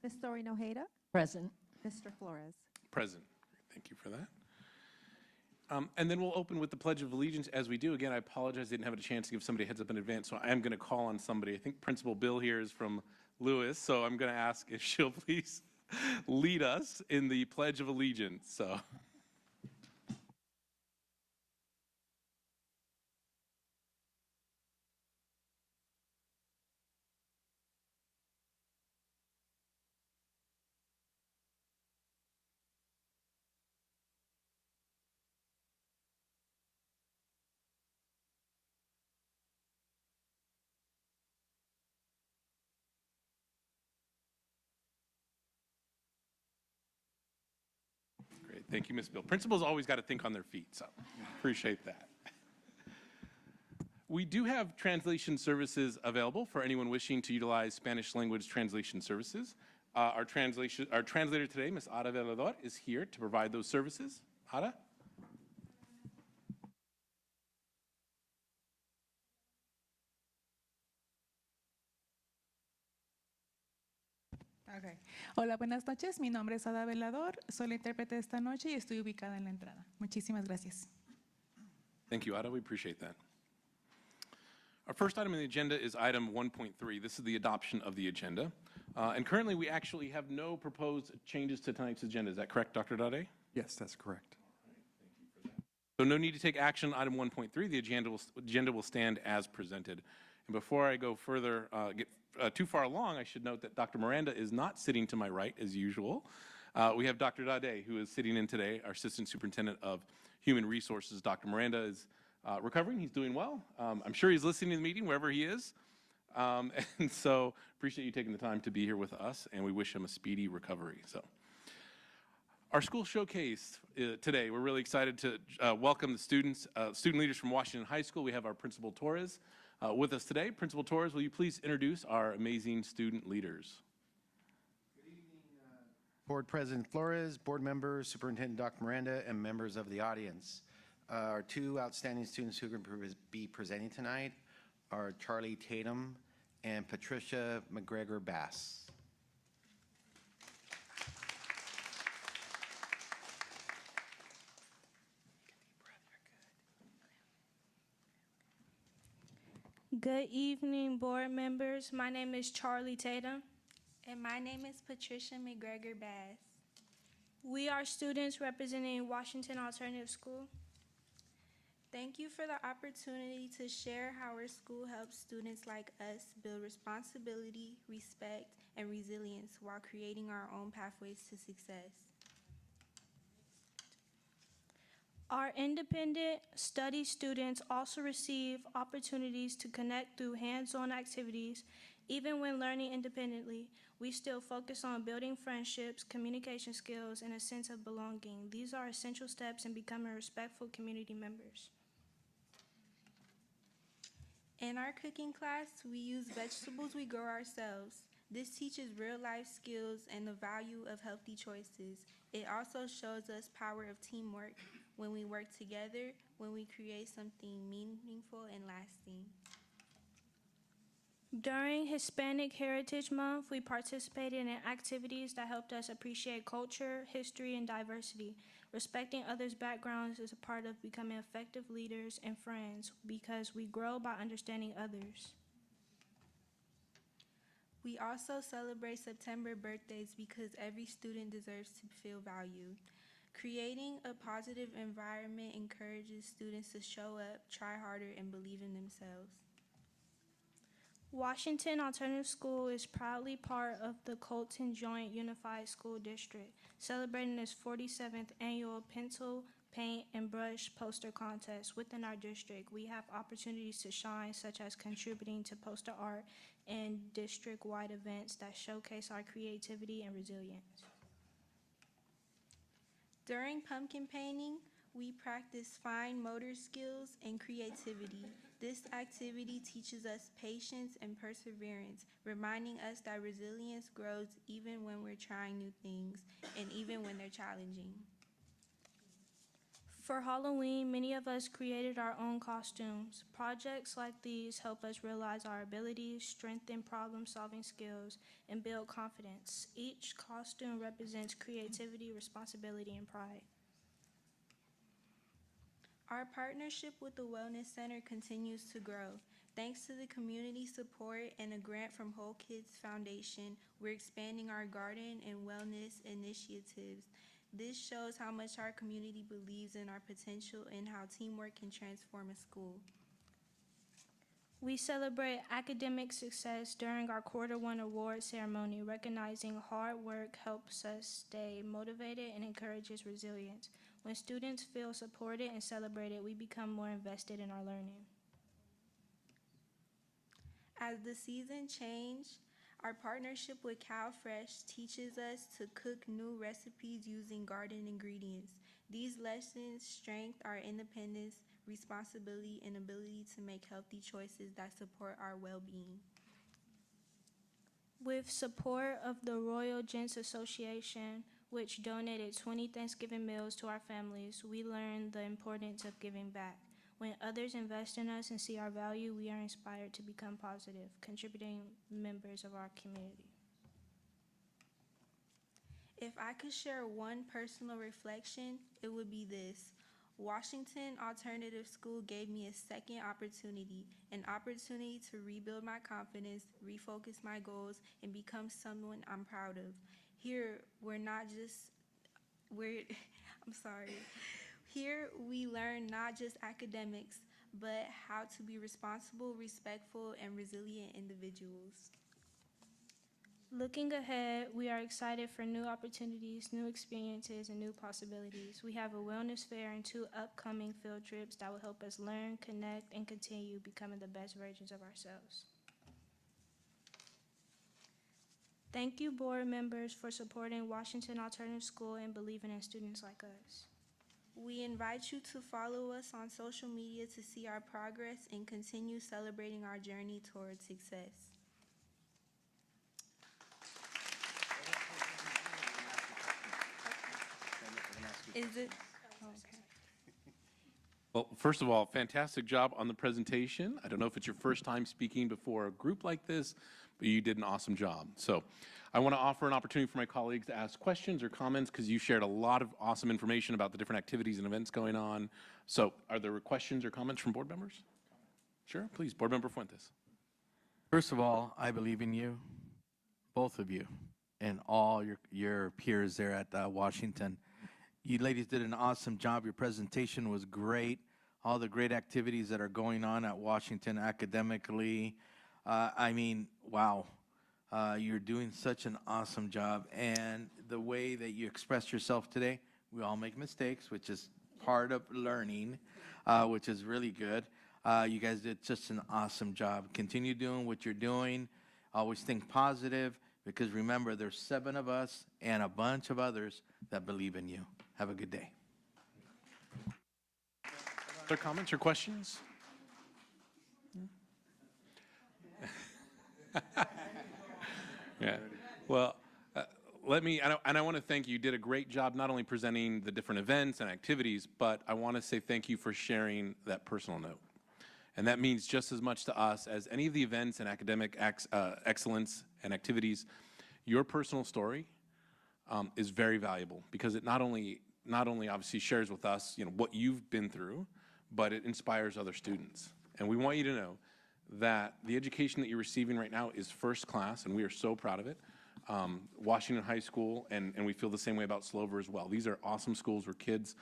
Ms. Dori Nojeda? Present. Mr. Flores? Present. Thank you for that. And then we'll open with the Pledge of Allegiance as we do. Again, I apologize, I didn't have a chance to give somebody a heads up in advance, so I am going to call on somebody. I think Principal Bill here is from Lewis, so I'm going to ask if she'll please lead us in the Pledge of Allegiance. So. Great, thank you, Ms. Bill. Principals always got to think on their feet, so appreciate that. We do have translation services available for anyone wishing to utilize Spanish language translation services. Our translator today, Ms. Ada Velador, is here to provide those services. Ada? Okay. Hola, buenas noches. Mi nombre es Ada Velador. Soy la intérprete de esta noche y estoy ubicada en la entrada. Muchísimas gracias. Thank you, Ada. We appreciate that. Our first item on the agenda is item 1.3. This is the adoption of the agenda. And currently, we actually have no proposed changes to tonight's agenda. Is that correct, Dr. Dade? Yes, that's correct. So no need to take action on item 1.3. The agenda will stand as presented. And before I go further, get too far along, I should note that Dr. Miranda is not sitting to my right as usual. We have Dr. Dade, who is sitting in today, our Assistant Superintendent of Human Resources. Dr. Miranda is recovering. He's doing well. I'm sure he's listening to the meeting wherever he is. And so appreciate you taking the time to be here with us, and we wish him a speedy recovery. So, our school showcase today, we're really excited to welcome the student leaders from Washington High School. We have our Principal Torres with us today. Principal Torres, will you please introduce our amazing student leaders? Good evening, Board President Flores, board members, Superintendent Dr. Miranda, and members of the audience. Our two outstanding students who are going to be presenting tonight are Charlie Tatum and Patricia McGregor Bass. Good evening, board members. My name is Charlie Tatum. And my name is Patricia McGregor Bass. We are students representing Washington Alternative School. Thank you for the opportunity to share how our school helps students like us build responsibility, respect, and resilience while creating our own pathways to success. Our independent study students also receive opportunities to connect through hands-on activities. Even when learning independently, we still focus on building friendships, communication skills, and a sense of belonging. These are essential steps in becoming respectful community members. In our cooking class, we use vegetables we grow ourselves. This teaches real-life skills and the value of healthy choices. It also shows us power of teamwork when we work together, when we create something meaningful and lasting. During Hispanic Heritage Month, we participated in activities that helped us appreciate culture, history, and diversity. Respecting others' backgrounds is a part of becoming effective leaders and friends because we grow by understanding others. We also celebrate September birthdays because every student deserves to feel valued. Creating a positive environment encourages students to show up, try harder, and believe in themselves. Washington Alternative School is proudly part of the Colton Joint Unified School District, celebrating its 47th annual pencil, paint, and brush poster contest. Within our district, we have opportunities to shine, such as contributing to poster art and district-wide events that showcase our creativity and resilience. During pumpkin painting, we practice fine motor skills and creativity. This activity teaches us patience and perseverance, reminding us that resilience grows even when we're trying new things and even when they're challenging. For Halloween, many of us created our own costumes. Projects like these help us realize our abilities, strengthen problem-solving skills, and build confidence. Each costume represents creativity, responsibility, and pride. Our partnership with the Wellness Center continues to grow. Thanks to the community support and a grant from Whole Kids Foundation, we're expanding our garden and wellness initiatives. This shows how much our community believes in our potential and how teamwork can transform a school. We celebrate academic success during our Quarter 1 award ceremony. Recognizing hard work helps us stay motivated and encourages resilience. When students feel supported and celebrated, we become more invested in our learning. As the season changed, our partnership with CalFresh teaches us to cook new recipes using garden ingredients. These lessons strengthen our independence, responsibility, and ability to make healthy choices that support our well-being. With support of the Royal Gents Association, which donated 20 Thanksgiving meals to our families, we learned the importance of giving back. When others invest in us and see our value, we are inspired to become positive, contributing members of our community. If I could share one personal reflection, it would be this. Washington Alternative School gave me a second opportunity, an opportunity to rebuild my confidence, refocus my goals, and become someone I'm proud of. Here, Here, we learn not just academics, but how to be responsible, respectful, and resilient individuals. Looking ahead, we are excited for new opportunities, new experiences, and new possibilities. We have a wellness fair and 2 upcoming field trips that will help us learn, connect, and continue becoming the best versions of ourselves. Thank you, board members, for supporting Washington Alternative School and believing in students like us. We invite you to follow us on social media to see our progress and continue celebrating our journey towards success. Is it? Okay. Well, first of all, fantastic job on the presentation. I don't know if it's your first time speaking before a group like this, but you did an awesome job. So I want to offer an opportunity for my colleagues to ask questions or comments because you shared a lot of awesome information about the different activities and events going on. So are there questions or comments from board members? Sure, please, Board Member Fuentes. First of all, I believe in you, both of you, and all your peers there at Washington. You ladies did an awesome job. Your presentation was great. All the great activities that are going on at Washington academically. I mean, wow. You're doing such an awesome job. And the way that you expressed yourself today, we all make mistakes, which is part of learning, which is really good. You guys did just an awesome job. Continue doing what you're doing. Always think positive, because remember, there's 7 of us and a bunch of others that believe in you. Have a good day. Other comments or questions? Yeah. Well, I want to thank you. You did a great job not only presenting the different events and activities, but I want to say thank you for sharing that personal note. And that means just as much to us as any of the events and academic excellence and activities. Your personal story is very valuable because it not only obviously shares with us, what you've been through, but it inspires other students. And we want you to know that the education that you're receiving right now is first class, and we are so proud of it. Washington High School, and we feel the same way about Slover as well. These are awesome schools where kids,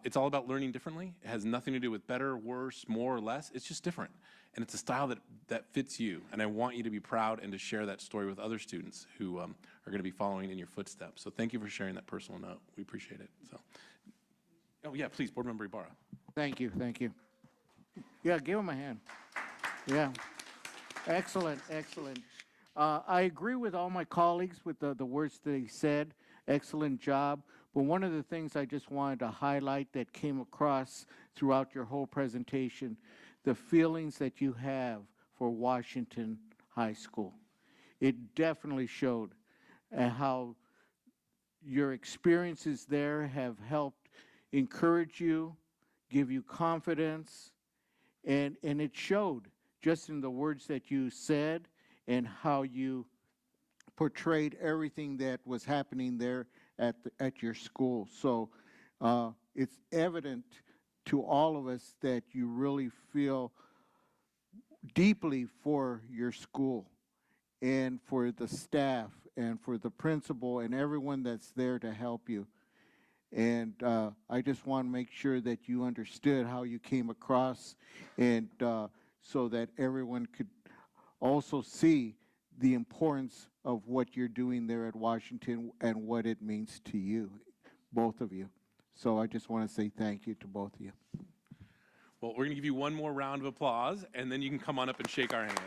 it's all about learning differently. It has nothing to do with better, worse, more or less. It's just different. And it's a style that fits you. And I want you to be proud and to share that story with other students who are going to be following in your footsteps. So thank you for sharing that personal note. We appreciate it. So, oh yeah, please, Board Member Ibarra. Thank you, thank you. Yeah, give him a hand. Yeah, excellent, excellent. I agree with all my colleagues with the words they said. Excellent job. But one of the things I just wanted to highlight that came across throughout your whole presentation, the feelings that you have for Washington High School. It definitely showed how your experiences there have helped encourage you, give you confidence, and it showed just in the words that you said and how you portrayed everything that was happening there at your school. So it's evident to all of us that you really feel deeply for your school and for the staff and for the principal and everyone that's there to help you. And I just want to make sure that you understood how you came across, and so that everyone could also see the importance of what you're doing there at Washington and what it means to you, both of you. So I just want to say thank you to both of you. Well, we're going to give you one more round of applause, and then you can come on up and shake our hands.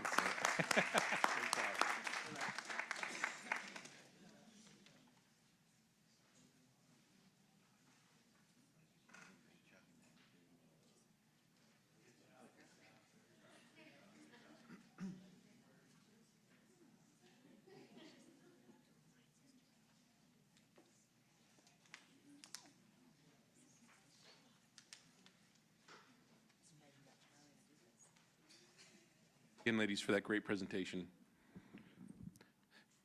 Again, ladies, for that great presentation.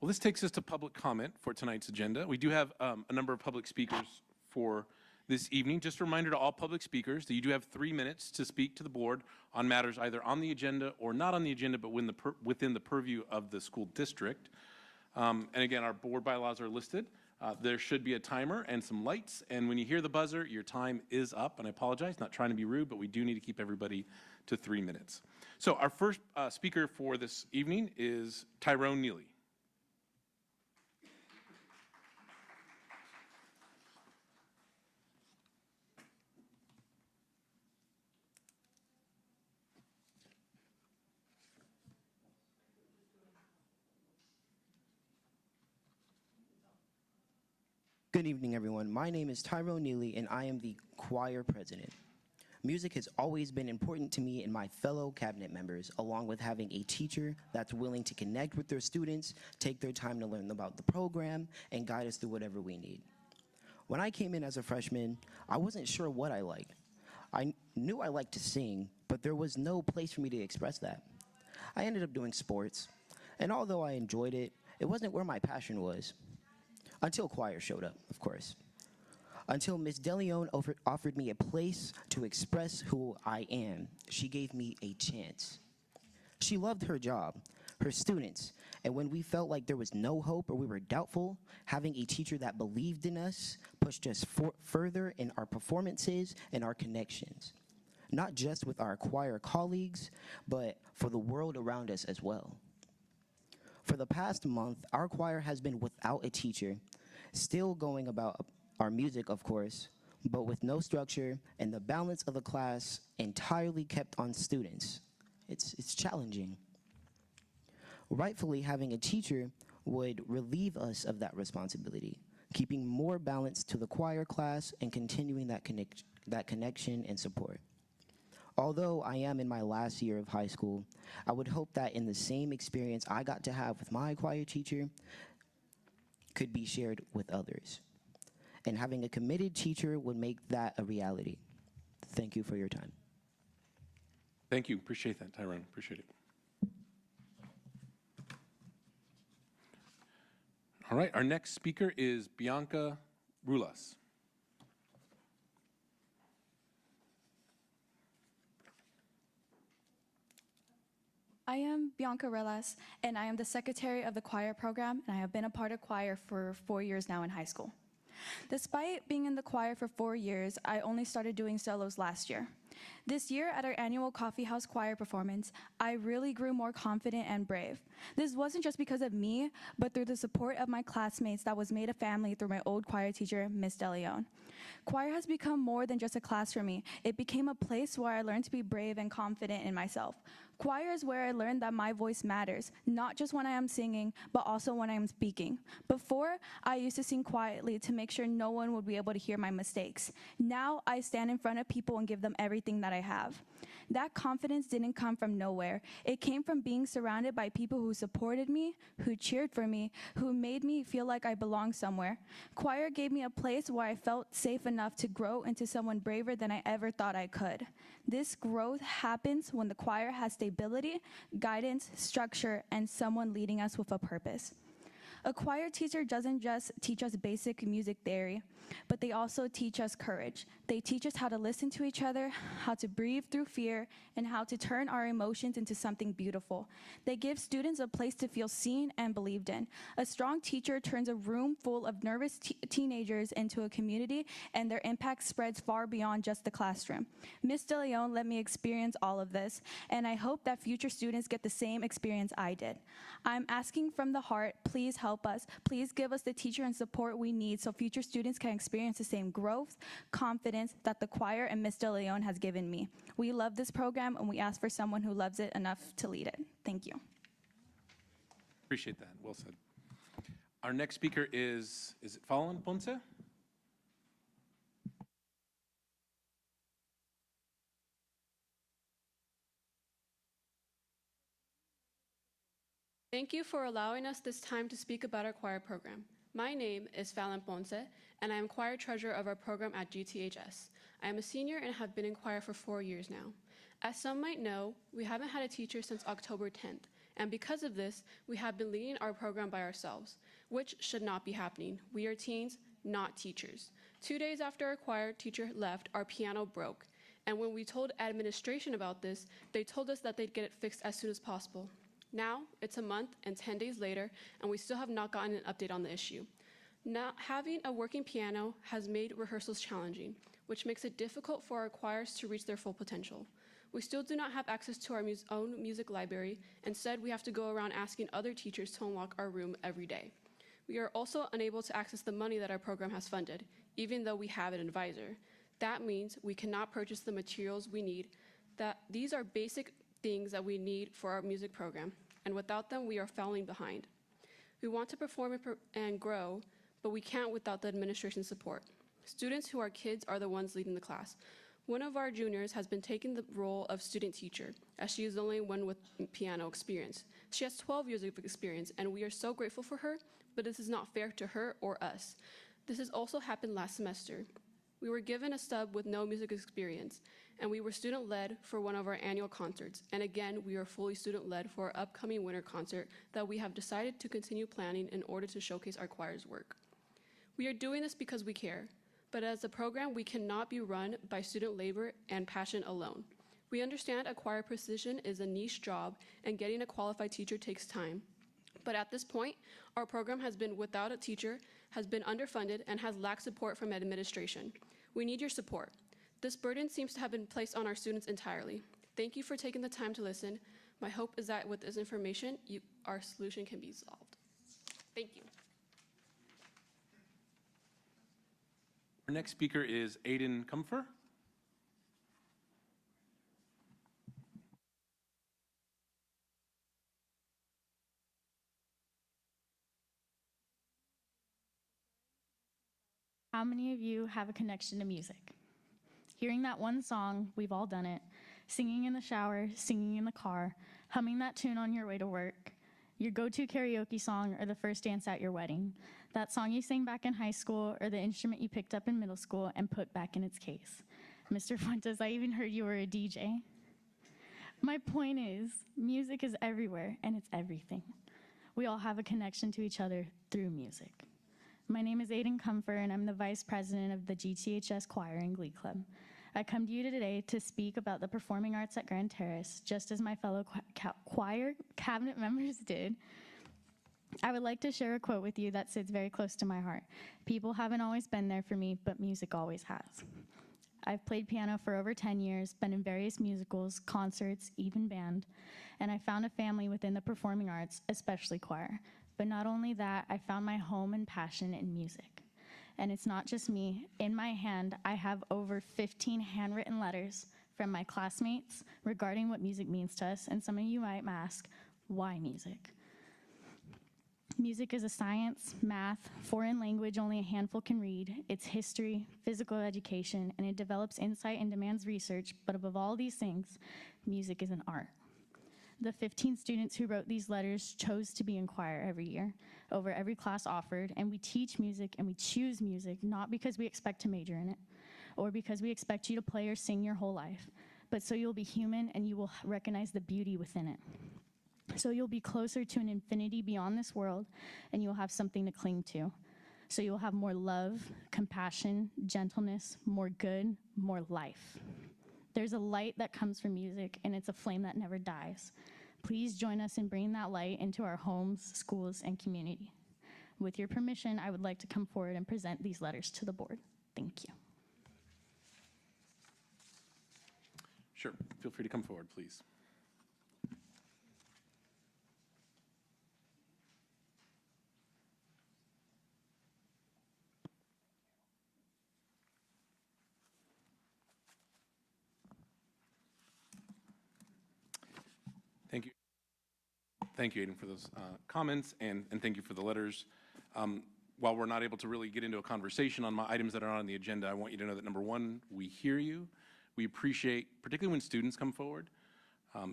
Well, this takes us to public comment for tonight's agenda. We do have a number of public speakers for this evening. Just a reminder to all public speakers that you do have 3 minutes to speak to the board on matters either on the agenda or not on the agenda, but within the purview of the school district. And again, our board bylaws are listed. There should be a timer and some lights, and when you hear the buzzer, your time is up. And I apologize, not trying to be rude, but we do need to keep everybody to 3 minutes. So our first speaker for this evening is Tyrone Neely. Good evening, everyone. My name is Tyrone Neely, and I am the choir president. Music has always been important to me and my fellow cabinet members, along with having a teacher that's willing to connect with their students, take their time to learn about the program, and guide us through whatever we need. When I came in as a freshman, I wasn't sure what I liked. I knew I liked to sing, but there was no place for me to express that. I ended up doing sports, and although I enjoyed it, it wasn't where my passion was. Until choir showed up, of course. Until Ms. DeLeon offered me a place to express who I am. She gave me a chance. She loved her job, her students, and when we felt like there was no hope or we were doubtful, having a teacher that believed in us pushed us further in our performances and our connections. Not just with our choir colleagues, but for the world around us as well. For the past month, our choir has been without a teacher, still going about our music, of course, but with no structure and the balance of the class entirely kept on students. It's challenging. Rightfully, having a teacher would relieve us of that responsibility, keeping more balance to the choir class and continuing that connection and support. Although I am in my last year of high school, I would hope that in the same experience I got to have with my choir teacher could be shared with others. And having a committed teacher would make that a reality. Thank you for your time. Thank you. Appreciate that, Tyrone. Appreciate it. All right, our next speaker is Bianca Rulas. I am Bianca Relas, and I am the secretary of the choir program, and I have been a part of choir for 4 years now in high school. Despite being in the choir for 4 years, I only started doing solos last year. This year, at our annual Coffee House choir performance, I really grew more confident and brave. This wasn't just because of me, but through the support of my classmates that was made a family through my old choir teacher, Ms. DeLeon. Choir has become more than just a class for me. It became a place where I learned to be brave and confident in myself. Choir is where I learned that my voice matters, not just when I am singing, but also when I am speaking. Before, I used to sing quietly to make sure no one would be able to hear my mistakes. Now, I stand in front of people and give them everything everything that I have. That confidence didn't come from nowhere. It came from being surrounded by people who supported me, who cheered for me, who made me feel like I belonged somewhere. Choir gave me a place where I felt safe enough to grow into someone braver than I ever thought I could. This growth happens when the choir has stability, guidance, structure, and someone leading us with a purpose. A choir teacher doesn't just teach us basic music theory, but they also teach us courage. They teach us how to listen to each other, how to breathe through fear, and how to turn our emotions into something beautiful. They give students a place to feel seen and believed in. A strong teacher turns a room full of nervous teenagers into a community, and their impact spreads far beyond just the classroom. Ms. De Leon let me experience all of this, and I hope that future students get the same experience I did. I'm asking from the heart, please help us. Please give us the teacher and support we need so future students can experience the same growth, confidence that the choir and Ms. De Leon has given me. We love this program, and we ask for someone who loves it enough to lead it. Thank you. Appreciate that. Well said. Our next speaker is it Fallon Ponce? Thank you for allowing us this time to speak about our choir program. My name is Fallon Ponce, and I am choir treasurer of our program at GTHS. I am a senior and have been in choir for 4 years now. As some might know, we haven't had a teacher since October 10th, and because of this, we have been leading our program by ourselves, which should not be happening. We are teens, not teachers. 2 days after our choir teacher left, our piano broke, and when we told administration about this, they told us that they'd get it fixed as soon as possible. Now, it's a month and 10 days later, and we still have not gotten an update on the issue. Not having a working piano has made rehearsals challenging, which makes it difficult for our choirs to reach their full potential. We still do not have access to our own music library. Instead, we have to go around asking other teachers to unlock our room every day. We are also unable to access the money that our program has funded, even though we have an advisor. That means we cannot purchase the materials we need. These are basic things that we need for our music program, and without them, we are falling behind. We want to perform and grow, but we can't without the administration's support. Students who are kids are the ones leading the class. One of our juniors has been taking the role of student teacher, as she is the only one with piano experience. She has 12 years of experience, and we are so grateful for her, but this is not fair to her or us. This has also happened last semester. We were given a stub with no music experience, and we were student-led for one of our annual concerts. And again, we are fully student-led for our upcoming winter concert that we have decided to continue planning in order to showcase our choir's work. We are doing this because we care, but as a program, we cannot be run by student labor and passion alone. We understand a choir position is a niche job, and getting a qualified teacher takes time. But at this point, our program has been without a teacher, has been underfunded, and has lacked support from administration. We need your support. This burden seems to have been placed on our students entirely. Thank you for taking the time to listen. My hope is that with this information, our solution can be solved. Thank you. Our next speaker is Aiden Comfer. How many of you have a connection to music? Hearing that one song, we've all done it, singing in the shower, singing in the car, humming that tune on your way to work, your go-to karaoke song, or the first dance at your wedding, that song you sang back in high school, or the instrument you picked up in middle school and put back in its case. Mr. Fuentes, I even heard you were a DJ. My point is, music is everywhere, and it's everything. We all have a connection to each other through music. My name is Aiden Comfer, and I'm the Vice President of the GTHS Choir and Glee Club. I come to you today to speak about the performing arts at Grand Terrace, just as my fellow choir cabinet members did. I would like to share a quote with you that sits very close to my heart. People haven't always been there for me, but music always has. I've played piano for over 10 years, been in various musicals, concerts, even band, and I found a family within the performing arts, especially choir. But not only that, I found my home and passion in music. And it's not just me. In my hand, I have over 15 handwritten letters from my classmates regarding what music means to us. And some of you might ask, why music? Music is a science, math, foreign language only a handful can read. It's history, physical education, and it develops insight and demands research. But above all these things, music is an art. The 15 students who wrote these letters chose to be in choir every year, over every class offered, and we teach music and we choose music not because we expect to major in it, or because we expect you to play or sing your whole life, but so you'll be human and you will recognize the beauty within it. So you'll be closer to an infinity beyond this world, and you'll have something to cling to. So you'll have more love, compassion, gentleness, more good, more life. There's a light that comes from music, and it's a flame that never dies. Please join us in bringing that light into our homes, schools, and community. With your permission, I would like to come forward and present these letters to the board. Thank you. Sure. Feel free to come forward, please. Thank you. Thank you, Aiden, for those comments, and thank you for the letters. While we're not able to really get into a conversation on my items that are on the agenda, I want you to know that, number one, we hear you. We appreciate, particularly when students come forward.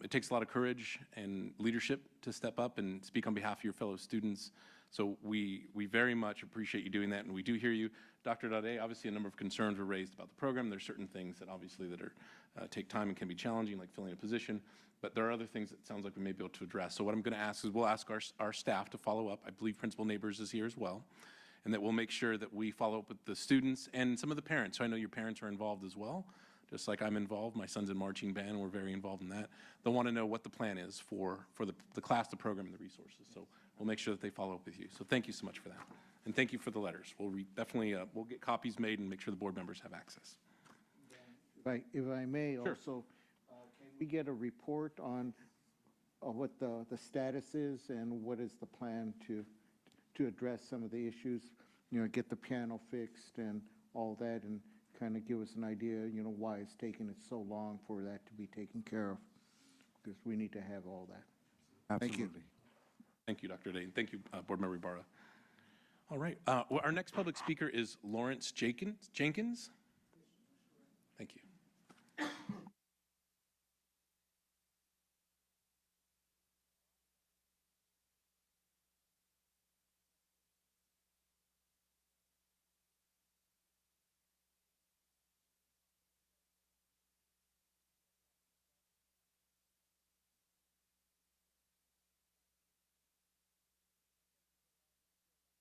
It takes a lot of courage and leadership to step up and speak on behalf of your fellow students. So we very much appreciate you doing that, and we do hear you. Dr. Dade, obviously a number of concerns were raised about the program. There's certain things that obviously that are take time and can be challenging, like filling a position, but there are other things that sounds like we may be able to address. So what I'm going to ask is we'll ask our staff to follow up. I believe Principal Neighbors is here as well, and that we'll make sure that we follow up with the students and some of the parents. So I know your parents are involved as well, just like I'm involved. My son's in marching band, and we're very involved in that. They'll want to know what the plan is for the class, the program, and the resources. So we'll make sure that they follow up with you. So thank you so much for that. And thank you for the letters. We'll definitely we'll get copies made and make sure the board members have access. If I may Sure. also, can we get a report on what the status is and what is the plan to address some of the issues, get the piano fixed and all that, and kind of give us an idea, why it's taking it so long for that to be taken care of, because we need to have all that. Absolutely. Thank you, Dr. Day. And thank you, Board Member Ibarra. All right. Well, our next public speaker is Lawrence Jenkins. Thank you.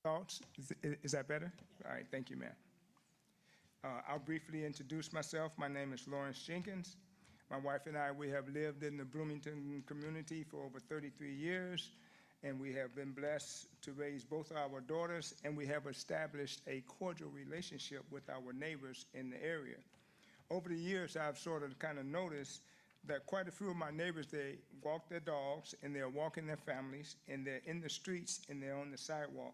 Thoughts? Is that better? All right, thank you, ma'am. I'll briefly introduce myself. My name is Lawrence Jenkins. My wife and I, we have lived in the Bloomington community for over 33 years, and we have been blessed to raise both our daughters, and we have established a cordial relationship with our neighbors in the area. Over the years, I've sort of kind of noticed that quite a few of my neighbors, they walk their dogs, and they're walking their families, and they're in the streets, and they're on the sidewalk.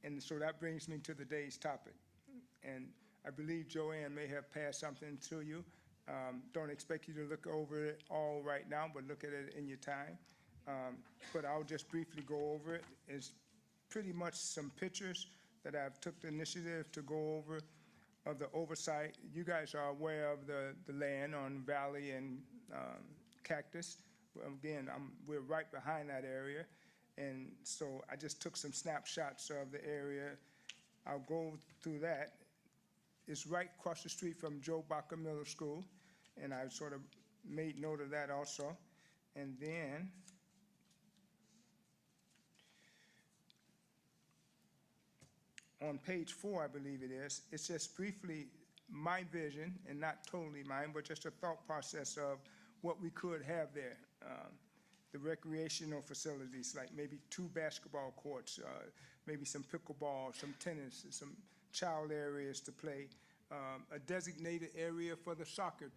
And so that brings me to the day's topic. And I believe Joanne may have passed something to you. Don't expect you to look over it all right now, but look at it in your time. But I'll just briefly go over it. It's pretty much some pictures that I've took the initiative to go over of the oversight. You guys are aware of the land on Valley and Cactus. Again, we're right behind that area. And so I just took some snapshots of the area. I'll go through that. It's right across the street from Joe Baca Middle School, and I sort of made note of that also. And then on page 4, I believe it is, it's just briefly my vision, and not totally mine, but just a thought process of what we could have there. The recreational facilities, like maybe 2 basketball courts, maybe some pickleball, some tennis, some child areas to play, a designated area for the soccer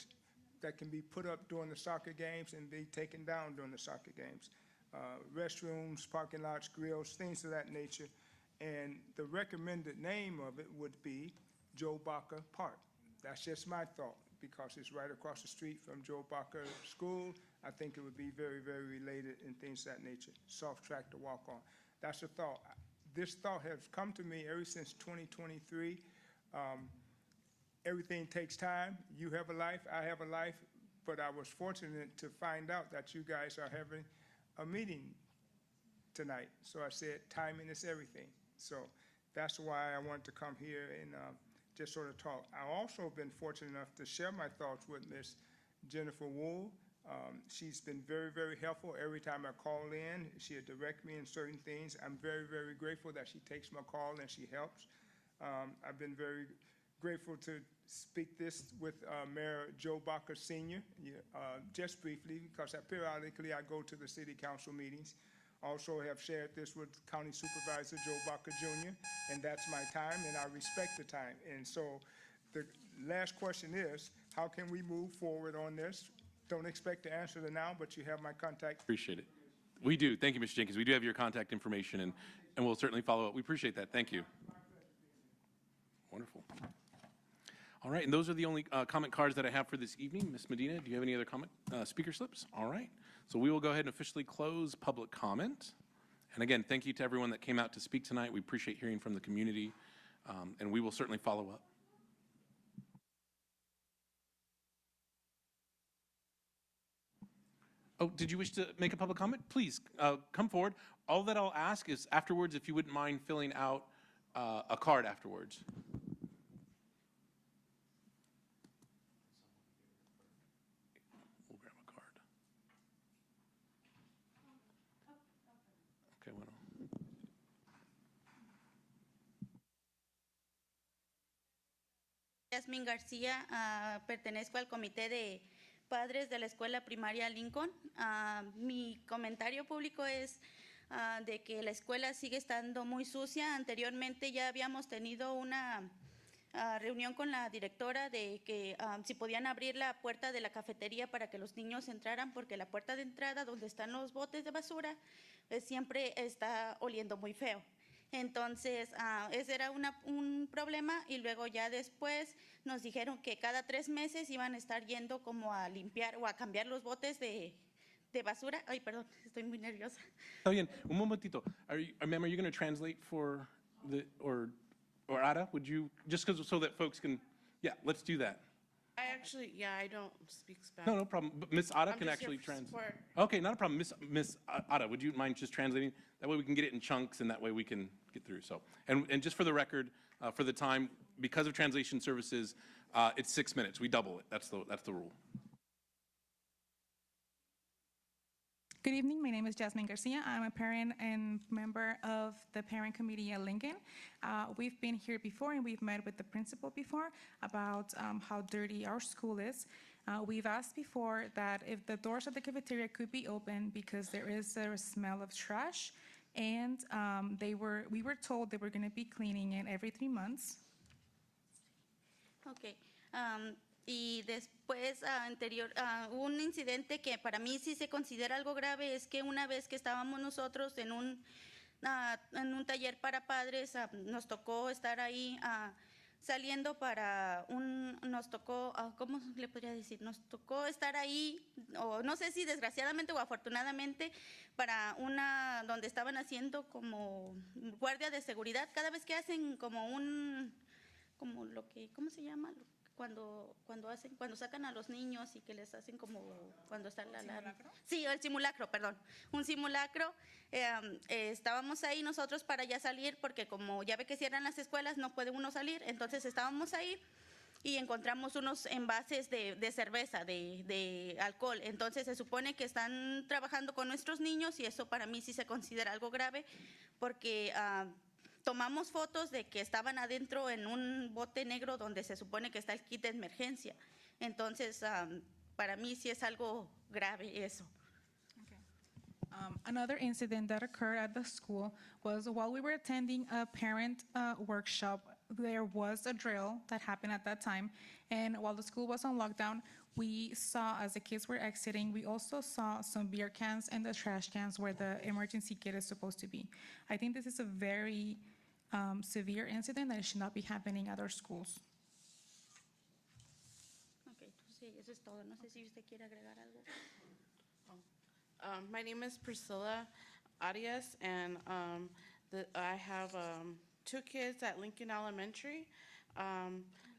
that can be put up during the soccer games and be taken down during the soccer games, restrooms, parking lots, grills, things of that nature. And the recommended name of it would be Joe Baca Park. That's just my thought, because it's right across the street from Joe Baca School. I think it would be very, very related and things of that nature. Soft track to walk on. That's a thought. This thought has come to me ever since 2023. Everything takes time. You have a life, I have a life, but I was fortunate to find out that you guys are having a meeting tonight. So I said, timing is everything. So that's why I wanted to come here and just sort of talk. I've also been fortunate enough to share my thoughts with Miss Jennifer Wool. She's been very, very helpful. Every time I call in, she'll direct me in certain things. I'm very, very grateful that she takes my call and she helps. I've been very grateful to speak this with Mayor Joe Baca Sr., just briefly, because periodically I go to the city council meetings. Also have shared this with County Supervisor Joe Baca Jr., and that's my time, and I respect the time. And so the last question is, how can we move forward on this? Don't expect to answer it now, but you have my contact. Appreciate it. We do. Thank you, Mr. Jenkins. We do have your contact information, and we'll certainly follow up. We appreciate that. Thank you. Wonderful. All right, and those are the only comment cards that I have for this evening. Ms. Medina, do you have any other comment speaker slips? All right. So we will go ahead and officially close public comment. And again, thank you to everyone that came out to speak tonight. We appreciate hearing from the community, and we will certainly follow up. Oh, did you wish to make a public comment? Please come forward. All that I'll ask is afterwards, if you wouldn't mind filling out a card afterwards. We'll grab a card. Okay, bueno. Yasmin García, pertenezco al comité de padres de la escuela primaria Lincoln. Mi comentario público es de que la escuela sigue estando muy sucia. Anteriormente ya habíamos tenido una reunión con la directora de que si podían abrir la puerta de la cafetería para que los niños entraran, porque la puerta de entrada donde están los botes de basura siempre está oliendo muy feo. Entonces, ese era un problema, y luego ya después nos dijeron que cada 3 meses iban a estar yendo como a limpiar o a cambiar los botes de basura. Ay, perdón, estoy muy nerviosa. Está bien, un momentito. Ma'am, are you going to translate for the, or Ada, would you, just because so that folks can, yeah, let's do that. I actually, I don't speak Spanish. No problem. But Miss Ada I'm can just here actually for translate. support. Okay, not a problem. Miss Ada, would you mind just translating? That way we can get it in chunks, and that way we can get through. So, and just for the record, for the time, because of translation services, it's 6 minutes. We double it. That's the rule. Good evening. My name is Jasmine Garcia. I'm a parent and member of the parent committee at Lincoln. We've been here before, and we've met with the principal before about how dirty our school is. We've asked before that if the doors of the cafeteria could be open because there is a smell of trash, and we were told they were going to be cleaning it every 3 months. Okay. Y después, un incidente que para mí sí se considera algo grave es que una vez que estábamos nosotros en un taller para padres, nos tocó estar ahí saliendo para nos tocó, ¿cómo le podría decir? Nos tocó estar ahí, o no sé si desgraciadamente o afortunadamente, para donde estaban haciendo como guardia de seguridad. Cada vez que hacen como ¿cómo se llama? Cuando sacan a los niños y que les hacen como cuando está la alarma. Sí, el simulacro, perdón. Un simulacro. Estábamos ahí nosotros para ya salir, porque como ya ve que cierran las escuelas, no puede uno salir. Entonces estábamos ahí y encontramos unos envases de cerveza, de alcohol. Entonces se supone que están trabajando con nuestros niños, y eso para mí sí se considera algo grave, porque tomamos fotos de que estaban adentro en un bote negro donde se supone que está el kit de emergencia. Entonces, para mí sí es algo grave eso. Another incident that occurred at the school was while we were attending a parent workshop. There was a drill that happened at that time, and while the school was on lockdown, we saw, as the kids were exiting, we also saw some beer cans and the trash cans where the emergency kit is supposed to be. I think this is a very severe incident that should not be happening at our schools. Okay, sí, eso es todo. No sé si usted quiere agregar algo. My name is Priscilla. Arias, and I have 2 kids at Lincoln Elementary.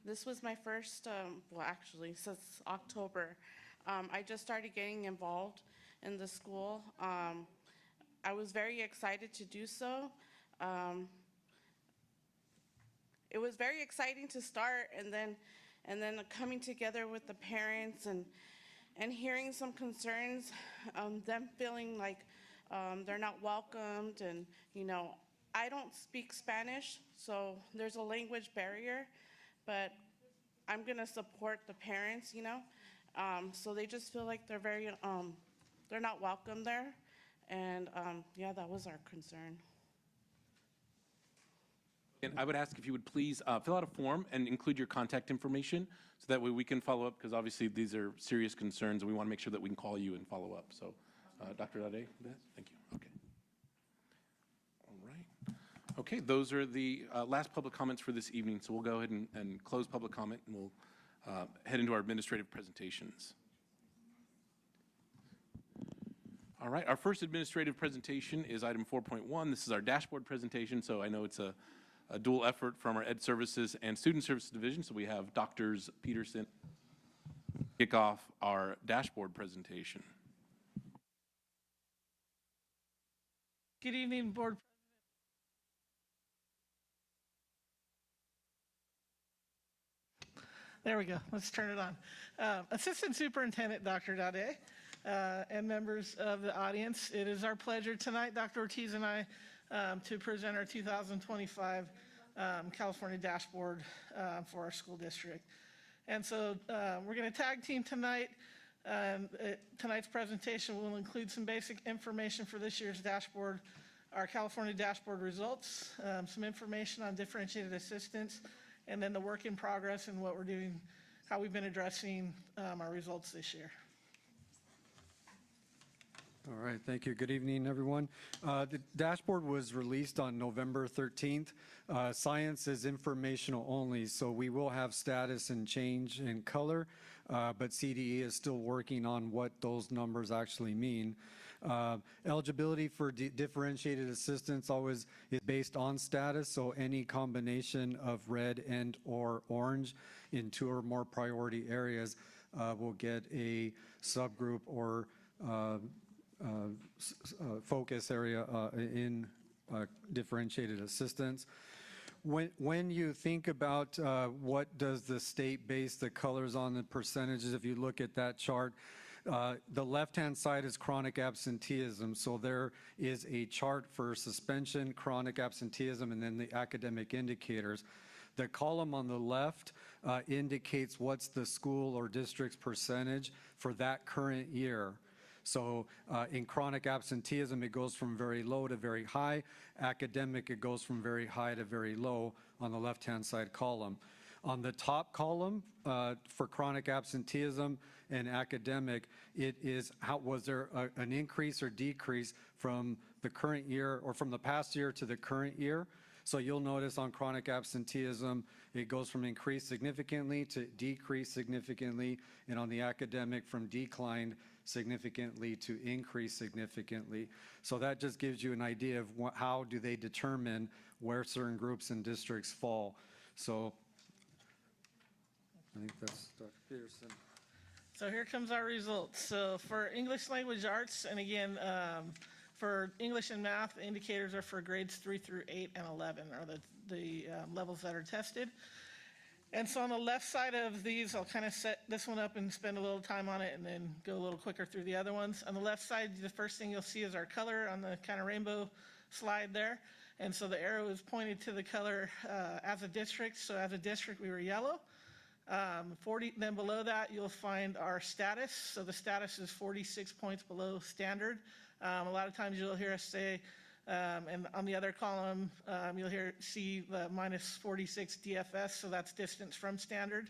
This was my first, well, actually, since October. I just started getting involved in the school. I was very excited to do so. It was very exciting to start, and then coming together with the parents and hearing some concerns, them feeling like they're not welcomed, and I don't speak Spanish, so there's a language barrier, but I'm gonna support the parents, so they just feel like they're not welcome there, and yeah, that was our concern. And I would ask if you would please fill out a form and include your contact information, so that way we can follow up, because obviously these are serious concerns, and we want to make sure that we can call you and follow up. So, Dr. Dade, thank you. Okay. All right. Okay, those are the last public comments for this evening, so we'll go ahead and close public comment, and we'll head into our administrative presentations. All right, our first administrative presentation is item 4.1. This is our dashboard presentation, so I know it's a dual effort from our Ed Services and Student Services Division. So we have Drs. Peterson kick off our dashboard presentation. Good evening, Board. There we go. Let's turn it on. Assistant Superintendent Dr. Dade and members of the audience, it is our pleasure tonight, Dr. Ortiz and I, to present our 2025 California dashboard for our school district. And so we're going to tag team tonight. Tonight's presentation will include some basic information for this year's dashboard, our California dashboard results, some information on differentiated assistance, and then the work in progress and what we're doing, how we've been addressing our results this year. All right, thank you. Good evening, everyone. The dashboard was released on November 13th. Science is informational only, so we will have status and change in color, but CDE is still working on what those numbers actually mean. Eligibility for differentiated assistance always is based on status, so any combination of red and or orange in 2 or more priority areas will get a subgroup or focus area in differentiated assistance. When you think about what does the state base the colors on the percentages, if you look at that chart, the left-hand side is chronic absenteeism. So there is a chart for suspension, chronic absenteeism, and then the academic indicators. The column on the left indicates what's the school or district's percentage for that current year. So in chronic absenteeism, it goes from very low to very high. Academic, it goes from very high to very low on the left-hand side column. On the top column for chronic absenteeism and academic, it is was there an increase or decrease from the current year or from the past year to the current year? So you'll notice on chronic absenteeism, it goes from increased significantly to decreased significantly, and on the academic from declined significantly to increase significantly. So that just gives you an idea of how do they determine where certain groups and districts fall. So I think that's Dr. Peterson. So here comes our results. So for English language arts, and again, for English and math, the indicators are for grades 3 through 8 and 11 are the levels that are tested. And so on the left side of these, I'll kind of set this one up and spend a little time on it and then go a little quicker through the other ones. On the left side, the first thing you'll see is our color on the kind of rainbow slide there. And so the arrow is pointed to the color as a district. So as a district, we were yellow. Then below that, you'll find our status. So the status is 46 points below standard. A lot of times you'll hear us say, and on the other column, you'll see the minus 46 DFS, so that's distance from standard.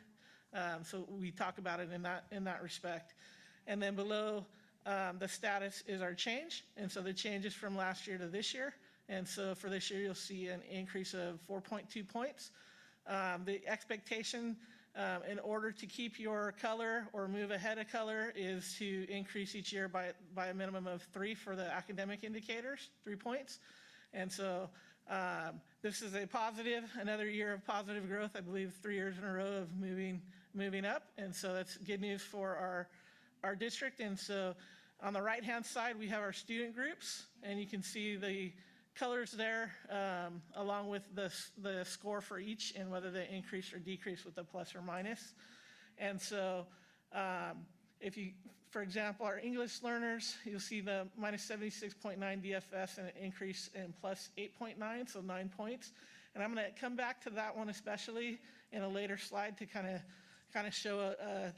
So we talk about it in that respect. And then below the status is our change, and so the change is from last year to this year. And so for this year, you'll see an increase of 4.2 points. The expectation in order to keep your color or move ahead of color is to increase each year by a minimum of 3 for the academic indicators, 3 points. And so this is a positive, another year of positive growth, I believe 3 years in a row of moving up. And so that's good news for our district. And so on the right-hand side, we have our student groups, and you can see the colors there along with the score for each and whether they increase or decrease with a plus or minus. And so if you, for example, our English learners, you'll see the minus 76.9 DFS and an increase in plus 8.9, so 9 points. And I'm going to come back to that one especially in a later slide to kind of show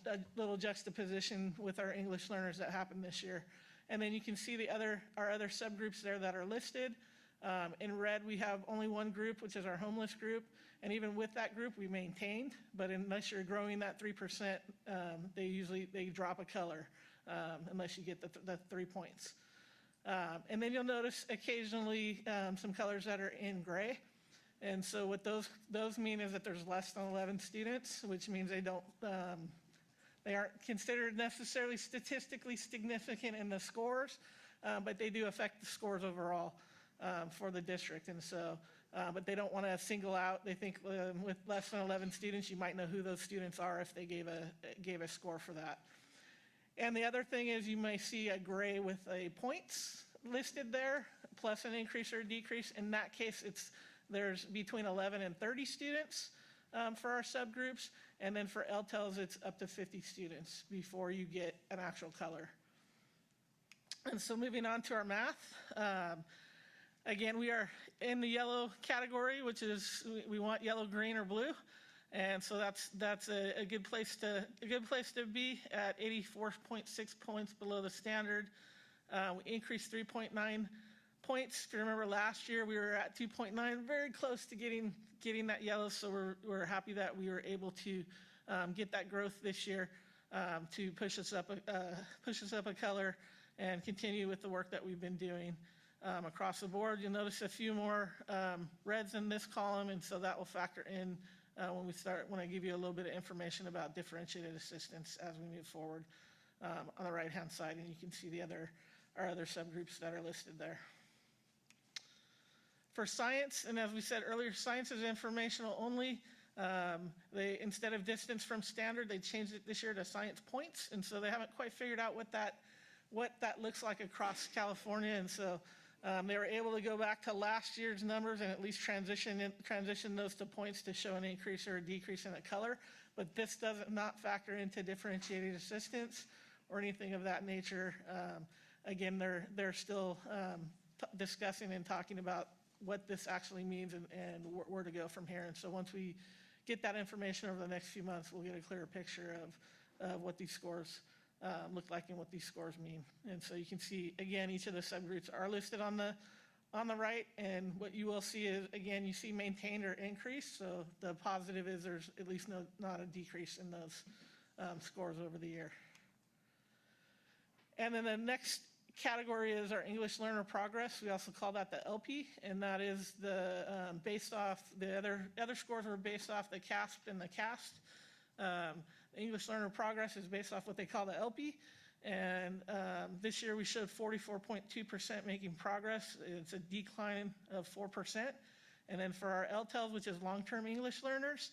a little juxtaposition with our English learners that happened this year. And then you can see our other subgroups there that are listed. In red, we have only one group, which is our homeless group. And even with that group, we maintained. But unless you're growing that 3%, they drop a color unless you get the 3 points. And then you'll notice occasionally some colors that are in gray. And so what those mean is that there's less than 11 students, which means they aren't considered necessarily statistically significant in the scores, but they do affect the scores overall for the district. And so, but they don't want to single out. They think with less than 11 students, you might know who those students are if they gave a score for that. And the other thing is you may see a gray with a points listed there, plus an increase or a decrease. In that case, there's between 11 and 30 students for our subgroups. And then for LTELs, it's up to 50 students before you get an actual color. And so moving on to our math. Again, we are in the yellow category, which is we want yellow, green, or blue. And so that's a good place to be at 84.6 points below the standard. We increased 3.9 points. If you remember last year, we were at 2.9, very close to getting that yellow. So we're happy that we were able to get that growth this year to push us up a color and continue with the work that we've been doing across the board. You'll notice a few more reds in this column, and so that will factor in when I give you a little bit of information about differentiated assistance as we move forward on the right-hand side, and you can see our other subgroups that are listed there. For science, and as we said earlier, science is informational only. Instead of distance from standard, they changed it this year to science points, and so they haven't quite figured out what that looks like across California, and so they were able to go back to last year's numbers and at least transition those to points to show an increase or a decrease in a color. But this does not factor into differentiated assistance or anything of that nature. Again, they're still discussing and talking about what this actually means and where to go from here. And so once we get that information over the next few months, we'll get a clearer picture of what these scores look like and what these scores mean. And so you can see, again, each of the subgroups are listed on the right, and what you will see is, again, you see maintained or increased. So the positive is there's at least not a decrease in those scores over the year. And then the next category is our English learner progress. We also call that the LP, and that is based off the other scores were based off the CASP and the CAST. The English learner progress is based off what they call the LP, and this year we showed 44.2% making progress. It's a decline of 4%. And then for our LTELs, which is long-term English learners,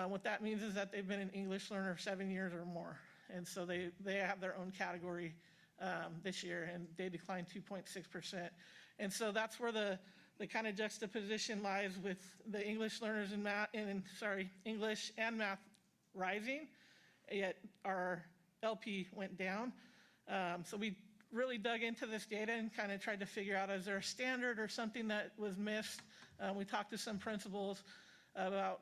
what that means is that they've been an English learner 7 years or more, and so they have their own category this year, and they declined 2.6%. And so that's where the kind of juxtaposition lies with the English learners in English and math rising, yet our LP went down. So we really dug into this data and kind of tried to figure out, is there a standard or something that was missed? We talked to some principals about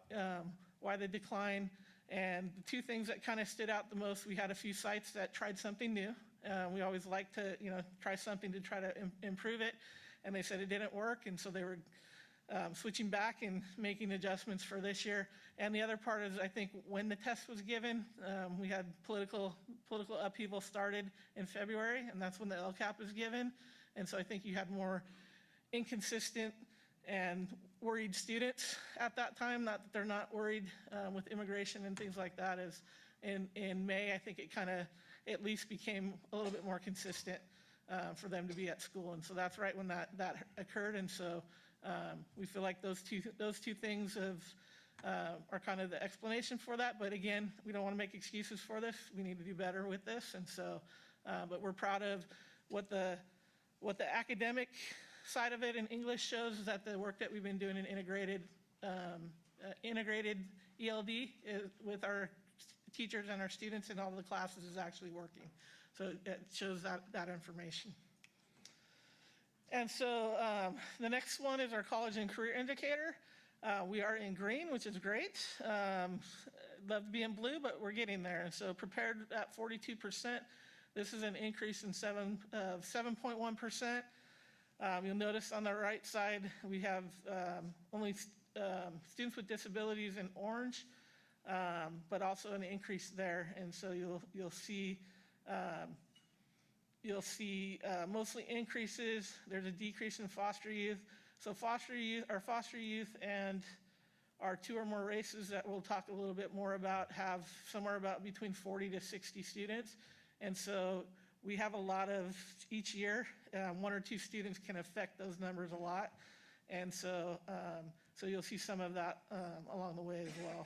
why they declined, and the two things that kind of stood out the most, we had a few sites that tried something new. We always like to, try something to try to improve it, and they said it didn't work, and so they were switching back and making adjustments for this year. And the other part is, I think, when the test was given, we had political upheaval started in February, and that's when the LCAP was given. And so I think you had more inconsistent and worried students at that time. Not that they're not worried with immigration and things like that. As in May, I think it kind of at least became a little bit more consistent for them to be at school. And so that's right when that occurred. And so we feel like those two things are kind of the explanation for that. But again, we don't want to make excuses for this. We need to do better with this. And so, but we're proud of what the academic side of it in English shows, is that the work that we've been doing in integrated ELD with our teachers and our students in all the classes is actually working. So it shows that information. And so the next one is our college and career indicator. We are in green, which is great. Love to be in blue, but we're getting there. And so prepared at 42%. This is an increase in 7.1%. You'll notice on the right side, we have only students with disabilities in orange, but also an increase there. And so you'll see mostly increases. There's a decrease in foster youth. So our foster youth and our 2 or more races that we'll talk a little bit more about have somewhere about between 40 to 60 students. And so we have a lot of, each year, 1 or 2 students can affect those numbers a lot. And so, so you'll see some of that along the way as well.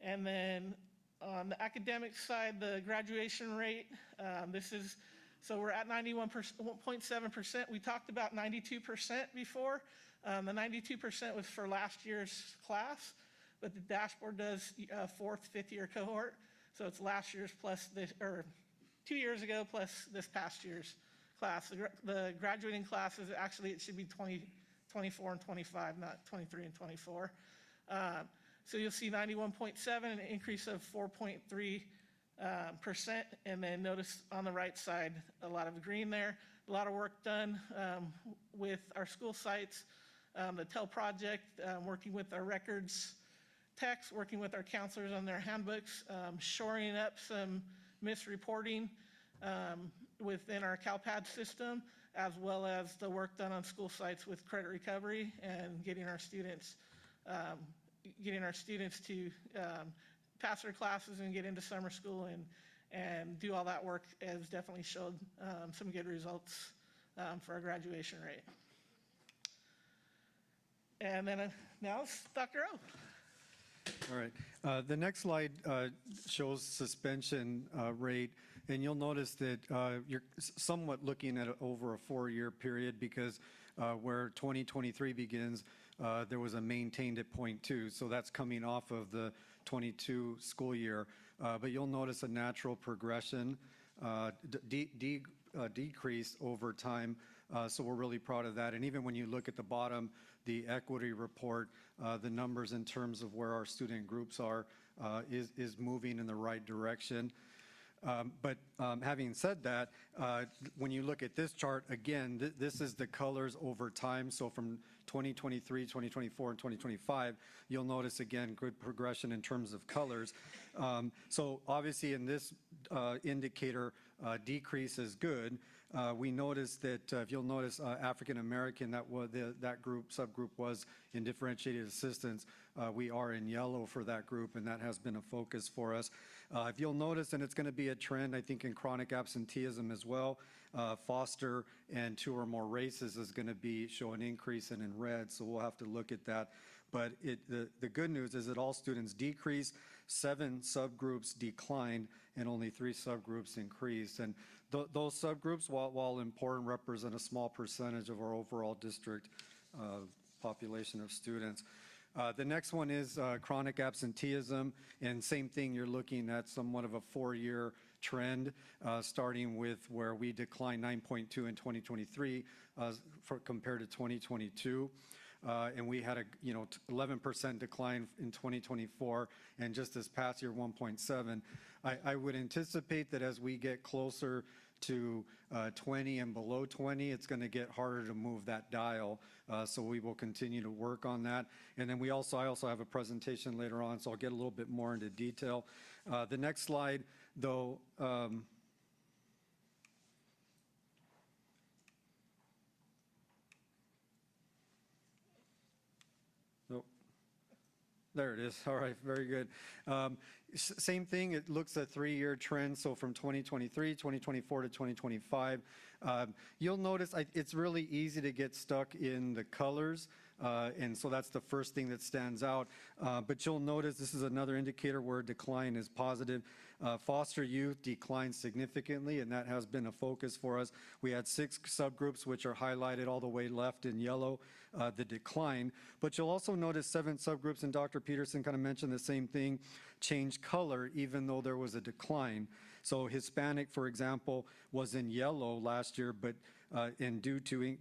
And then on the academic side, the graduation rate, so we're at 91.7%. We talked about 92% before. The 92% was for last year's class, but the dashboard does 4th, 5th year cohort. So it's last year's plus this, or 2 years ago plus this past year's class. The graduating classes, actually it should be 24 and 25, not 23 and 24. So you'll see 91.7, an increase of 4.3%. And then notice on the right side, a lot of green there. A lot of work done with our school sites, the TEL project, working with our records techs, working with our counselors on their handbooks, shoring up some misreporting within our CalPad system, as well as the work done on school sites with credit recovery and getting our students to pass their classes and get into summer school and do all that work has definitely showed some good results for our graduation rate. And then now it's Dr. O. All right. The next slide shows suspension rate, and you'll notice that you're somewhat looking at over a 4-year period, because where 2023 begins, there was a maintained at 0.2, so that's coming off of the 22 school year. But you'll notice a natural progression, decrease over time, so we're really proud of that. And even when you look at the bottom, the equity report, the numbers in terms of where our student groups are is moving in the right direction. But having said that, when you look at this chart, again, this is the colors over time. So from 2023, 2024, and 2025, you'll notice, again, good progression in terms of colors. So obviously in this indicator, decrease is good. We noticed that, if you'll notice, African American, that subgroup was in differentiated assistance. We are in yellow for that group, and that has been a focus for us. If you'll notice, and it's going to be a trend, I think, in chronic absenteeism as well, foster and 2 or more races is going to show an increase in red, so we'll have to look at that. But the good news is that all students decreased, 7 subgroups declined, and only 3 subgroups increased. And those subgroups, while important, represent a small percentage of our overall district population of students. The next one is chronic absenteeism, and same thing, you're looking at somewhat of a 4-year trend, starting with where we declined 9.2 in 2023 compared to 2022. And we had a 11% decline in 2024, and just this past year 1.7. I would anticipate that as we get closer to 20 and below 20, it's going to get harder to move that dial. So we will continue to work on that. And then I also have a presentation later on, so I'll get a little bit more into detail. The next slide, though, There it is. All right, very good. Same thing, it looks at 3-year trends, so from 2023, 2024 to 2025. You'll notice it's really easy to get stuck in the colors, and so that's the first thing that stands out. But you'll notice this is another indicator where decline is positive. Foster youth declined significantly, and that has been a focus for us. We had 6 subgroups, which are highlighted all the way left in yellow, the decline. But you'll also notice 7 subgroups, and Dr. Peterson kind of mentioned the same thing, changed color even though there was a decline. So Hispanic, for example, was in yellow last year, but and due to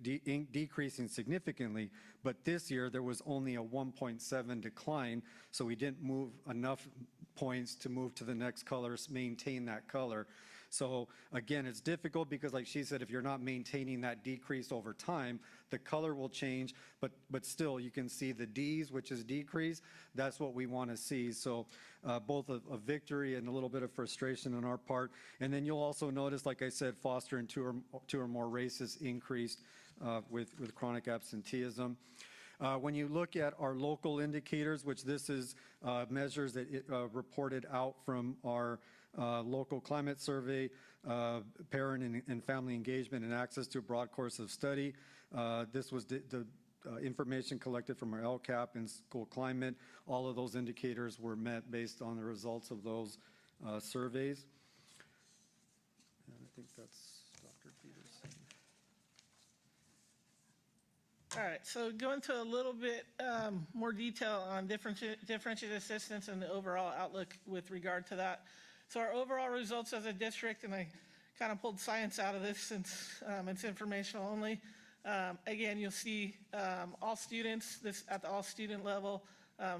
decreasing significantly. But this year there was only a 1.7 decline, so we didn't move enough points to move to the next color, maintain that color. So again, it's difficult because, like she said, if you're not maintaining that decrease over time, the color will change, but still you can see the Ds, which is decrease. That's what we want to see. So both a victory and a little bit of frustration on our part. And then you'll also notice, like I said, foster in two or more races increased with chronic absenteeism. When you look at our local indicators, which this is measures that reported out from our local climate survey, parent and family engagement and access to a broad course of study. This was the information collected from our LCAP and school climate. All of those indicators were met based on the results of those surveys. And I think that's Dr. Peterson. All right, so go into a little bit more detail on differentiated assistance and the overall outlook with regard to that. So our overall results as a district, and I kind of pulled science out of this since it's informational only. Again, you'll see all students, this at the all student level,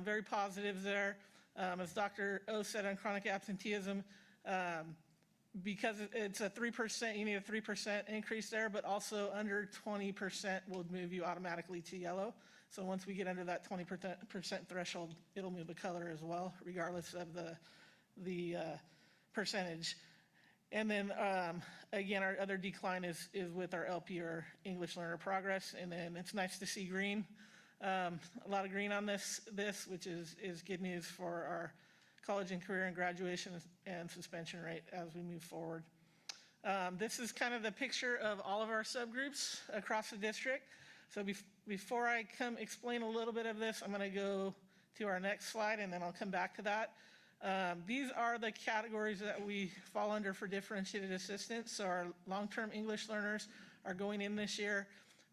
very positive there. As Dr. O said on chronic absenteeism, because it's a 3%, you need a 3% increase there, but also under 20% will move you automatically to yellow. So once we get under that 20% threshold, it'll move the color as well, regardless of the percentage. And then again, our other decline is with our LP or English learner progress. And then it's nice to see green, a lot of green on this which is good news for our college and career and graduation and suspension rate as we move forward. This is kind of the picture of all of our subgroups across the district. So before I explain a little bit of this, I'm going to go to our next slide and then I'll come back to that. These are the categories that we fall under for differentiated assistance. So our long-term English learners are going in this year.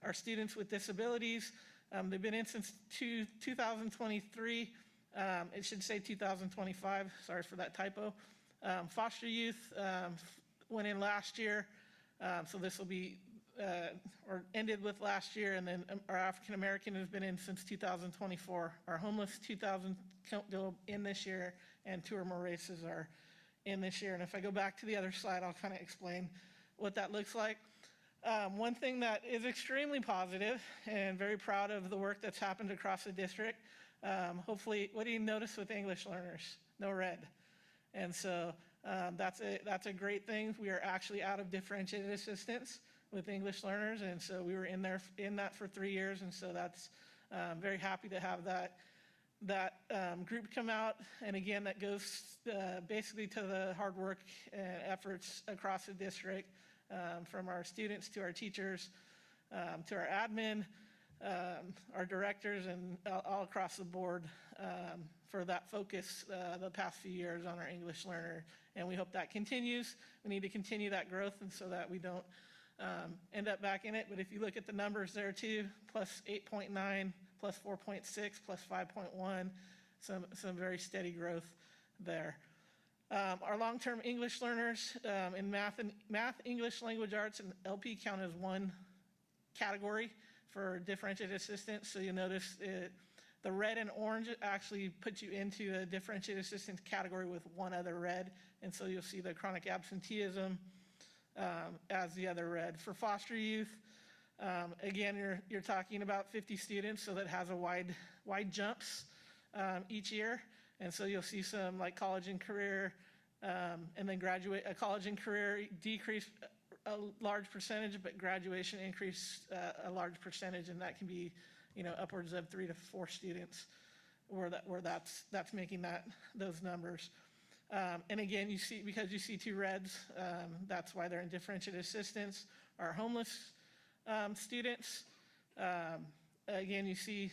Our students with disabilities, they've been in since 2023. It should say 2025, sorry for that typo. Foster youth went in last year, so this will be, or ended with last year, and then our African American has been in since 2024. Our homeless 2000 go in this year, and 2 or more races are in this year. And if I go back to the other slide, I'll kind of explain what that looks like. One thing that is extremely positive, and very proud of the work that's happened across the district. Hopefully, what do you notice with English learners? No red. And so that's a great thing. We are actually out of differentiated assistance with English learners, and so we were in that for 3 years, and so that's very happy to have that group come out. And again, that goes basically to the hard work and efforts across the district, from our students to our teachers, to our admin, our directors, and all across the board for that focus the past few years on our English learner. And we hope that continues. We need to continue that growth, and so that we don't end up back in it. But if you look at the numbers there too, plus 8.9, plus 4.6, plus 5.1, some very steady growth there. Our long-term English learners in math, English, language arts, and LP count as one category for differentiated assistance. So you'll notice the red and orange actually puts you into the differentiated assistance category with one other red. And so you'll see the chronic absenteeism as the other red. For foster youth, again, you're talking about 50 students, so that has a wide jumps each year. And so you'll see some like college and career, and then college and career decrease a large percentage, but graduation increase a large percentage, and that can be, upwards of 3 to 4 students where that's making those numbers. And again, you see, because you see two reds, that's why they're in differentiated assistance. Our homeless students, again, you see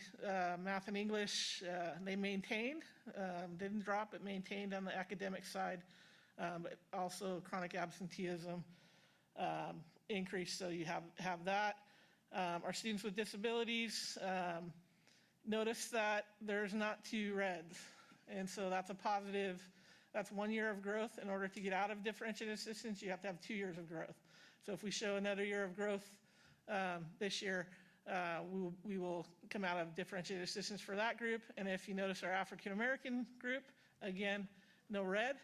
math and English, they maintained, didn't drop, but maintained on the academic side, but also chronic absenteeism increased, so you have that. Our students with disabilities, notice that there's not two reds, and so that's a positive. That's 1 year of growth. In order to get out of differentiated assistance, you have to have 2 years of growth. So if we show another year of growth this year, we will come out of differentiated assistance for that group. And if you notice our African American group, again, no red.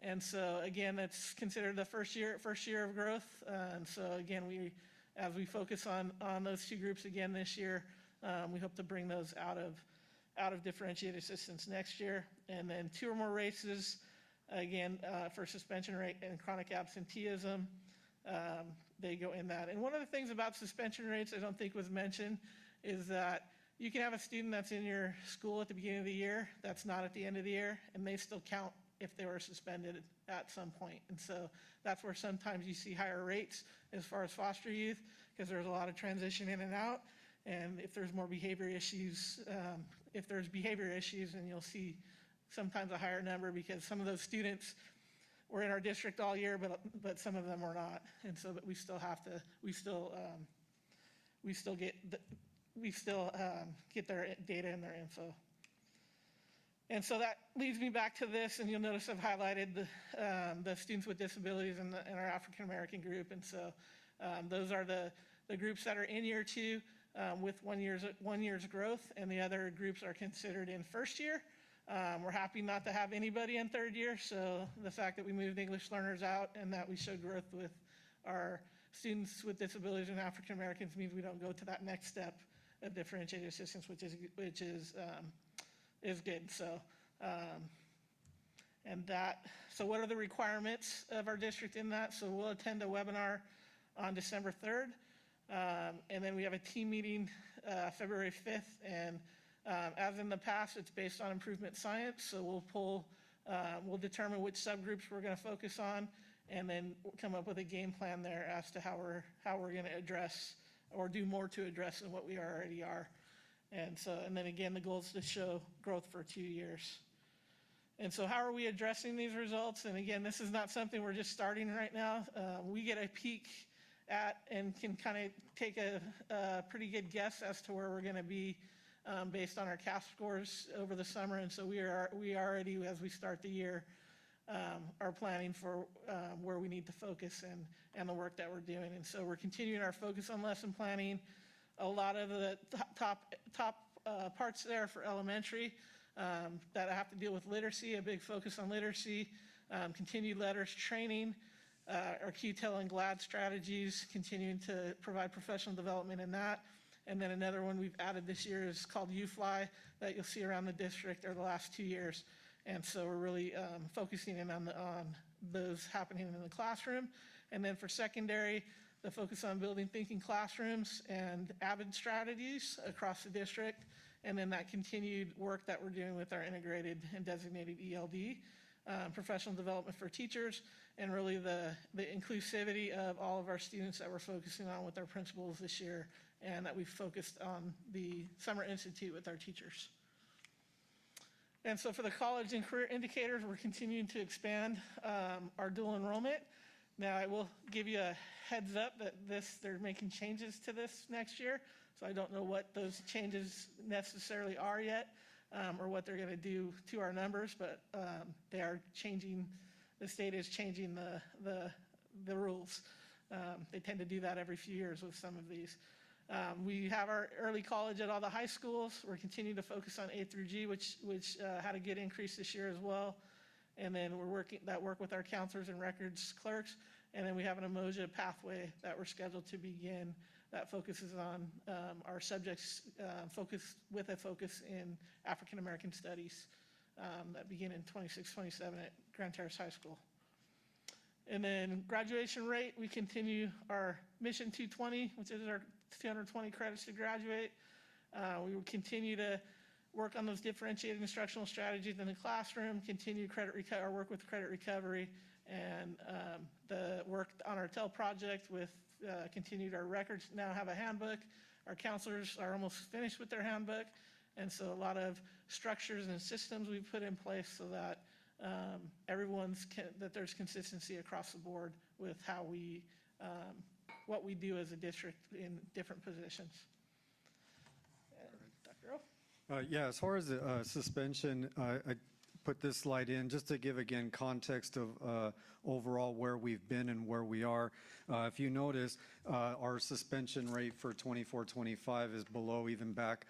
And so again, that's considered the first year of growth. And so again, as we focus on those two groups again this year, we hope to bring those out of differentiated assistance next year. And then 2 or more races, again, for suspension rate and chronic absenteeism, they go in that. And one of the things about suspension rates I don't think was mentioned is that you can have a student that's in your school at the beginning of the year that's not at the end of the year, and they still count if they were suspended at some point. And so that's where sometimes you see higher rates as far as foster youth, because there's a lot of transition in and out. And if there's more behavior issues, then you'll see sometimes a higher number, because some of those students were in our district all year, but some of them were not. And so, but we still get their data and their info. And so that leads me back to this, and you'll notice I've highlighted the students with disabilities in our African American group. And so those are the groups that are in year 2 with 1 year's growth, and the other groups are considered in first year. We're happy not to have anybody in third year, so the fact that we moved English learners out and that we showed growth with our students with disabilities and African Americans means we don't go to that next step of differentiated assistance, which is good. So, so what are the requirements of our district in that? So we'll attend a webinar on December 3rd, and then we have a team meeting February 5th, and as in the past, it's based on improvement science. So we'll determine which subgroups we're going to focus on, and then come up with a game plan there as to how we're going to address or do more to address than what we already are. And then again, the goal is to show growth for 2 years. And so how are we addressing these results? And again, this is not something we're just starting right now. We get a peek at and can kind of take a pretty good guess as to where we're going to be based on our CAF scores over the summer. And so we already, as we start the year, are planning for where we need to focus and the work that we're doing. And so we're continuing our focus on lesson planning. A lot of the top parts there for elementary that have to deal with literacy, a big focus on literacy, continued letters training, our QTEL and GLAD strategies, continuing to provide professional development in that. And then another one we've added this year is called UFly that you'll see around the district over the last 2 years. And so we're really focusing in on those happening in the classroom. And then for secondary, the focus on building thinking classrooms and AVID strategies across the district. And then that continued work that we're doing with our integrated and designated ELD, professional development for teachers, and really the inclusivity of all of our students that we're focusing on with our principals this year, and that we've focused on the Summer Institute with our teachers. And so for the college and career indicators, we're continuing to expand our dual enrollment. Now, I will give you a heads up that they're making changes to this next year, so I don't know what those changes necessarily are yet, or what they're going to do to our numbers, but they are changing. The state is changing the rules. They tend to do that every few years with some of these. We have our early college at all the high schools. We're continuing to focus on A through G, which had a good increase this year as well. And then we're work with our counselors and records clerks. And then we have an Emoja pathway that we're scheduled to begin that focuses on our subjects, with a focus in African American studies that begin in 26-27 at Grand Terrace High School. And then graduation rate, we continue our Mission 220, which is our 220 credits to graduate. We will continue to work on those differentiated instructional strategies in the classroom, continue our work with credit recovery, and the work on our TEL project with continued our records now have a handbook. Our counselors are almost finished with their handbook, and so a lot of structures and systems we put in place so that that there's consistency across the board with how we what we do as a district in different positions. Dr. O? Yeah, as far as the suspension, I put this slide in just to give again context of overall where we've been and where we are. If you notice, our suspension rate for 24-25 is below even back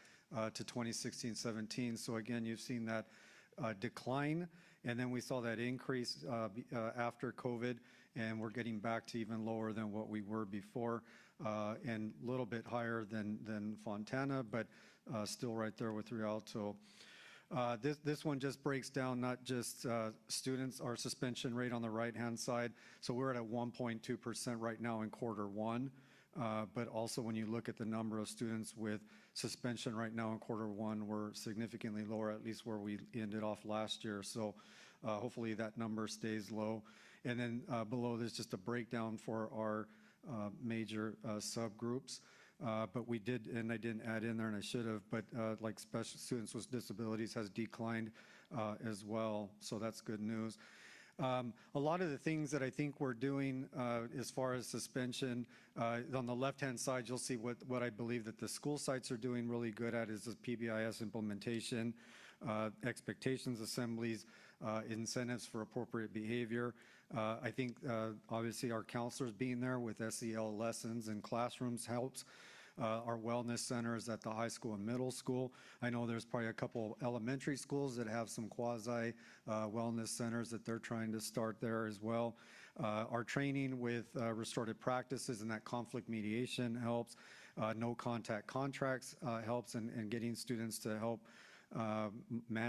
to 2016-17. So again, you've seen that decline, and then we saw that increase after COVID, and we're getting back to even lower than what we were before, and a little bit higher than Fontana, but still right there with Rialto. This one just breaks down not just students, our suspension rate on the right-hand side. So we're at 1.2% right now in Q1, but also when you look at the number of students with suspension right now in Q1, we're significantly lower, at least where we ended off last year. So hopefully that number stays low. And then below there's just a breakdown for our major subgroups. But we did, and I didn't add in there, and I should have, but like special students with disabilities has declined as well, so that's good news. A lot of the things that I think we're doing as far as suspension, on the left-hand side, you'll see what I believe that the school sites are doing really good at is the PBIS implementation, expectations assemblies, incentives for appropriate behavior. I think obviously our counselors being there with SEL lessons in classrooms helps. Our wellness centers at the high school and middle school. I know there's probably a couple elementary schools that have some quasi wellness centers that they're trying to start there as well. Our training with restorative practices and that conflict mediation helps. No contact contracts helps in getting students to help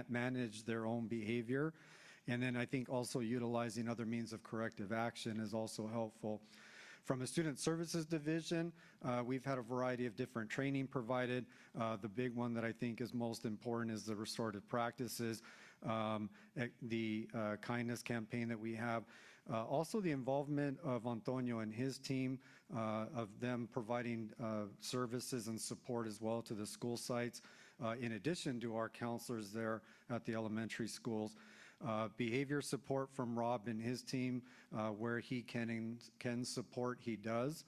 manage their own behavior. And then I think also utilizing other means of corrective action is also helpful. From a student services division, we've had a variety of different training provided. The big one that I think is most important is the restorative practices, the kindness campaign that we have. Also the involvement of Antonio and his team, of them providing services and support as well to the school sites, in addition to our counselors there at the elementary schools. Behavior support from Rob and his team, where he can support, he does.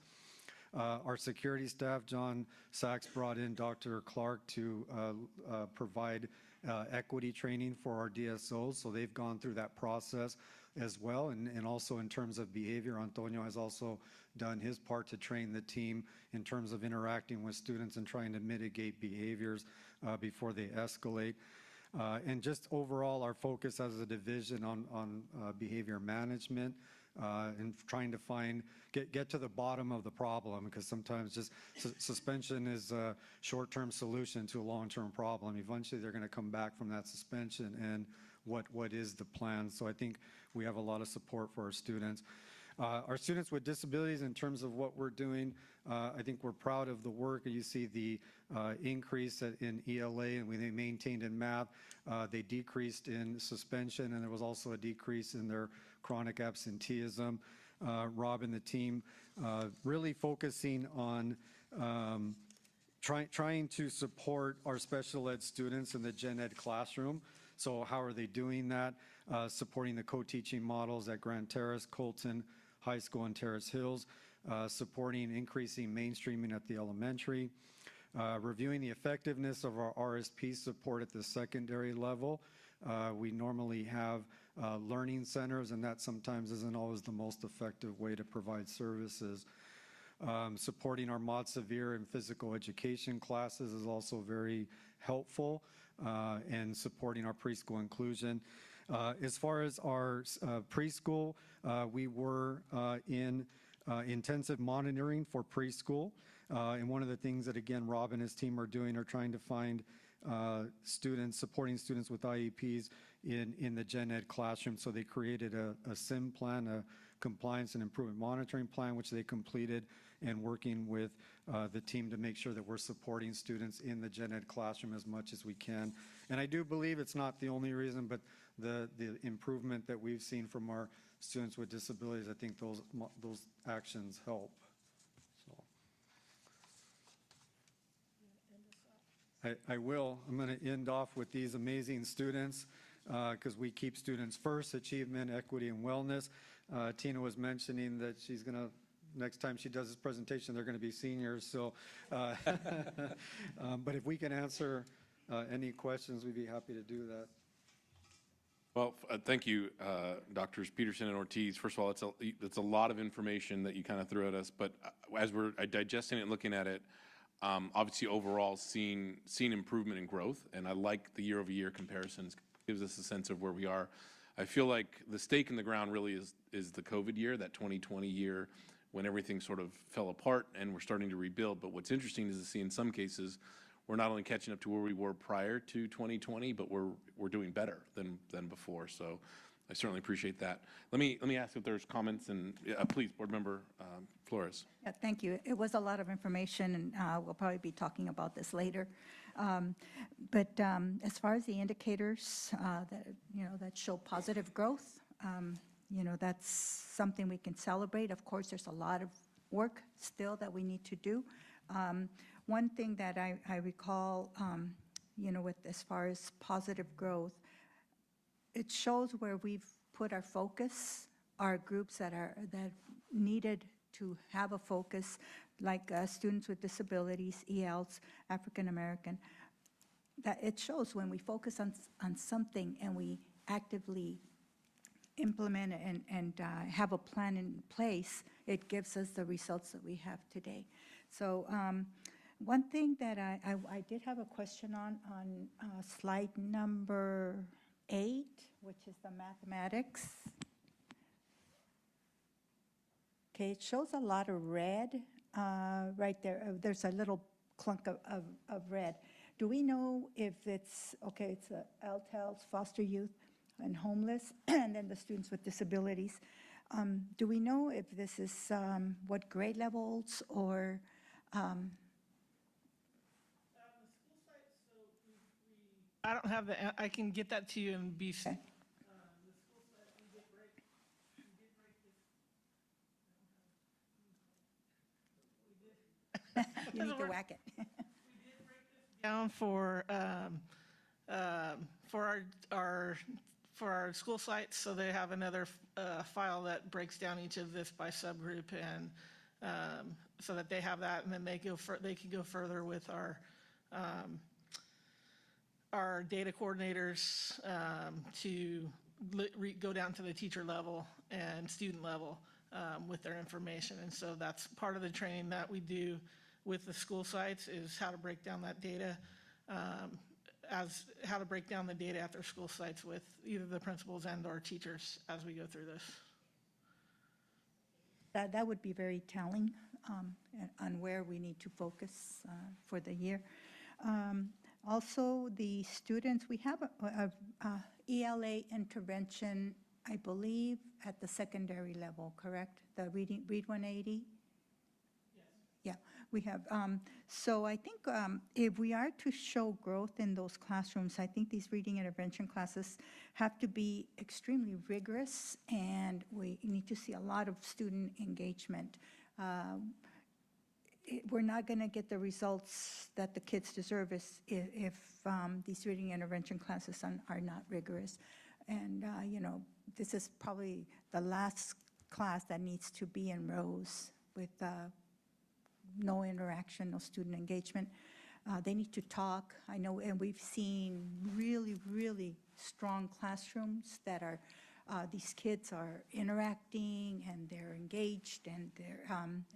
Our security staff, John Sachs brought in Dr. Clark to provide equity training for our DSOs, so they've gone through that process as well. And also in terms of behavior, Antonio has also done his part to train the team in terms of interacting with students and trying to mitigate behaviors before they escalate. And just overall, our focus as a division on behavior management and trying to get to the bottom of the problem, because sometimes just suspension is a short-term solution to a long-term problem. Eventually, they're going to come back from that suspension, and what is the plan? So I think we have a lot of support for our students. Our students with disabilities, in terms of what we're doing, I think we're proud of the work. You see the increase in ELA, and we maintained in math. They decreased in suspension, and there was also a decrease in their chronic absenteeism. Rob and the team really focusing on trying to support our special ed students in the gen ed classroom. So how are they doing that? Supporting the co-teaching models at Grand Terrace, Colton High School, and Terrace Hills, supporting increasing mainstreaming at the elementary, reviewing the effectiveness of our RSP support at the secondary level. We normally have learning centers, and that sometimes isn't always the most effective way to provide services. Supporting our Mod Severe and physical education classes is also very helpful, and supporting our preschool inclusion. As far as our preschool, we were in intensive monitoring for preschool. And one of the things that, again, Rob and his team are doing are trying to find students, supporting students with IEPs in the gen ed classroom. So they created a SIM plan, a compliance and improvement monitoring plan, which they completed, and working with the team to make sure that we're supporting students in the gen ed classroom as much as we can. And I do believe it's not the only reason, but the improvement that we've seen from our students with disabilities, I think those actions help. I will. I'm going to end off with these amazing students because we keep students first, achievement, equity, and wellness. Tina was mentioning that she's going to, next time she does this presentation, they're going to be seniors. So, but if we can answer any questions, we'd be happy to do that. Well, thank you, Drs. Peterson and Ortiz. First of all, it's a lot of information that you kind of threw at us, but as we're digesting it and looking at it, obviously overall seeing improvement in growth, and I like the year-over-year comparisons. Gives us a sense of where we are. I feel like the stake in the ground really is the COVID year, that 2020 year when everything sort of fell apart and we're starting to rebuild. But what's interesting is to see in some cases we're not only catching up to where we were prior to 2020, but we're doing better than before. So I certainly appreciate that. Let me ask if there's comments, and please, Board Member Flores. Yeah, thank you. It was a lot of information, and we'll probably be talking about this later. But as far as the indicators that show positive growth, that's something we can celebrate. Of course, there's a lot of work still that we need to do. One thing that I recall, with as far as positive growth, it shows where we've put our focus, our groups that needed to have a focus, like students with disabilities, ELs, African American. That it shows when we focus on something and we actively implement it and have a plan in place, it gives us the results that we have today. So one thing that I did have a question on slide number 8, which is the mathematics. Okay, it shows a lot of red right there. There's a little clunk of red. Do we know if it's LTELs, foster youth, and homeless, and then the students with disabilities? Do we know if this is what grade levels or? I don't have I can get that to you in BC. Okay. You need to whack it. Down for our school sites, so they have another file that breaks down each of this by subgroup, and so that they have that, and then they can go further with our data coordinators to go down to the teacher level and student level with their information. And so that's part of the training that we do with the school sites, is how to break down that data, how to break down the data at their school sites with either the principals and or teachers as we go through this. That would be very telling on where we need to focus for the year. Also, the students, we have a ELA intervention, I believe, at the secondary level, correct? The Read 180? Yeah, we have. So I think if we are to show growth in those classrooms, I think these reading intervention classes have to be extremely rigorous, and we need to see a lot of student engagement. We're not going to get the results that the kids deserve if these reading intervention classes are not rigorous. And, this is probably the last class that needs to be in rows with no interaction, no student engagement. They need to talk. I know, and we've seen really, really strong classrooms that are, these kids are interacting and they're engaged, and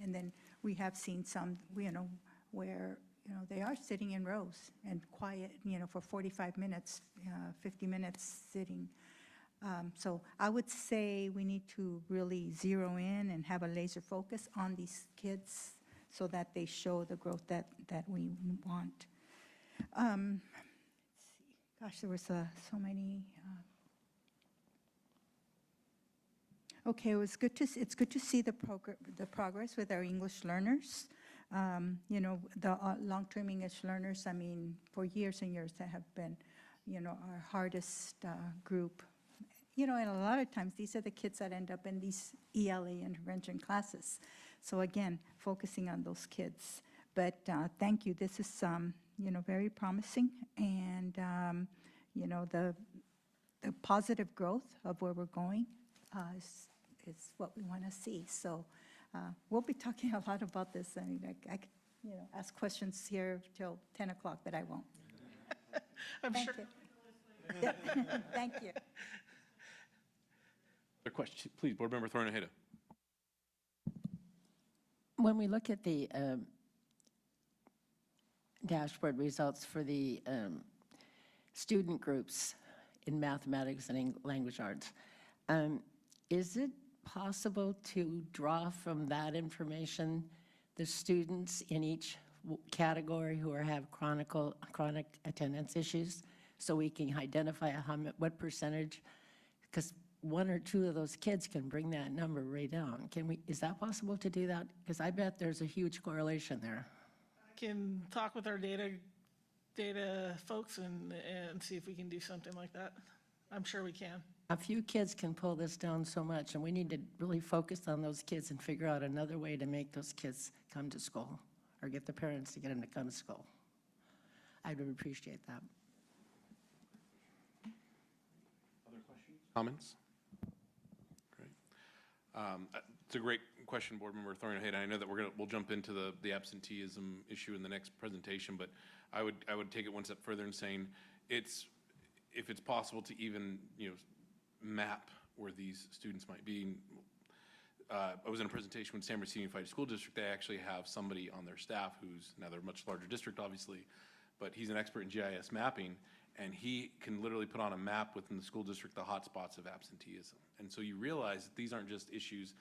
and then we have seen some, where, they are sitting in rows and quiet, for 45 minutes, 50 minutes sitting. So I would say we need to really zero in and have a laser focus on these kids so that they show the growth that we want. Let's see. Gosh, there was so many. Okay, it's good to see the progress with our English learners. You know, the long-term English learners, I mean, for years and years, that have been, you know, our hardest group. You know, and a lot of times, these are the kids that end up in these ELA intervention classes. So again, focusing on those kids. But thank you, this is, you know, very promising, and, you know, the positive growth of where we're going is what we want to see. So we'll be talking a lot about this. I mean, I could, you know, ask questions here till 10 o'clock, but I won't. I'm Thank sure. you. Thank you. Other questions? Please, Board Member Thornhill. When we look at the dashboard results for the student groups in mathematics and language arts, is it possible to draw from that information the students in each category who have chronic attendance issues, so we can identify what percentage? Because one or two of those kids can bring that number right down. Is that possible to do that? Because I bet there's a huge correlation there. I can talk with our data folks and see if we can do something like that. I'm sure we can. A few kids can pull this down so much, and we need to really focus on those kids and figure out another way to make those kids come to school, or get the parents to get them to come to school. I would appreciate that. Other questions? Comments? Great. It's a great question, Board Member Thornhill. I know that we'll jump into the absenteeism issue in the next presentation, but I would take it one step further in saying if it's possible to even, you know, map where these students might be. I was in a presentation with San Bernardino Unified School District. They actually have somebody on their staff who's, now they're a much larger district, obviously, but he's an expert in GIS mapping, and he can literally put on a map within the school district the hot spots of absenteeism. And so you realize that these aren't just issues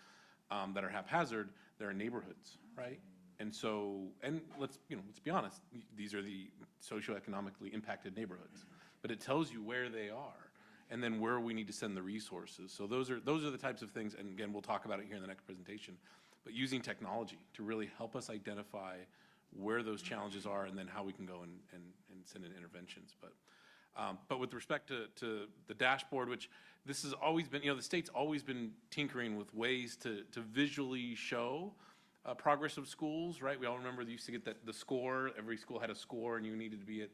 that are haphazard, they're in neighborhoods, right? And so, and let's be honest, these are the socioeconomically impacted neighborhoods, but it tells you where they are and then where we need to send the resources. So those are the types of things, and again, we'll talk about it here in the next presentation, but using technology to really help us identify where those challenges are and then how we can go and send in interventions. But with respect to the dashboard, which this has always been, you know, the state's always been tinkering with ways to visually show progress of schools, right? We all remember they used to get the score. Every school had a score, and you needed to be at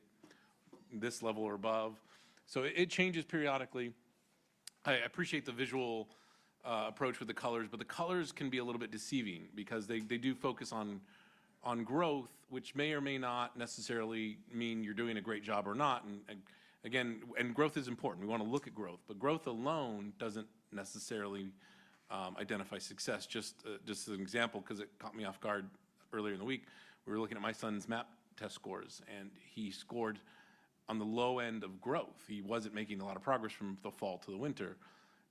this level or above. So it changes periodically. I appreciate the visual approach with the colors, but the colors can be a little bit deceiving because they do focus on growth, which may or may not necessarily mean you're doing a great job or not. And again, growth is important. We want to look at growth, but growth alone doesn't necessarily identify success. Just as an example, because it caught me off guard earlier in the week, we were looking at my son's MAP test scores, and he scored on the low end of growth. He wasn't making a lot of progress from the fall to the winter.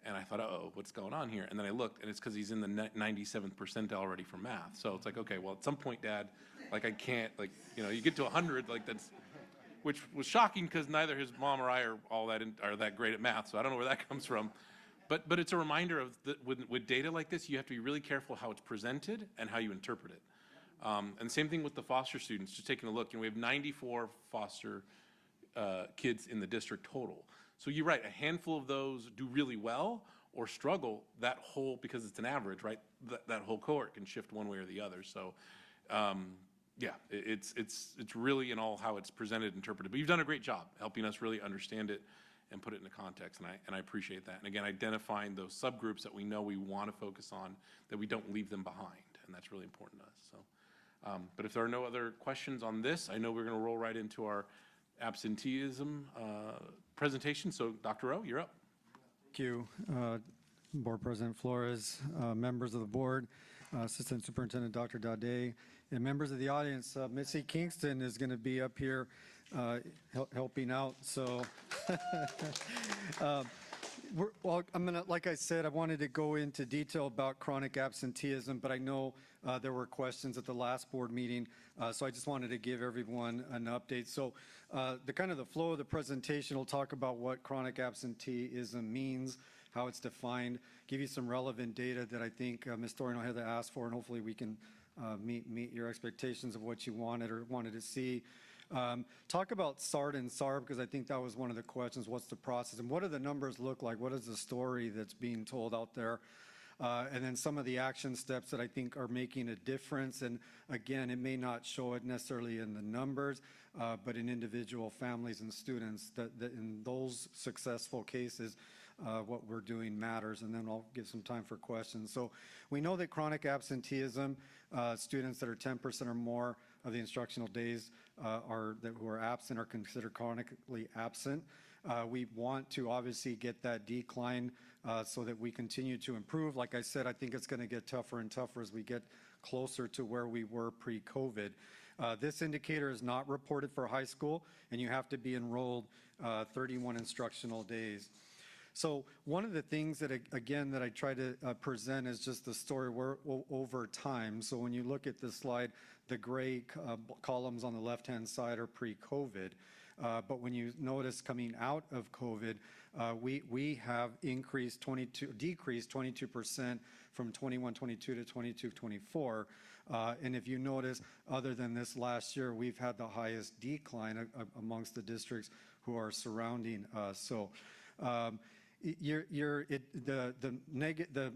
And I thought, uh-oh, what's going on here? And then I looked, and it's because he's in the 97th percentile already for math. So it's like, okay, well, at some point, Dad, like, I can't, like, you know, you get to 100, like, that's, which was shocking because neither his mom or I are that great at math. So I don't know where that comes from. But it's a reminder of with data like this, you have to be really careful how it's presented and how you interpret it. And same thing with the foster students. Just taking a look, you know, we have 94 foster kids in the district total. So you're right, a handful of those do really well or struggle. That whole, because it's an average, right? That whole cohort can shift one way or the other. So, yeah, it's really in all how it's presented, and interpreted. But you've done a great job helping us really understand it and put it into context, and I appreciate that. And again, identifying those subgroups that we know we want to focus on, that we don't leave them behind, and that's really important to us. So, but if there are no other questions on this, I know we're going to roll right into our absenteeism presentation. So Dr. Rowe, you're up. Thank you, Board President Flores, members of the board, Assistant Superintendent Dr. Dade, and members of the audience. Missy Kingston is going to be up here helping out. So, well, I'm going to, like I said, I wanted to go into detail about chronic absenteeism, but I know there were questions at the last board meeting, so I just wanted to give everyone an update. So the flow of the presentation will talk about what chronic absenteeism means, how it's defined, give you some relevant data that I think Ms. Torino had to ask for, and hopefully we can meet your expectations of what you wanted or wanted to see. Talk about SART and SARB, because I think that was one of the questions. What's the process and what do the numbers look like? What is the story that's being told out there? And then some of the action steps that I think are making a difference. And again, it may not show it necessarily in the numbers, but in individual families and students, that in those successful cases, what we're doing matters. And then I'll give some time for questions. So we know that chronic absenteeism, students that are 10% or more of the instructional days who are absent are considered chronically absent. We want to obviously get that decline so that we continue to improve. Like I said, I think it's going to get tougher and tougher as we get closer to where we were pre-COVID. This indicator is not reported for high school, and you have to be enrolled 31 instructional days. So one of the things that, again, that I try to present is just the story over time. So when you look at this slide, the gray columns on the left-hand side are pre-COVID. But when you notice coming out of COVID, we have decreased 22% from 21-22 to 22-24. And if you notice, other than this last year, we've had the highest decline amongst the districts who are surrounding us. So the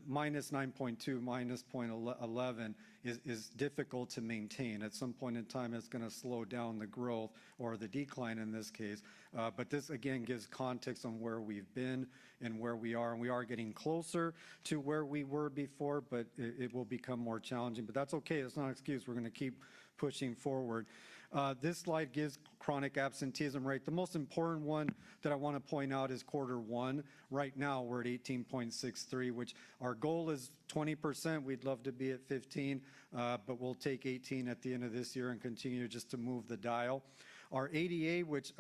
minus 9.2, minus 0.11 is difficult to maintain. At some point in time, it's going to slow down the growth or the decline in this case. But this, again, gives context on where we've been and where we are. And we are getting closer to where we were before, but it will become more challenging. But that's okay. It's not an excuse. We're going to keep pushing forward. This slide gives chronic absenteeism rate. The most important one that I want to point out is Q1. Right now, we're at 18.63, which our goal is 20%. We'd love to be at 15, but we'll take 18 at the end of this year and continue just to move the dial. Our ADA, which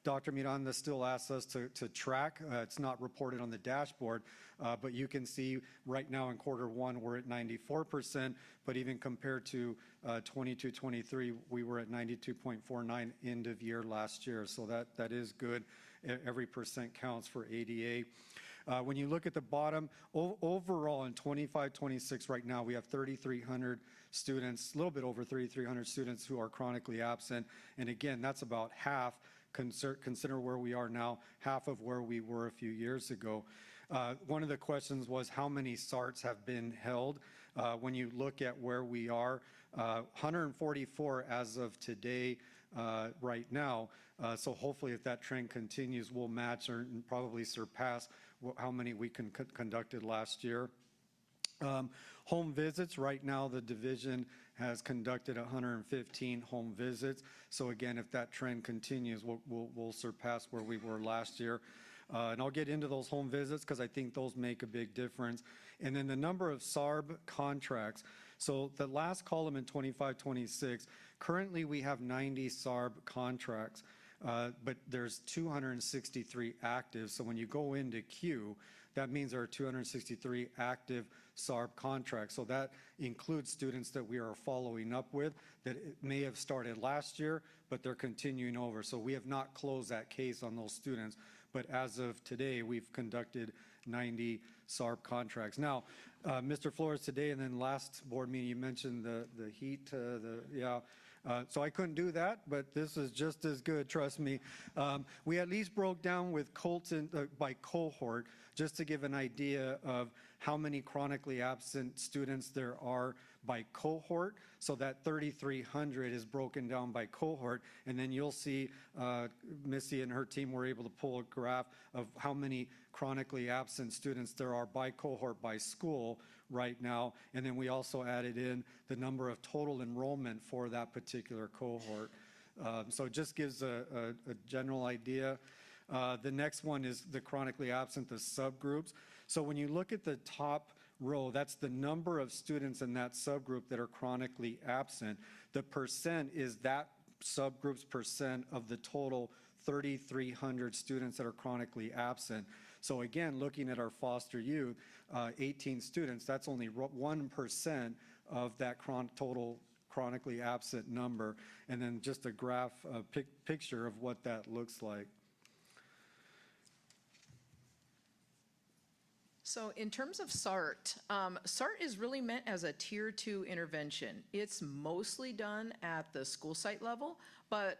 Dr. Miranda still asks us to track, it's not reported on the dashboard, but you can see right now in Q1 we're at 94%, but even compared to 22-23, we were at 92.49 end of year last year, so that is good. Every percent counts for ADA. When you look at the bottom, overall in 25-26 right now, we have 3,300 students, a little bit over 3,300 students who are chronically absent. And again, that's about half, consider where we are now, half of where we were a few years ago. One of the questions was how many SARTs have been held. When you look at where we are, 144 as of today, right now. So hopefully if that trend continues, we'll match or probably surpass how many we conducted last year. Home visits, right now the division has conducted 115 home visits. So again, if that trend continues, we'll surpass where we were last year. And I'll get into those home visits because I think those make a big difference. And then the number of SARB contracts. So the last column in 25-26, currently we have 90 SARB contracts, but there's 263 active. So when you go into queue, that means there are 263 active SARB contracts. So that includes students that we are following up with that may have started last year, but they're continuing over. So we have not closed that case on those students. But as of today, we've conducted 90 SARB contracts. Now, Mr. Flores, today and then last board meeting, you mentioned the heat, so I couldn't do that, but this is just as good, trust me. We at least broke down with Colton by cohort, just to give an idea of how many chronically absent students there are by cohort. So that 3,300 is broken down by cohort, and then you'll see Missy and her team were able to pull a graph of how many chronically absent students there are by cohort by school right now, and then we also added in the number of total enrollment for that particular cohort. So it just gives a general idea. The next one is the chronically absent, the subgroups. So when you look at the top row, that's the number of students in that subgroup that are chronically absent. The percent is that subgroup's percent of the total 3,300 students that are chronically absent. So again, looking at our foster youth, 18 students, that's only 1% of that total chronically absent number. And then just a graph, picture of what that looks like. So in terms of SART, SART is really meant as a Tier 2 intervention. It's mostly done at the school site level, but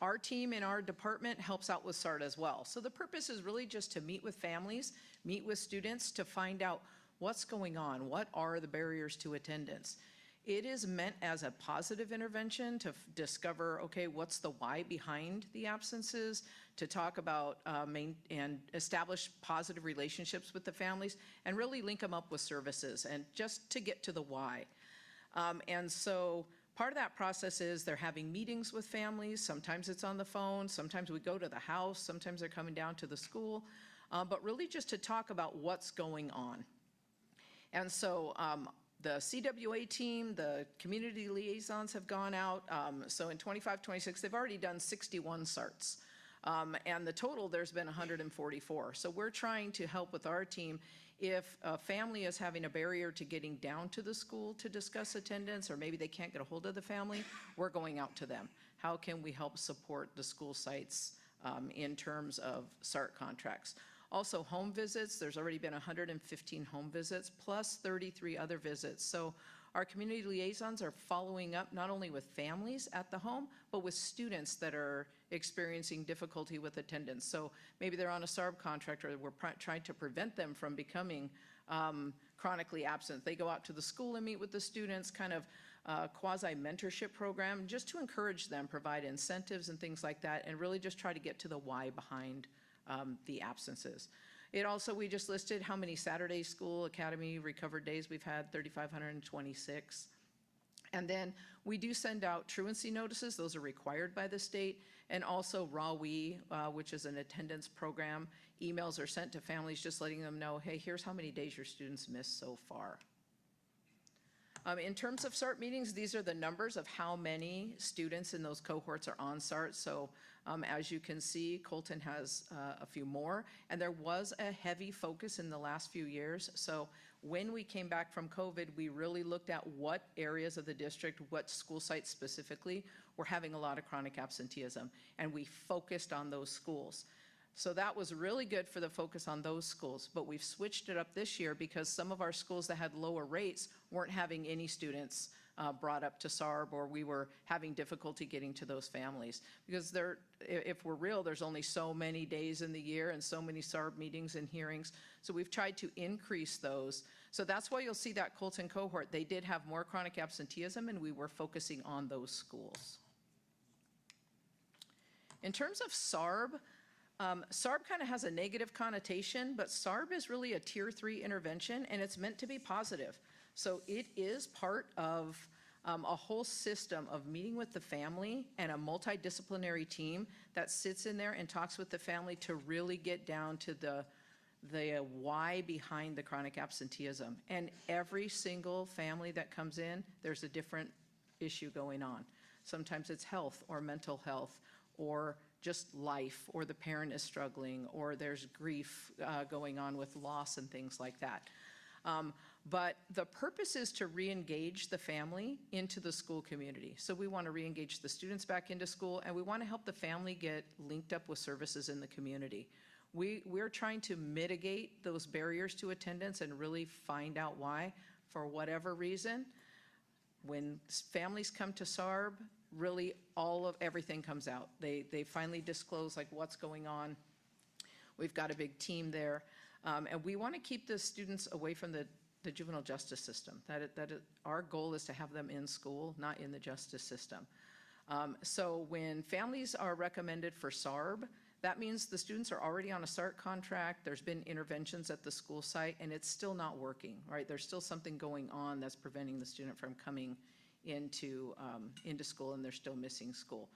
our team in our department helps out with SART as well. So the purpose is really just to meet with families, meet with students to find out what's going on, what are the barriers to attendance. It is meant as a positive intervention to discover, okay, what's the why behind the absences, to talk about and establish positive relationships with the families, and really link them up with services, and just to get to the why. And so part of that process is they're having meetings with families. Sometimes it's on the phone, sometimes we go to the house, sometimes they're coming down to the school, but really just to talk about what's going on. And so the CWA team, the community liaisons have gone out. So in 25, 26, they've already done 61 SARTs. And the total, there's been 144. So we're trying to help with our team. If a family is having a barrier to getting down to the school to discuss attendance, or maybe they can't get a hold of the family, we're going out to them. How can we help support the school sites in terms of SART contracts? Also, home visits, there's already been 115 home visits, plus 33 other visits. So our community liaisons are following up not only with families at the home, but with students that are experiencing difficulty with attendance. So maybe they're on a SARB contract, or we're trying to prevent them from becoming chronically absent. They go out to the school and meet with the students, kind of quasi-mentorship program, just to encourage them, provide incentives and things like that, and really just try to get to the why behind the absences. It also, we just listed how many Saturday school academy recovered days we've had, 3,526. And then we do send out truancy notices. Those are required by the state. And also RAWE, which is an attendance program. Emails are sent to families just letting them know, hey, here's how many days your students missed so far. In terms of SART meetings, these are the numbers of how many students in those cohorts are on SART. So as you can see, Colton has a few more, and there was a heavy focus in the last few years. So when we came back from COVID, we really looked at what areas of the district, what school sites specifically, were having a lot of chronic absenteeism, and we focused on those schools. So that was really good for the focus on those schools, but we've switched it up this year because some of our schools that had lower rates weren't having any students brought up to SARB, or we were having difficulty getting to those families. Because if we're real, there's only so many days in the year and so many SARB meetings and hearings. So we've tried to increase those. So that's why you'll see that Colton cohort, they did have more chronic absenteeism, and we were focusing on those schools. In terms of SARB, SARB kind of has a negative connotation, but SARB is really a Tier 3 intervention, and it's meant to be positive. So it is part of a whole system of meeting with the family and a multidisciplinary team that sits in there and talks with the family to really get down to the why behind the chronic absenteeism. And every single family that comes in, there's a different issue going on. Sometimes it's health or mental health, or just life, or the parent is struggling, or there's grief going on with loss and things like that. But the purpose is to re-engage the family into the school community. So we want to re-engage the students back into school, and we want to help the family get linked up with services in the community. We're trying to mitigate those barriers to attendance and really find out why, for whatever reason. When families come to SARB, really everything comes out. They finally disclose like what's going on. We've got a big team there. And we want to keep the students away from the juvenile justice system. Our goal is to have them in school, not in the justice system. So when families are recommended for SARB, that means the students are already on a SART contract, there's been interventions at the school site, and it's still not working, right? There's still something going on that's preventing the student from coming into school, and they're still missing school.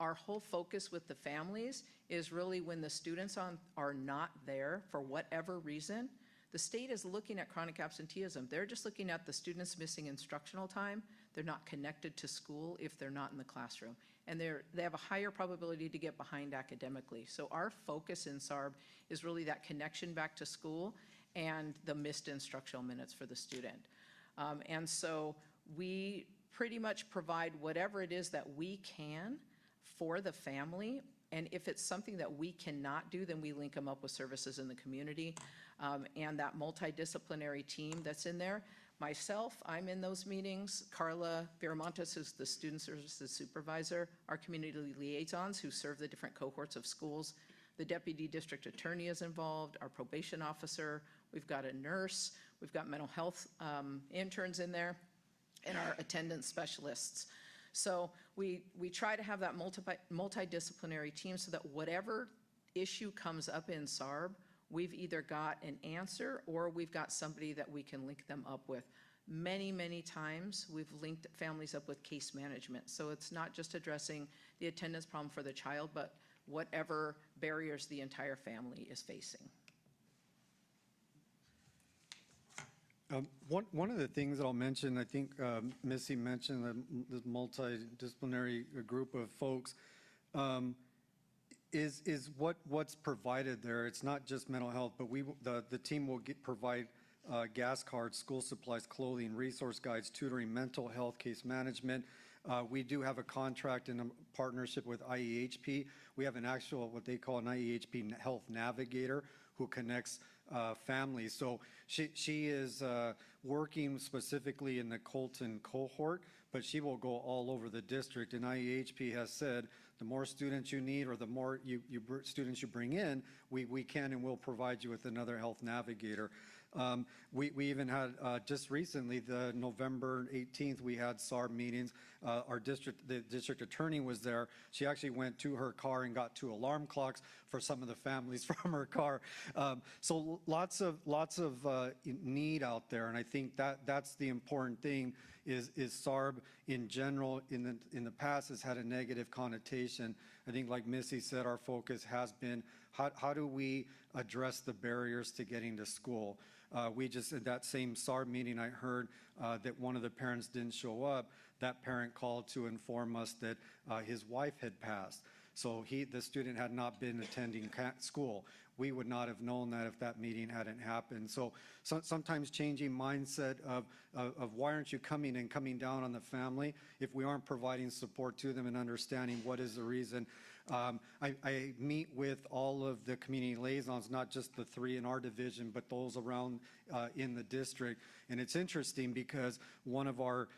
Our whole focus with the families is really when the students are not there for whatever reason. The state is looking at chronic absenteeism. They're just looking at the students missing instructional time. They're not connected to school if they're not in the classroom. And they have a higher probability to get behind academically. So our focus in SARB is really that connection back to school and the missed instructional minutes for the student. And so we pretty much provide whatever it is that we can for the family And if it's something that we cannot do, then we link them up with services in the community. And that multidisciplinary team that's in there, myself, I'm in those meetings. Carla Viramontes, who's the student services supervisor, our community liaisons who serve the different cohorts of schools. The deputy district attorney is involved, our probation officer, we've got a nurse, we've got mental health interns in there, and our attendance specialists. So we try to have that multidisciplinary team so that whatever issue comes up in SARB, we've either got an answer or we've got somebody that we can link them up with. Many, many times we've linked families up with case management. So it's not just addressing the attendance problem for the child, but whatever barriers the entire family is facing. One of the things that I'll mention, I think Missy mentioned this multidisciplinary group of folks, is what's provided there. It's not just mental health, but the team will provide gas cards, school supplies, clothing, resource guides, tutoring, mental health, case management. We do have a contract and a partnership with IEHP. We have an actual, what they call an IEHP health navigator who connects families. So she is working specifically in the Colton cohort, but she will go all over the district. And IEHP has said the more students you need or the more students you bring in, we can and will provide you with another health navigator. We even had just recently, the November 18th, we had SARB meetings. The district attorney was there. She actually went to her car and got 2 alarm clocks for some of the families from her car. So lots of need out there, and I think that's the important thing. Is SARB in general in the past has had a negative connotation. I think, like Missy said, our focus has been how do we address the barriers to getting to school. We just, at that same SARB meeting, I heard that one of the parents didn't show up. That parent called to inform us that his wife had passed. So the student had not been attending school. We would not have known that if that meeting hadn't happened. So sometimes changing mindset of why aren't you coming and coming down on the family if we aren't providing support to them and understanding what is the reason. I meet with all of the community liaisons, not just the 3 in our division, but those around in the district. And it's interesting because one of our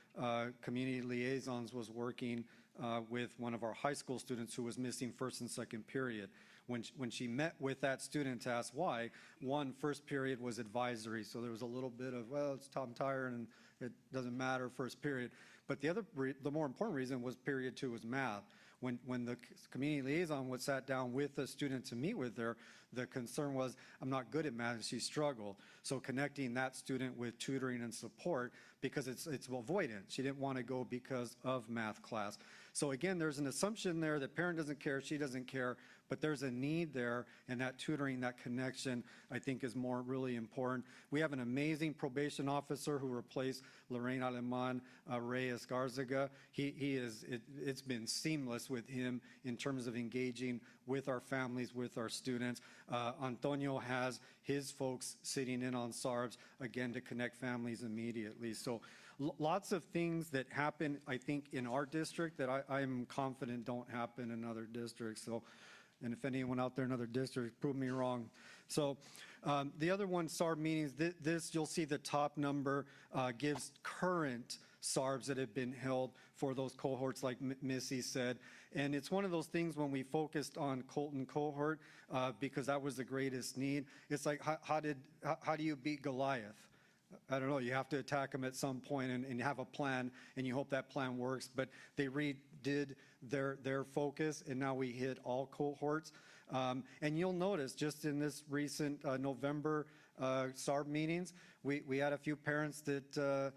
community liaisons was working with one of our high school students who was missing first and second period. When she met with that student to ask why, first period was advisory, so there was a little bit of, well, I'm tired and it doesn't matter, first period. But the more important reason was period 2 was math. When the community liaison sat down with the student to meet with her, the concern was, I'm not good at math, and she struggled. So connecting that student with tutoring and support, because it's avoidant. She didn't want to go because of math class. So again, there's an assumption there that parent doesn't care, she doesn't care, but there's a need there, and that tutoring, that connection, I think is really important. We have an amazing probation officer who replaced Lorraine Aleman Reyes Garzaga. It's been seamless with him in terms of engaging with our families, with our students. Antonio has his folks sitting in on SARBs, again, to connect families immediately. So lots of things that happen, I think, in our district that I'm confident don't happen in other districts. So, and if anyone out there in other districts, prove me wrong. So the other one, SARB meetings, this you'll see the top number gives current SARBs that have been held for those cohorts, like Missy said. And it's one of those things when we focused on Colton cohort, because that was the greatest need. It's like, how do you beat Goliath? I don't know, you have to attack them at some point and have a plan, and you hope that plan works. But they redid their focus, and now we hit all cohorts. And you'll notice just in this recent November SARB meetings, we had a few parents that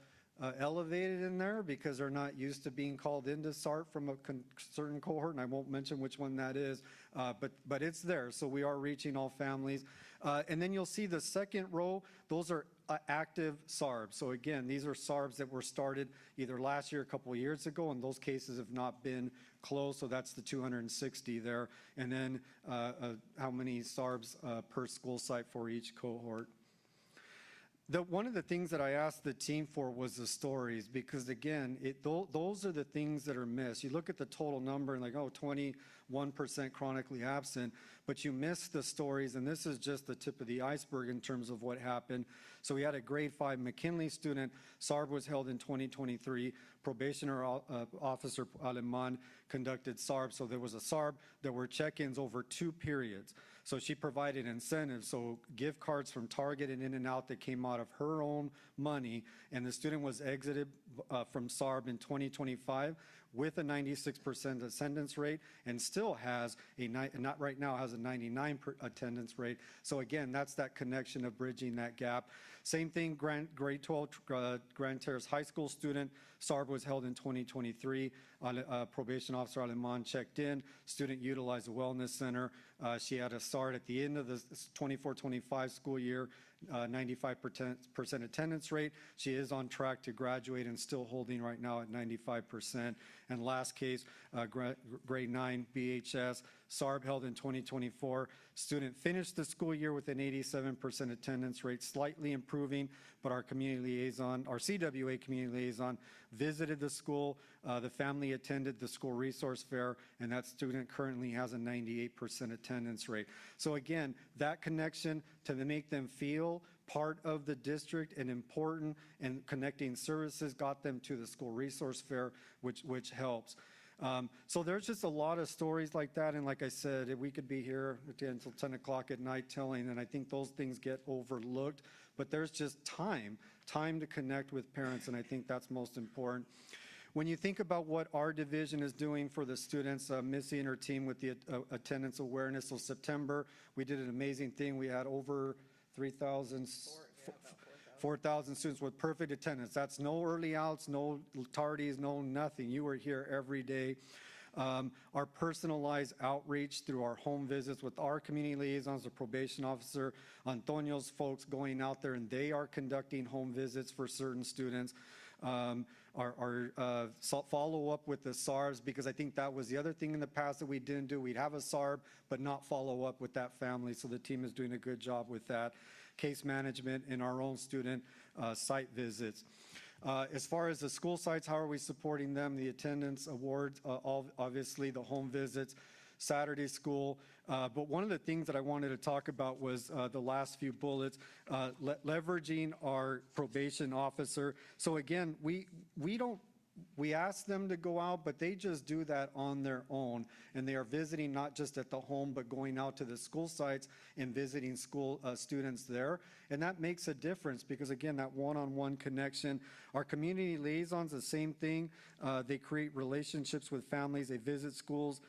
elevated in there because they're not used to being called into SARB from a certain cohort, and I won't mention which one that is, but it's there. So we are reaching all families. And then you'll see the second row, those are active SARBs. So again, these are SARBs that were started either last year, a couple of years ago, and those cases have not been closed, so that's the 260 there. And then how many SARBs per school site for each cohort. One of the things that I asked the team for was the stories, because again, those are the things that are missed. You look at the total number and like, oh, 21% chronically absent, but you miss the stories, and this is just the tip of the iceberg in terms of what happened. So we had a grade 5 McKinley student. SARB was held in 2023. Probationer Officer Aleman conducted SARB. So there was a SARB. There were check-ins over 2 periods. So she provided incentives, so gift cards from Target and In-N-Out that came out of her own money, and the student was exited from SARB in 2025 with a 96% attendance rate, and still has not right now has a 99% attendance rate. So again, that's that connection of bridging that gap. Same thing, grade 12 Grand Terrace High School student. SARB was held in 2023. Probation Officer Aleman checked in. Student utilized the Wellness Center. She had a start at the end of the 24-25 school year, 95% attendance rate. She is on track to graduate and still holding right now at 95%. And last case, grade 9 BHS, SARB held in 2024. Student finished the school year with an 87% attendance rate, slightly improving, but our community liaison, our CWA community liaison, visited the school. The family attended the school resource fair, and that student currently has a 98% attendance rate. So again, that connection to make them feel part of the district and important, and connecting services got them to the school resource fair, which helps. So there's just a lot of stories like that, and like I said, we could be here until 10 o'clock at night telling, and I think those things get overlooked, but there's just time to connect with parents, and I think that's most important. When you think about what our division is doing for the students, Missy and her team with the attendance awareness, so September, we did an amazing thing. We had over 4,000 students with perfect attendance. That's no early outs, no tardies, no nothing. You were here every day. Our personalized outreach through our home visits with our community liaisons, the probation officer, Antonio's folks going out there, and they are conducting home visits for certain students. Our follow-up with the SARBs, because I think that was the other thing in the past that we didn't do. We'd have a SARB, but not follow up with that family, so the team is doing a good job with that. Case management and our own student site visits. As far as the school sites, how are we supporting them? The attendance awards, obviously the home visits, Saturday school. But one of the things that I wanted to talk about was the last few bullets, leveraging our probation officer. So again, we ask them to go out, but they just do that on their own. And they are visiting not just at the home, but going out to the school sites and visiting school students there. And that makes a difference because, again, that one-on-one connection. Our community liaisons, the same thing. They create relationships with families. They visit schools.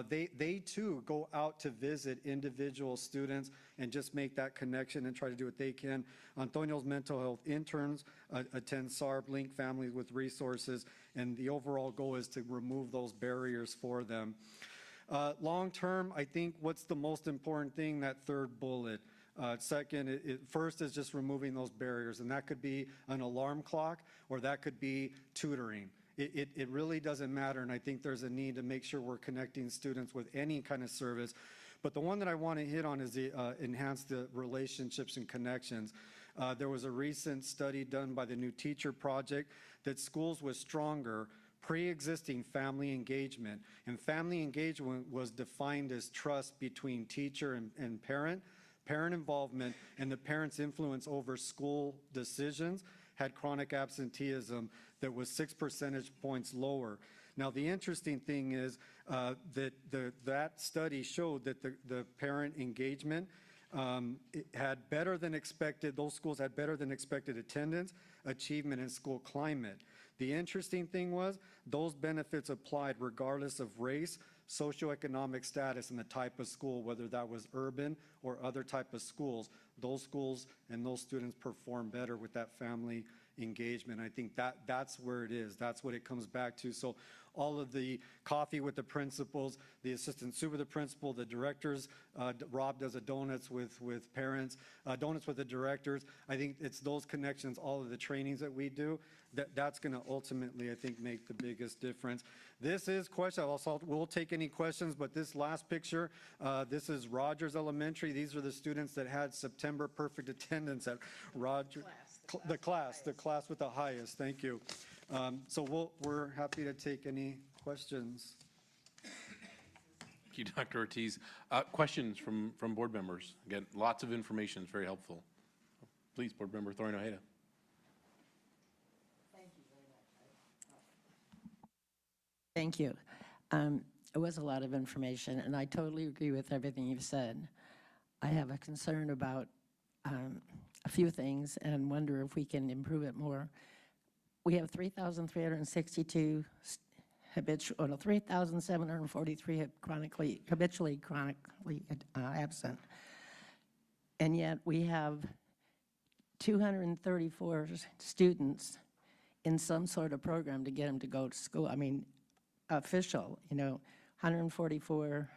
They too go out to visit individual students and just make that connection and try to do what they can. Antonio's mental health interns attend SARB, link families with resources, and the overall goal is to remove those barriers for them. Long term, I think what's the most important thing, that third bullet. Second, first is just removing those barriers, and that could be an alarm clock or that could be tutoring. It really doesn't matter, and I think there's a need to make sure we're connecting students with any kind of service. But the one that I want to hit on is the enhance the relationships and connections. There was a recent study done by the New Teacher Project that schools with stronger pre-existing family engagement, and family engagement was defined as trust between teacher and parent involvement, and the parent's influence over school decisions, had chronic absenteeism that was 6 percentage points lower. Now, the interesting thing is that study showed that the parent engagement had better than expected, those schools had better than expected attendance, achievement, and school climate. The interesting thing was those benefits applied regardless of race, socioeconomic status, and the type of school, whether that was urban or other type of schools. Those schools and those students perform better with that family engagement. I think that's where it is. That's what it comes back to. So all of the coffee with the principals, the assistant super the principal, the directors, Rob does a donuts with parents, donuts with the directors. I think it's those connections, all of the trainings that we do, that's going to ultimately, I think, make the biggest difference. This is question. We'll take any questions, but this last picture, this is Rogers Elementary. These are the students that had September perfect attendance at Rogers. The class with the highest, thank you. So we're happy to take any questions. Thank you, Dr. Ortiz. Questions from board members? Again, lots of information, it's very helpful. Please, Board Member Thorin Ojeda. Thank you. It was a lot of information, and I totally agree with everything you've said. I have a concern about a few things and wonder if we can improve it more. We have 3,362 3,743 habitually chronically absent. And yet we have 234 students in some sort of program to get them to go to school. I mean, official, 144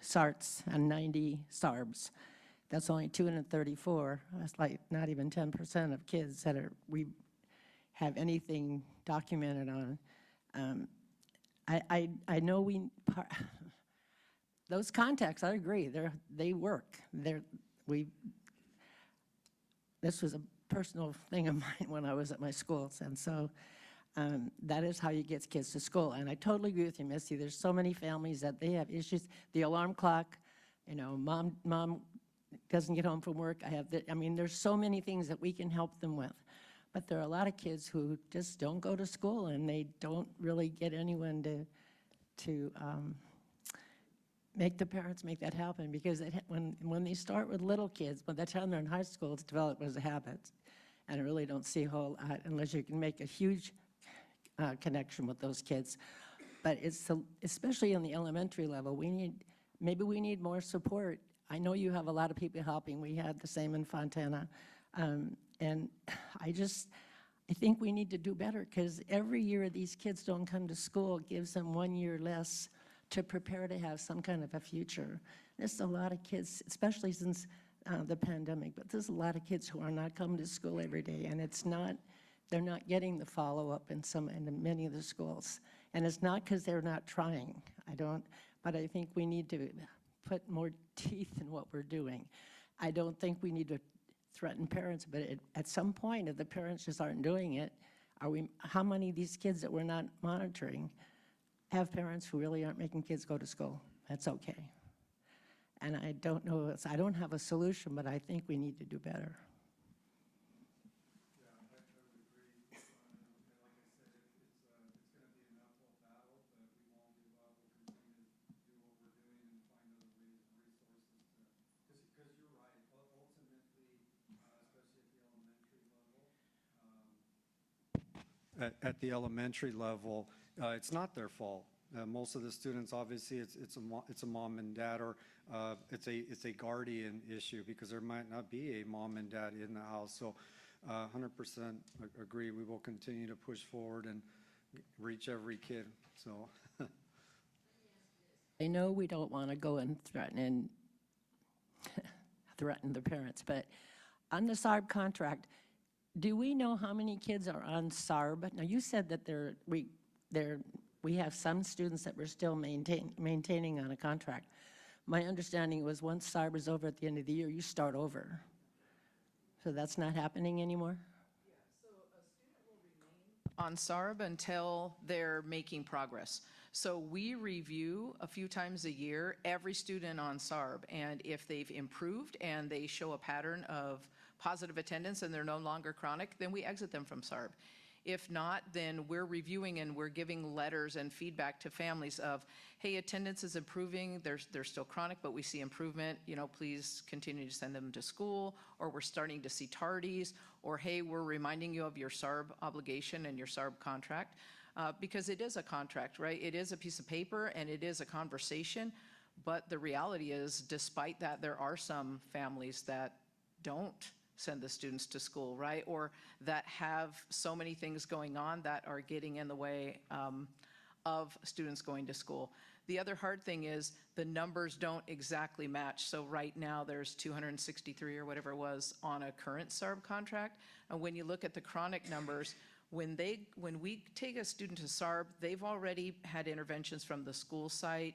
SARTs and 90 SARBs. That's only 234. That's like not even 10% of kids that we have anything documented on. I know those contacts, I agree, they work. This was a personal thing of mine when I was at my schools, and so that is how you get kids to school. And I totally agree with you, Missy. There's so many families that they have issues. The alarm clock, mom doesn't get home from work. I mean, there's so many things that we can help them with. But there are a lot of kids who just don't go to school, and they don't really get anyone to make the parents make that happen, because when they start with little kids, by the time they're in high school, it's developed as a habit. And I really don't see a whole lot unless you can make a huge connection with those kids. But especially in the elementary level, maybe we need more support. I know you have a lot of people helping. We had the same in Fontana. And I think we need to do better, because every year these kids don't come to school, it gives them 1 year less to prepare to have some kind of a future. There's a lot of kids, especially since the pandemic, but there's a lot of kids who are not coming to school every day, and they're not getting the follow-up in many of the schools. And it's not because they're not trying. But I think we need to put more teeth in what we're doing. I don't think we need to threaten parents, but at some point, if the parents just aren't doing it, how many of these kids that we're not monitoring have parents who really aren't making kids go to school? That's okay. And I don't know, I don't have a solution, but I think we need to do better. At the elementary level, it's not their fault. Most of the students, obviously, it's a mom and dad, or it's a guardian issue, because there might not be a mom and dad in the house. So 100% agree. We will continue to push forward and reach every kid. So I know we don't want to go and threaten the parents, but on the SARB contract, do we know how many kids are on SARB? Now, you said that we have some students that we're still maintaining on a contract. My understanding was once SARB is over at the end of the year, you start over. So that's not happening anymore? Yeah, so a student will remain on SARB until they're making progress. So we review a few times a year every student on SARB, and if they've improved and they show a pattern of positive attendance and they're no longer chronic, then we exit them from SARB. If not, then we're reviewing and we're giving letters and feedback to families of, hey, attendance is improving, they're still chronic, but we see improvement, please continue to send them to school, or we're starting to see tardies, or hey, we're reminding you of your SARB obligation and your SARB contract, because it is a contract, right? It is a piece of paper and it is a conversation, but the reality is, despite that, there are some families that don't send the students to school, right? Or that have so many things going on that are getting in the way of students going to school. The other hard thing is the numbers don't exactly match. So right now there's 263 or whatever it was on a current SARB contract. And when you look at the chronic numbers, when we take a student to SARB, they've already had interventions from the school site,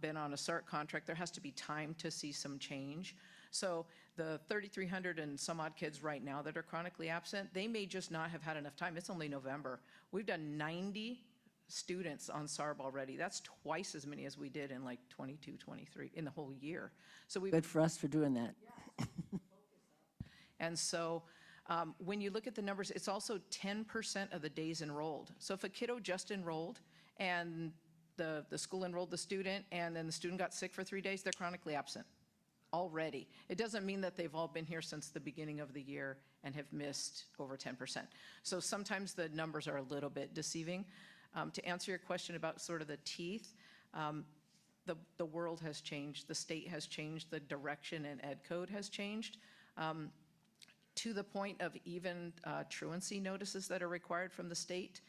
been on a SART contract. There has to be time to see some change. So the 3,300 and some odd kids right now that are chronically absent, they may just not have had enough time. It's only November. We've done 90 students on SARB already. That's twice as many as we did in like 22, 23 in the whole year. So we Good for us for doing that. And so when you look at the numbers, it's also 10% of the days enrolled. So if a kiddo just enrolled and the school enrolled the student and then the student got sick for 3 days, they're chronically absent already. It doesn't mean that they've all been here since the beginning of the year and have missed over 10%. So sometimes the numbers are a little bit deceiving. To answer your question about sort of the teeth, the world has changed, the state has changed, the direction in ed code has changed. To the point of even truancy notices that are required from the state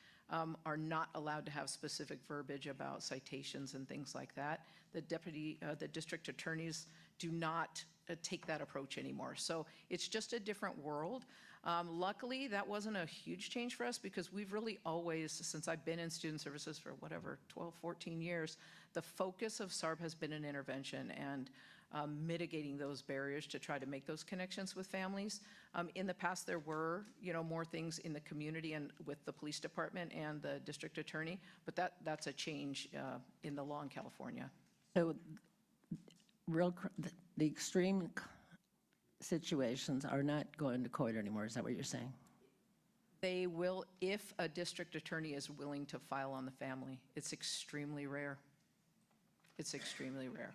are not allowed to have specific verbiage about citations and things like that. The district attorneys do not take that approach anymore. So it's just a different world. Luckily, that wasn't a huge change for us because we've really always, since I've been in student services for whatever, 12, 14 years, the focus of SARB has been an intervention and mitigating those barriers to try to make those connections with families. In the past, there were, more things in the community and with the police department and the district attorney, but that's a change in the law in California. So the extreme situations are not going to court anymore, is that what you're saying? They will if a district attorney is willing to file on the family. It's extremely rare. It's extremely rare.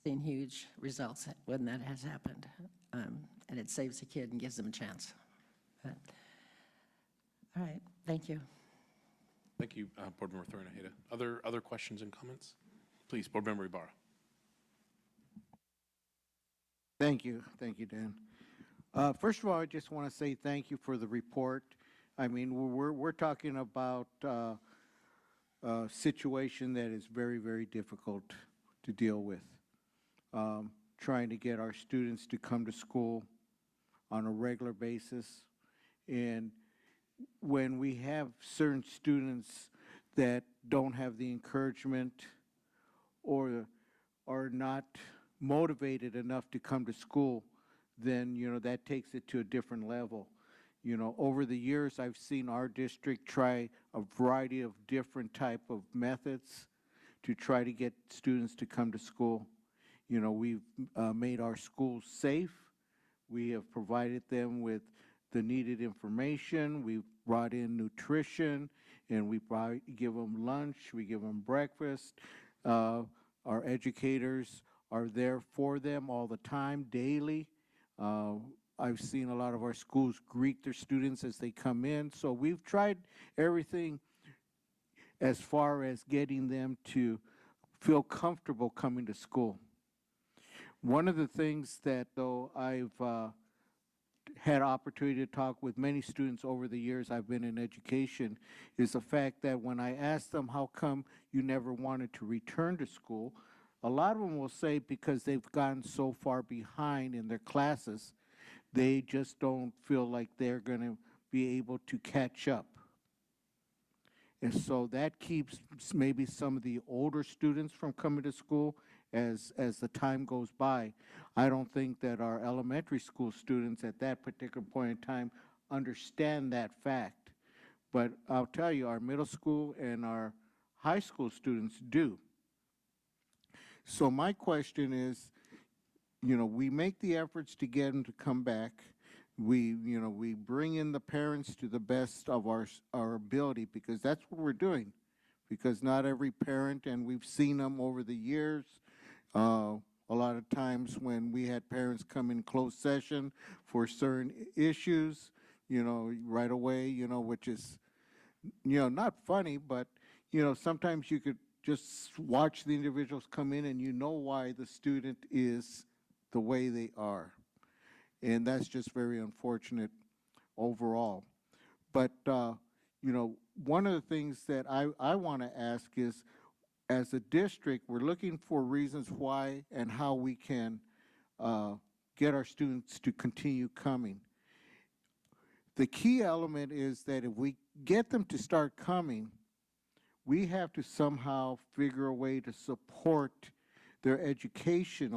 Seen huge results when that has happened, and it saves a kid and gives them a chance. All right, thank you. Thank you, Board Member Thornaheda. Other questions and comments? Please, Board Member Ibarra. Thank you, Dan. First of all, I just want to say thank you for the report. I mean, we're talking about a situation that is very, very difficult to deal with. Trying to get our students to come to school on a regular basis. And when we have certain students that don't have the encouragement or are not motivated enough to come to school, then, that takes it to a different level. Over the years, I've seen our district try a variety of different type of methods to try to get students to come to school. We've made our schools safe. We have provided them with the needed information. We've brought in nutrition, and we give them lunch. We give them breakfast. Our educators are there for them all the time, daily. I've seen a lot of our schools greet their students as they come in. So we've tried everything as far as getting them to feel comfortable coming to school. One of the things that, though, I've had opportunity to talk with many students over the years I've been in education is the fact that when I ask them how come you never wanted to return to school, a lot of them will say because they've gotten so far behind in their classes, they just don't feel like they're going to be able to catch up. And so that keeps maybe some of the older students from coming to school as the time goes by. I don't think that our elementary school students at that particular point in time understand that fact. But I'll tell you, our middle school and our high school students do. So my question is, we make the efforts to get them to come back. We bring in the parents to the best of our ability, because that's what we're doing. Because not every parent, and we've seen them over the years, a lot of times when we had parents come in closed session for certain issues, right away, which is, not funny, but, sometimes you could just watch the individuals come in and why the student is the way they are. And that's just very unfortunate overall. But, one of the things that I want to ask is, as a district, we're looking for reasons why and how we can get our students to continue coming. The key element is that if we get them to start coming, we have to somehow figure a way to support their education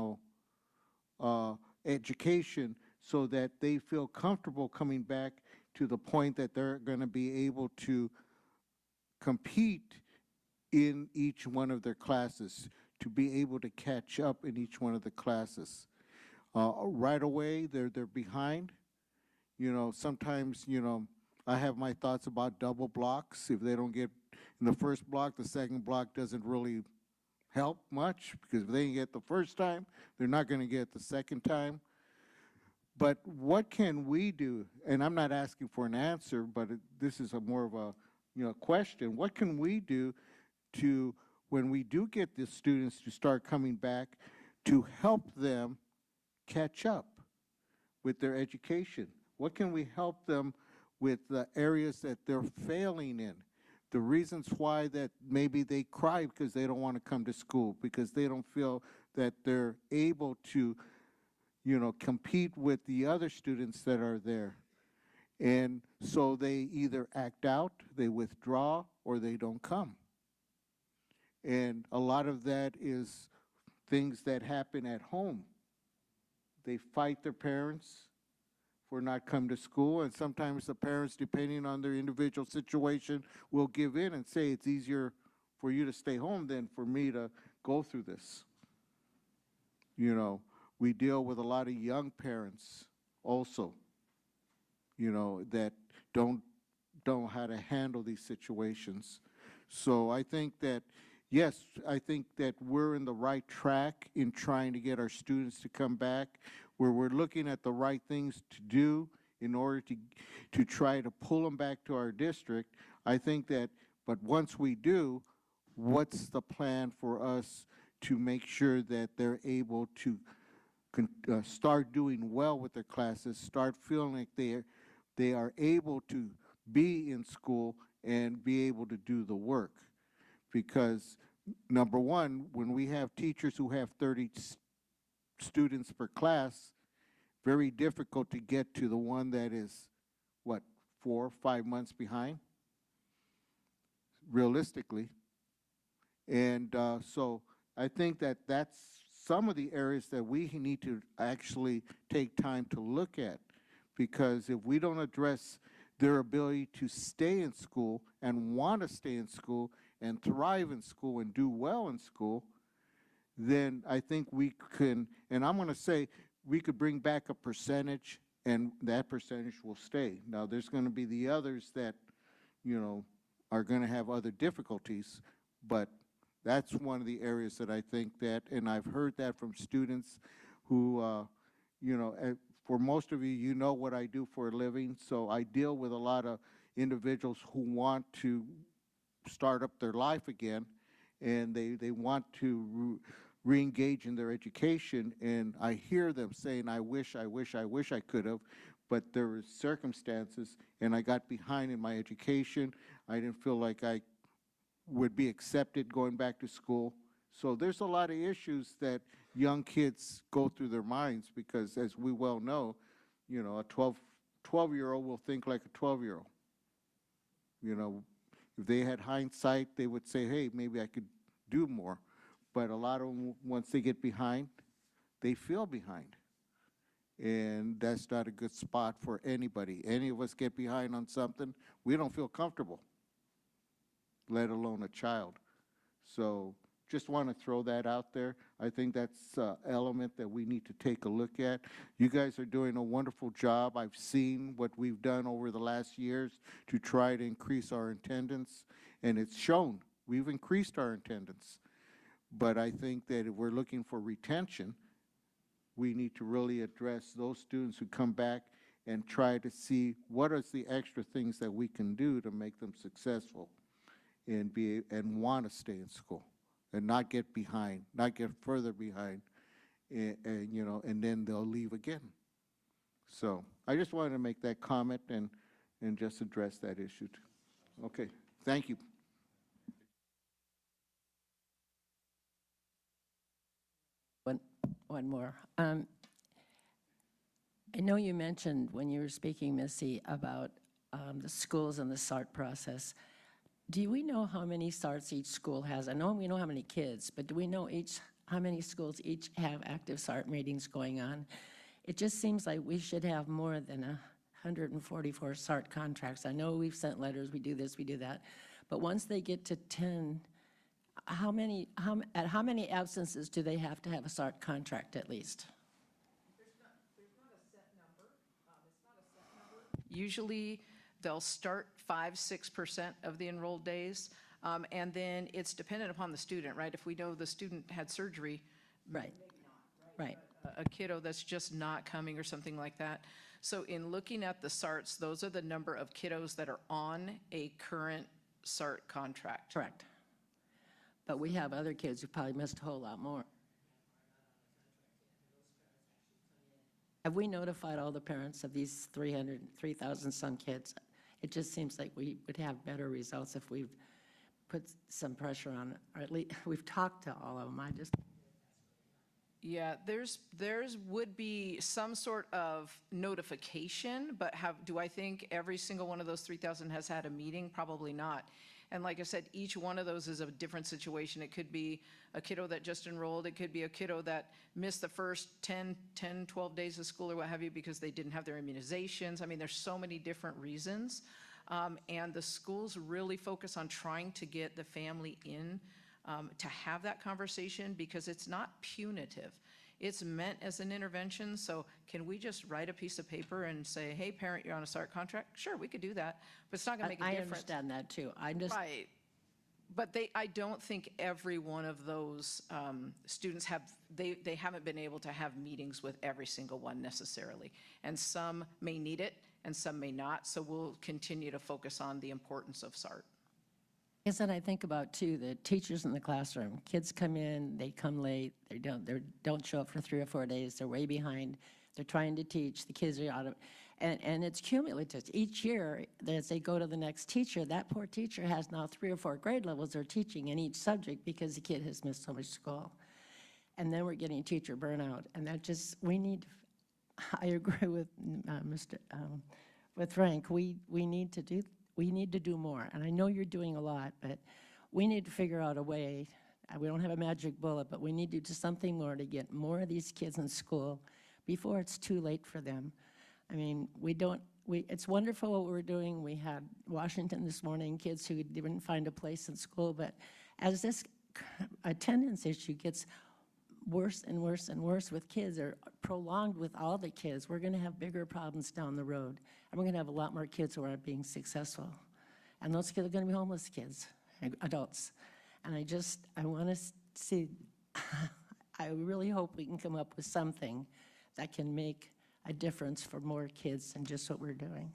so that they feel comfortable coming back to the point that they're going to be able to compete in each one of their classes, to be able to catch up in each one of the classes. Right away, they're behind. You know, sometimes, you know, I have my thoughts about double blocks. If they don't get in the first block, the second block doesn't really help much, because if they didn't get the first time, they're not going to get the second time. But what can we do? And I'm not asking for an answer, but this is more of a question. What can we do to, when we do get the students to start coming back, to help them catch up with their education? What can we help them with the areas that they're failing in? The reasons why that maybe they cry because they don't want to come to school, because they don't feel that they're able to, compete with the other students that are there. And so they either act out, they withdraw, or they don't come. And a lot of that is things that happen at home. They fight their parents for not coming to school, and sometimes the parents, depending on their individual situation, will give in and say it's easier for you to stay home than for me to go through this. We deal with a lot of young parents also, that don't know how to handle these situations. So I think that, yes, I think that we're in the right track in trying to get our students to come back, where we're looking at the right things to do in order to try to pull them back to our district. I think that, but once we do, what's the plan for us to make sure that they're able to start doing well with their classes, start feeling like they are able to be in school and be able to do the work? Because number one, when we have teachers who have 30 students per class, very difficult to get to the one that is, 4 or 5 months behind, realistically. And so I think that that's some of the areas that we need to actually take time to look at, because if we don't address their ability to stay in school and want to stay in school and thrive in school and do well in school, then I think we can, and I'm going to say, we could bring back a percentage, and that percentage will stay. Now, there's going to be the others that, are going to have other difficulties, but that's one of the areas that I think that, and I've heard that from students who, for most of you, you know what I do for a living, so I deal with a lot of individuals who want to start up their life again, and they want to re-engage in their education, and I hear them saying, I wish I could have, but there were circumstances, and I got behind in my education. I didn't feel like I would be accepted going back to school. So there's a lot of issues that young kids go through their minds, because as we well know, a 12-year-old will think like a 12-year-old. If they had hindsight, they would say, hey, maybe I could do more. But a lot of them, once they get behind, they feel behind. And that's not a good spot for anybody. Any of us get behind on something, we don't feel comfortable, let alone a child. So just want to throw that out there. I think that's an element that we need to take a look at. You guys are doing a wonderful job. I've seen what we've done over the last years to try to increase our attendance, and it's shown. We've increased our attendance. But I think that if we're looking for retention, we need to really address those students who come back and try to see what are the extra things that we can do to make them successful and want to stay in school and not get behind, not get further behind, and then they'll leave again. So I just wanted to make that comment and just address that issue. Okay, thank you. One more. I know you mentioned when you were speaking, Missy, about the schools and the SART process. Do we know how many SARTs each school has? I know we know how many kids, but do we know how many schools each have active SART meetings going on? It just seems like we should have more than 144 SART contracts. I know we've sent letters, we do this, we do that, but once they get to 10, at how many absences do they have to have a SART contract at least? Usually, they'll start 5-6% of the enrolled days, and then it's dependent upon the student, right? If we know the student had surgery, right, right, a kiddo that's just not coming or something like that. So in looking at the SARTs, those are the number of kiddos that are on a current SART contract. Correct. But we have other kids who probably missed a whole lot more. Have we notified all the parents of these 3,000 some kids? It just seems like we would have better results if we've put some pressure on, or at least we've talked to all of them. Yeah, there's would be some sort of notification, but do I think every single one of those 3,000 has had a meeting? Probably not. And like I said, each one of those is a different situation. It could be a kiddo that just enrolled. It could be a kiddo that missed the first 10, 12 days of school or what have you because they didn't have their immunizations. I mean, there's so many different reasons. And the schools really focus on trying to get the family in to have that conversation because it's not punitive. It's meant as an intervention, so can we just write a piece of paper and say, hey, parent, you're on a SART contract? Sure, we could do that, but it's not going to make a difference. I understand that, too. Right. But I don't think every one of those students they haven't been able to have meetings with every single one necessarily. And some may need it, and some may not, so we'll continue to focus on the importance of SART. Yes, and I think about, too, the teachers in the classroom. Kids come in, they come late, they don't show up for 3 or 4 days, they're way behind, they're trying to teach, the kids are out of, and it's cumulative. Each year, as they go to the next teacher, that poor teacher has now 3 or 4 grade levels they're teaching in each subject because the kid has missed so much school. And then we're getting teacher burnout, and that just, I agree with with Frank, we need to do more, and I know you're doing a lot, but we need to figure out a way. We don't have a magic bullet, but we need to do something more to get more of these kids in school before it's too late for them. I mean, it's wonderful what we're doing. We had Washington this morning, kids who didn't find a place in school, but as this attendance issue gets worse and worse and worse with kids, or prolonged with all the kids, we're going to have bigger problems down the road. And we're going to have a lot more kids who aren't being successful. And those kids are going to be homeless kids, adults. And I want to see, I really hope we can come up with something that can make a difference for more kids than just what we're doing.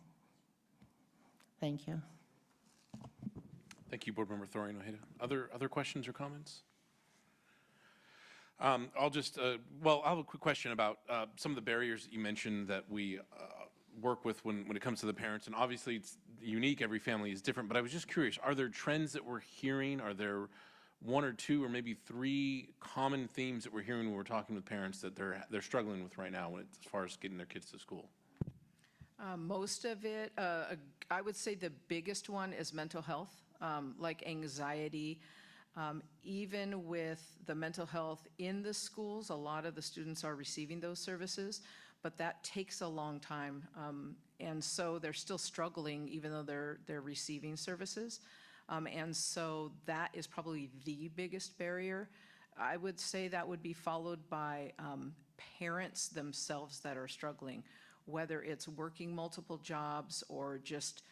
Thank you. Thank you, Board Member Thorian Ojeda. Other questions or comments? I'll just, well, I have a quick question about some of the barriers that you mentioned that we work with when it comes to the parents. And obviously it's unique, every family is different, but I was just curious, are there trends that we're hearing? Are there 1 or 2 or maybe 3 common themes that we're hearing when we're talking with parents that they're struggling with right now as far as getting their kids to school? Most of it, I would say the biggest one is mental health, like anxiety. Even with the mental health in the schools, a lot of the students are receiving those services, but that takes a long time. And so they're still struggling even though they're receiving services. And so that is probably the biggest barrier. I would say that would be followed by parents themselves that are struggling, whether it's working multiple jobs or just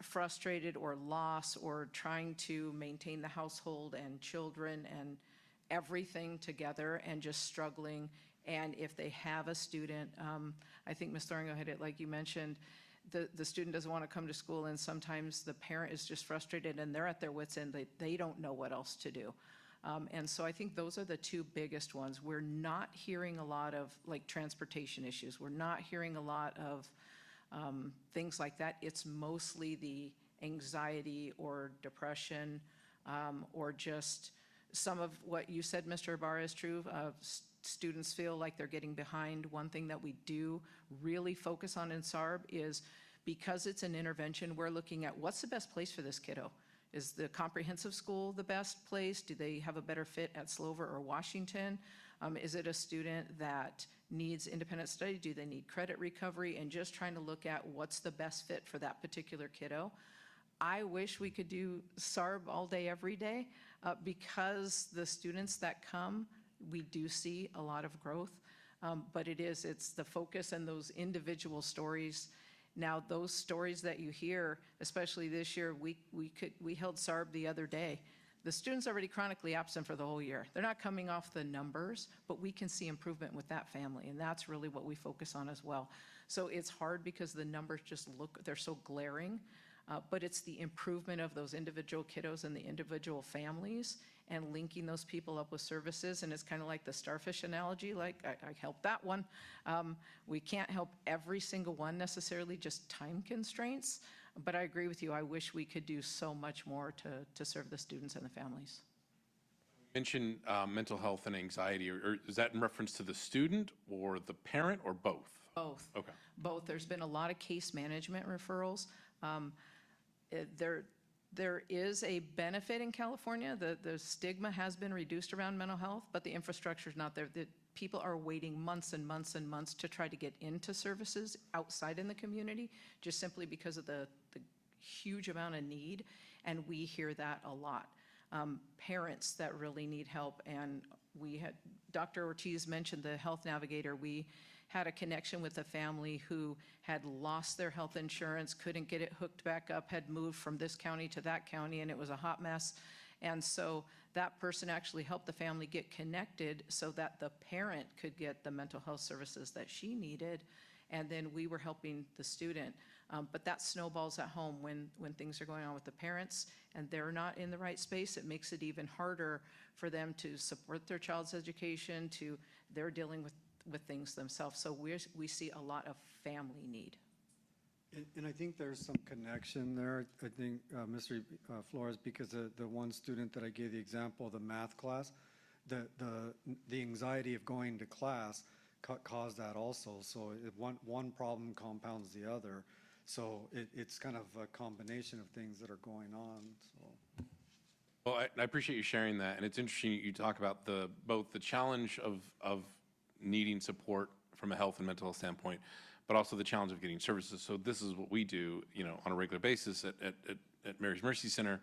frustrated or lost or trying to maintain the household and children and everything together and just struggling. And if they have a student, I think Ms. Thorian hit it, like you mentioned, the student doesn't want to come to school, and sometimes the parent is just frustrated and they're at their wits' end. They don't know what else to do. And so I think those are the 2 biggest ones. We're not hearing a lot of like transportation issues. We're not hearing a lot of things like that. It's mostly the anxiety or depression or just some of what you said, Mr. Ibarra, is true. Students feel like they're getting behind. One thing that we do really focus on in SARB is because it's an intervention, we're looking at what's the best place for this kiddo. Is the comprehensive school the best place? Do they have a better fit at Slover or Washington? Is it a student that needs independent study? Do they need credit recovery? And just trying to look at what's the best fit for that particular kiddo. I wish we could do SARB all day, every day, because the students that come, we do see a lot of growth. But it's the focus and those individual stories. Now, those stories that you hear, especially this year, we held SARB the other day. The student's already chronically absent for the whole year. They're not coming off the numbers, but we can see improvement with that family, and that's really what we focus on as well. So it's hard because the numbers just they're so glaring, but it's the improvement of those individual kiddos and the individual families and linking those people up with services. And it's kind of like the starfish analogy, like I helped that one. We can't help every single one necessarily, just time constraints. But I agree with you. I wish we could do so much more to serve the students and the families. You mentioned mental health and anxiety, or is that in reference to the student or the parent or both? Both. Okay. Both. There's been a lot of case management referrals. There is a benefit in California. The stigma has been reduced around mental health, but the infrastructure is not there. People are waiting months and months and months to try to get into services outside in the community, just simply because of the huge amount of need, and we hear that a lot. Parents that really need help, and Dr. Ortiz mentioned the health navigator. We had a connection with a family who had lost their health insurance, couldn't get it hooked back up, had moved from this county to that county, and it was a hot mess. And so that person actually helped the family get connected so that the parent could get the mental health services that she needed, and then we were helping the student. But that snowballs at home when things are going on with the parents and they're not in the right space. It makes it even harder for them to support their child's education, they're dealing with things themselves. So we see a lot of family need. And I think there's some connection there. I think, Mr. Flores, because the one student that I gave the example of the math class, the anxiety of going to class caused that also. So one problem compounds the other. So it's kind of a combination of things that are going on. So. Well, I appreciate you sharing that, and it's interesting you talk about both the challenge of needing support from a health and mental health standpoint, but also the challenge of getting services. So this is what we do, on a regular basis at Mary's Mercy Center.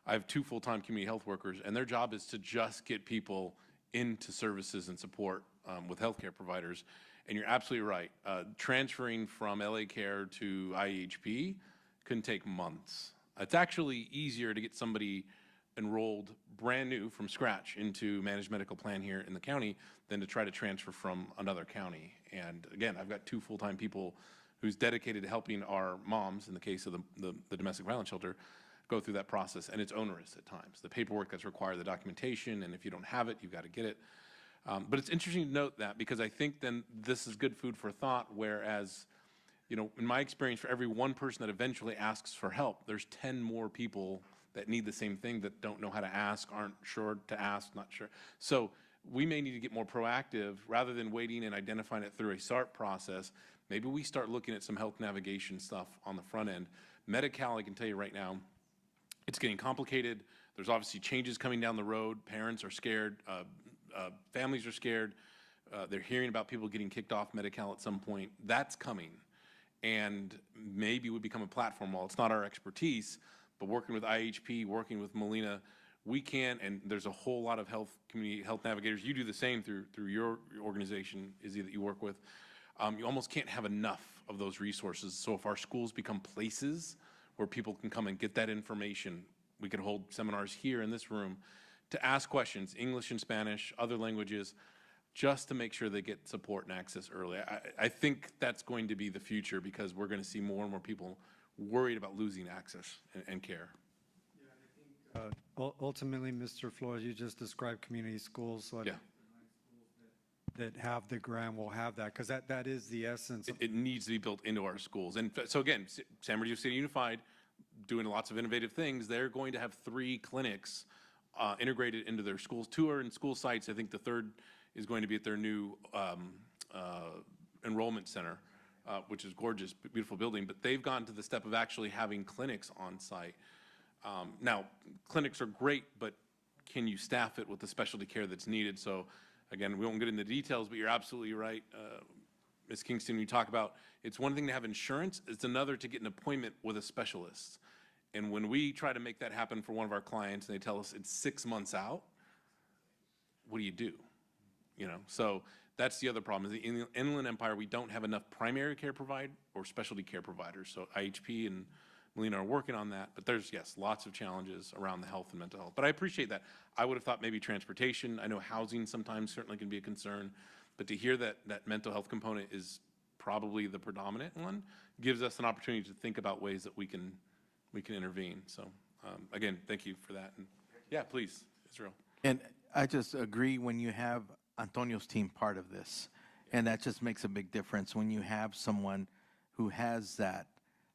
I have 2 full-time community health workers, and their job is to just get people into services and support with healthcare providers. And you're absolutely right. Transferring from LA Care to IHP can take months. It's actually easier to get somebody enrolled brand new from scratch into managed medical plan here in the county than to try to transfer from another county. And again, I've got 2 full-time people who's dedicated to helping our moms, in the case of the domestic violence shelter, go through that process. And it's onerous at times. The paperwork that's required, the documentation, and if you don't have it, you've got to get it. But it's interesting to note that, because I think then this is good food for thought, whereas, in my experience, for every one person that eventually asks for help, there's 10 more people that need the same thing that don't know how to ask, aren't sure to ask, not sure. So we may need to get more proactive rather than waiting and identifying it through a SART process. Maybe we start looking at some health navigation stuff on the front end. Medi-Cal, I can tell you right now, it's getting complicated. There's obviously changes coming down the road. Parents are scared. Families are scared. They're hearing about people getting kicked off Medi-Cal at some point. That's coming. And maybe we become a platform. While it's not our expertise, but working with IHP, working with Molina, we can, and there's a whole lot of community health navigators. You do the same through your organization, Izzy, that you work with. You almost can't have enough of those resources. So if our schools become places where people can come and get that information, we could hold seminars here in this room to ask questions, English and Spanish, other languages, just to make sure they get support and access early. I think that's going to be the future, because we're going to see more and more people worried about losing access and care. Yeah, I think ultimately, Mr. Flores, you just described community schools, so I think that have the grant will have that, because that is the essence. It needs to be built into our schools. And so again, San Bernardino City Unified, doing lots of innovative things, they're going to have 3 clinics integrated into their schools. 2 are in school sites. I think the 3rd is going to be at their new enrollment center, which is gorgeous, beautiful building. But they've gone to the step of actually having clinics on site. Now, clinics are great, but can you staff it with the specialty care that's needed? So again, we won't get into the details, but you're absolutely right. Ms. Kingston, you talk about, it's one thing to have insurance, it's another to get an appointment with a specialist. And when we try to make that happen for one of our clients and they tell us it's 6 months out, what do? You know, so that's the other problem. Is in the Inland Empire, we don't have enough primary care provider or specialty care providers. So IHP and Melina are working on that, but there's, yes, lots of challenges around the health and mental health. But I appreciate that. I would have thought maybe transportation. I know housing sometimes certainly can be a concern, but to hear that that mental health component is probably the predominant one gives us an opportunity to think about ways that we can intervene. So again, thank you for that. And yeah, please, Israel. And I just agree when you have Antonio's team part of this, and that just makes a big difference when you have someone who has that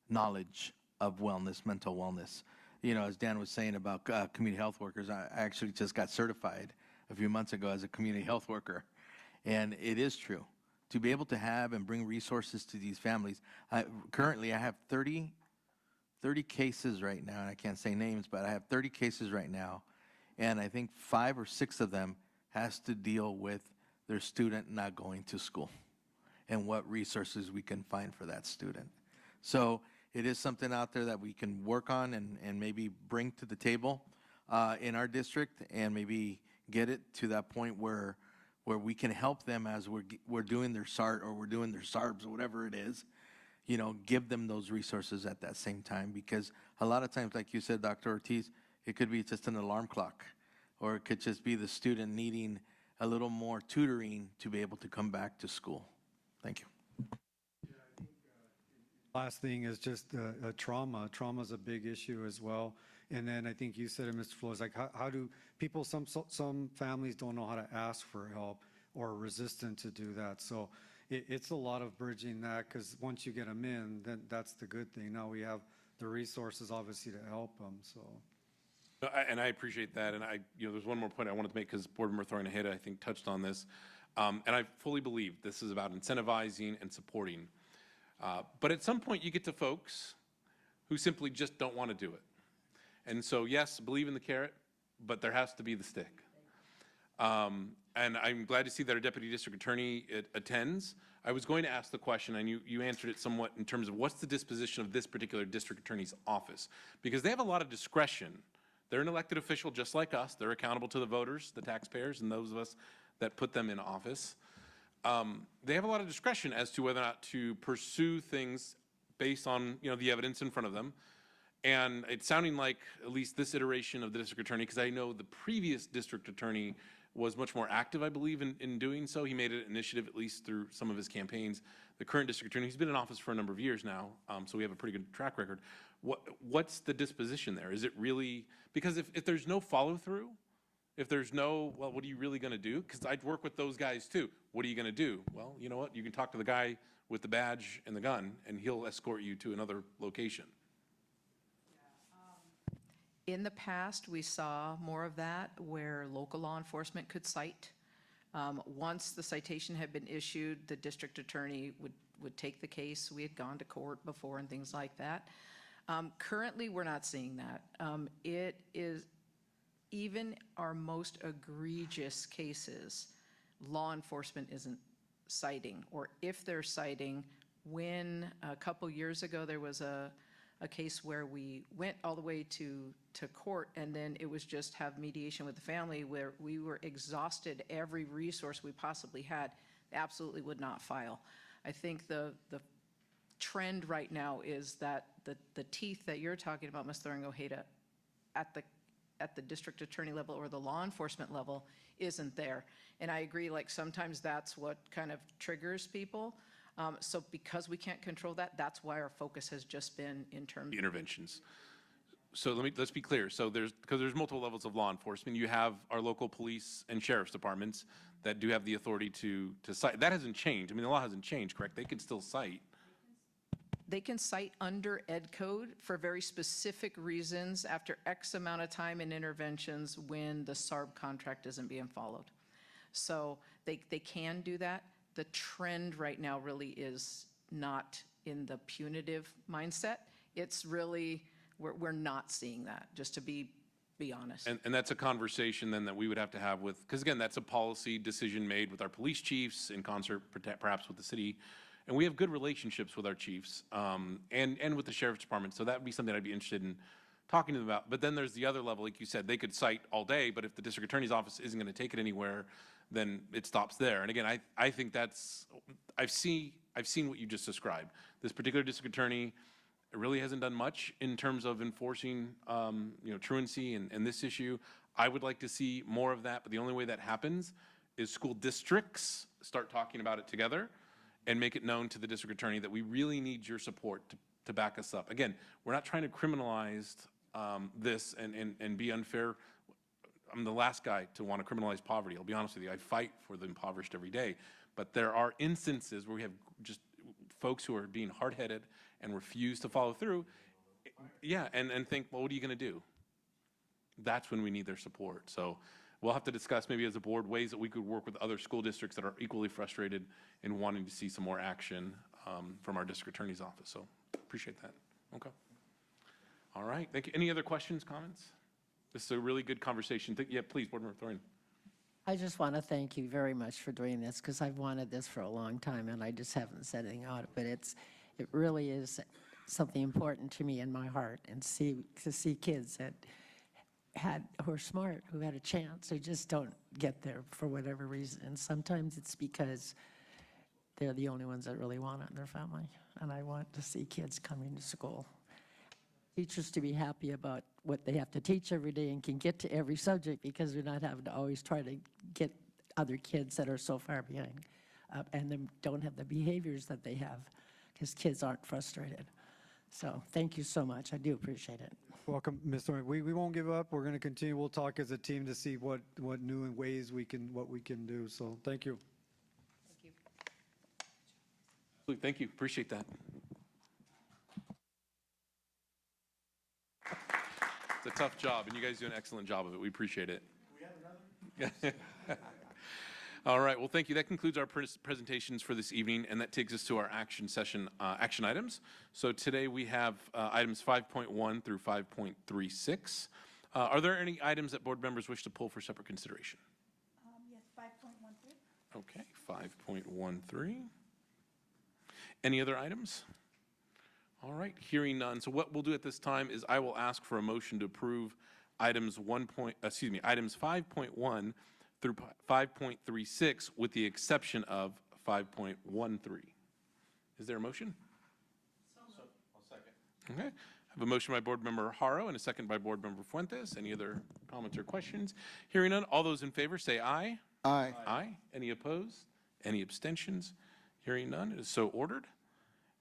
knowledge of wellness, mental wellness. You know, as Dan was saying about community health workers, I actually just got certified a few months ago as a community health worker. And it is true. To be able to have and bring resources to these families, currently I have 30 cases right now, and I can't say names, but I have 30 cases right now, and I think 5 or 6 of them has to deal with their student not going to school and what resources we can find for that student. So it is something out there that we can work on and maybe bring to the table in our district, and maybe get it to that point where we can help them as we're doing their SART or we're doing their SARBs or whatever it is, you know, give them those resources at that same time. Because a lot of times, like you said, Dr. Ortiz, it could be just an alarm clock, or it could just be the student needing a little more tutoring to be able to come back to school. Thank you. Last thing is just trauma. Trauma is a big issue as well. And then I think you said it, Mr. Flores, like how do people, some families don't know how to ask for help or are resistant to do that. So it's a lot of bridging that, because once you get them in, then that's the good thing. Now we have the resources obviously to help them, so. And I appreciate that. And there's one more point I wanted to make, because Board Member Thornhill, I think, touched on this. And I fully believe this is about incentivizing and supporting. But at some point you get to folks who simply just don't want to do it. And so, yes, believe in the carrot, but there has to be the stick. And I'm glad to see that our Deputy District Attorney attends. I was going to ask the question, and you answered it somewhat in terms of what's the disposition of this particular District Attorney's office? Because they have a lot of discretion. They're an elected official just like us. They're accountable to the voters, the taxpayers, and those of us that put them in office. They have a lot of discretion as to whether or not to pursue things based on the evidence in front of them. And it's sounding like at least this iteration of the district attorney, because I know the previous district attorney was much more active, I believe, in doing so. He made an initiative, at least through some of his campaigns. The current district attorney, he's been in office for a number of years now, so we have a pretty good track record. What's the disposition there? Is it really, because if there's no follow through, if there's no, well, what are you really going to do? Because I'd work with those guys too. What are you going to do? Well, you know what? You can talk to the guy with the badge and the gun, and he'll escort you to another location. In the past, we saw more of that where local law enforcement could cite. Once the citation had been issued, the district attorney would take the case. We had gone to court before and things like that. Currently, we're not seeing that. It is, even our most egregious cases, law enforcement isn't citing, or if they're citing, when a couple years ago there was a case where we went all the way to court, and then it was just have mediation with the family, where we were exhausted every resource we possibly had, they absolutely would not file. I think the trend right now is that the teeth that you're talking about, Ms. Thoring-Ojeda, at the district attorney level or the law enforcement level isn't there. And I agree, like sometimes that's what kind of triggers people. So because we can't control that, that's why our focus has just been in terms of interventions. So let's be clear. So because there's multiple levels of law enforcement. You have our local police and sheriff's departments that do have the authority to cite. That hasn't changed. I mean, the law hasn't changed, correct? They can still cite. They can cite under Ed Code for very specific reasons after X amount of time in interventions when the SARB contract isn't being followed. So they can do that. The trend right now really is not in the punitive mindset. It's really We're not seeing that, just to be honest. And that's a conversation then that we would have to have with, because again, that's a policy decision made with our police chiefs in concert perhaps with the city. And we have good relationships with our chiefs and with the sheriff's department. So that would be something I'd be interested in talking to them about. But then there's the other level, like you said, they could cite all day, but if the district attorney's office isn't going to take it anywhere, then it stops there. And again, I think that's, I've seen what you just described. This particular district attorney really hasn't done much in terms of enforcing, truancy and this issue. I would like to see more of that, but the only way that happens is school districts start talking about it together and make it known to the district attorney that we really need your support to back us up. Again, we're not trying to criminalize this and be unfair. I'm the last guy to want to criminalize poverty. I'll be honest with you. I fight for the impoverished every day. But there are instances where we have just folks who are being hard-headed and refuse to follow through, and think, well, what are you going to do? That's when we need their support. So we'll have to discuss maybe as a board ways that we could work with other school districts that are equally frustrated in wanting to see some more action from our district attorney's office. So appreciate that. Okay. All right. Thank you. Any other questions, comments? This is a really good conversation. Yeah, please, Board Member Thorian. I just want to thank you very much for doing this, because I've wanted this for a long time, and I just haven't said anything out. But it really is something important to me in my heart, and to see kids who are smart, who had a chance, who just don't get there for whatever reason. And sometimes it's because they're the only ones that really want it in their family. And I want to see kids coming to school. Teachers to be happy about what they have to teach every day and can get to every subject, because we're not having to always try to get other kids that are so far behind and then don't have the behaviors that they have, because kids aren't frustrated. So thank you so much. I do appreciate it. Welcome, Ms. Thorne. We won't give up. We're going to continue. We'll talk as a team to see what new ways we can do. So thank you. Thank you. Appreciate that. It's a tough job, and you guys do an excellent job of it. We appreciate it. Do we have another? All right. Well, thank you. That concludes our presentations for this evening, and that takes us to our action session action items. So today we have items 5.1 through 5.36. Are there any items that board members wish to pull for separate consideration? Yes, 5.13. Okay, 5.13. Any other items? All right, hearing none. So what we'll do at this time is I will ask for a motion to approve items 5.1 through 5.36 with the exception of 5.13. Is there a motion? I'll second. Okay. I have a motion by Board Member Haro and a second by Board Member Fuentes. Any other comments or questions? Hearing none, all those in favor say aye. Aye. Aye. Any opposed? Any abstentions? Hearing none, it is so ordered.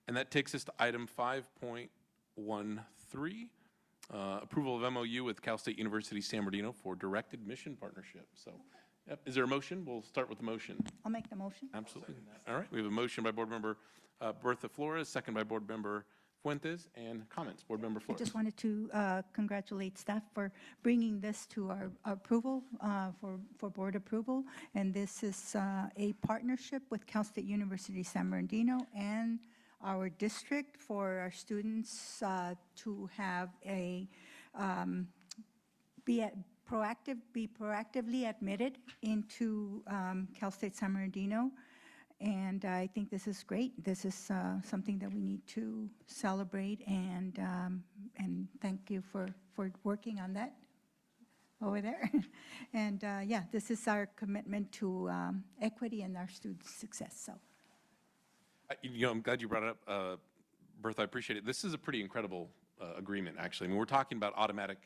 And that takes us to item 5.13, approval of MOU with Cal State University San Bernardino for direct admission partnership. So, is there a motion? We'll start with the motion. I'll make the motion. Absolutely. All right, we have a motion by Board Member Bertha Flores, second by Board Member Fuentes, and comments. Board Member I Flores. just wanted to congratulate staff for bringing this to our approval, for board approval. And this is a partnership with Cal State University San Bernardino and our district for our students to have be proactively admitted into Cal State San Bernardino. And I think this is great. This is something that we need to celebrate, and thank you for working on that over there. And yeah, this is our commitment to equity and our students' success. So. I'm glad you brought it up, Bertha. I appreciate it. This is a pretty incredible agreement, actually. I mean, we're talking about automatic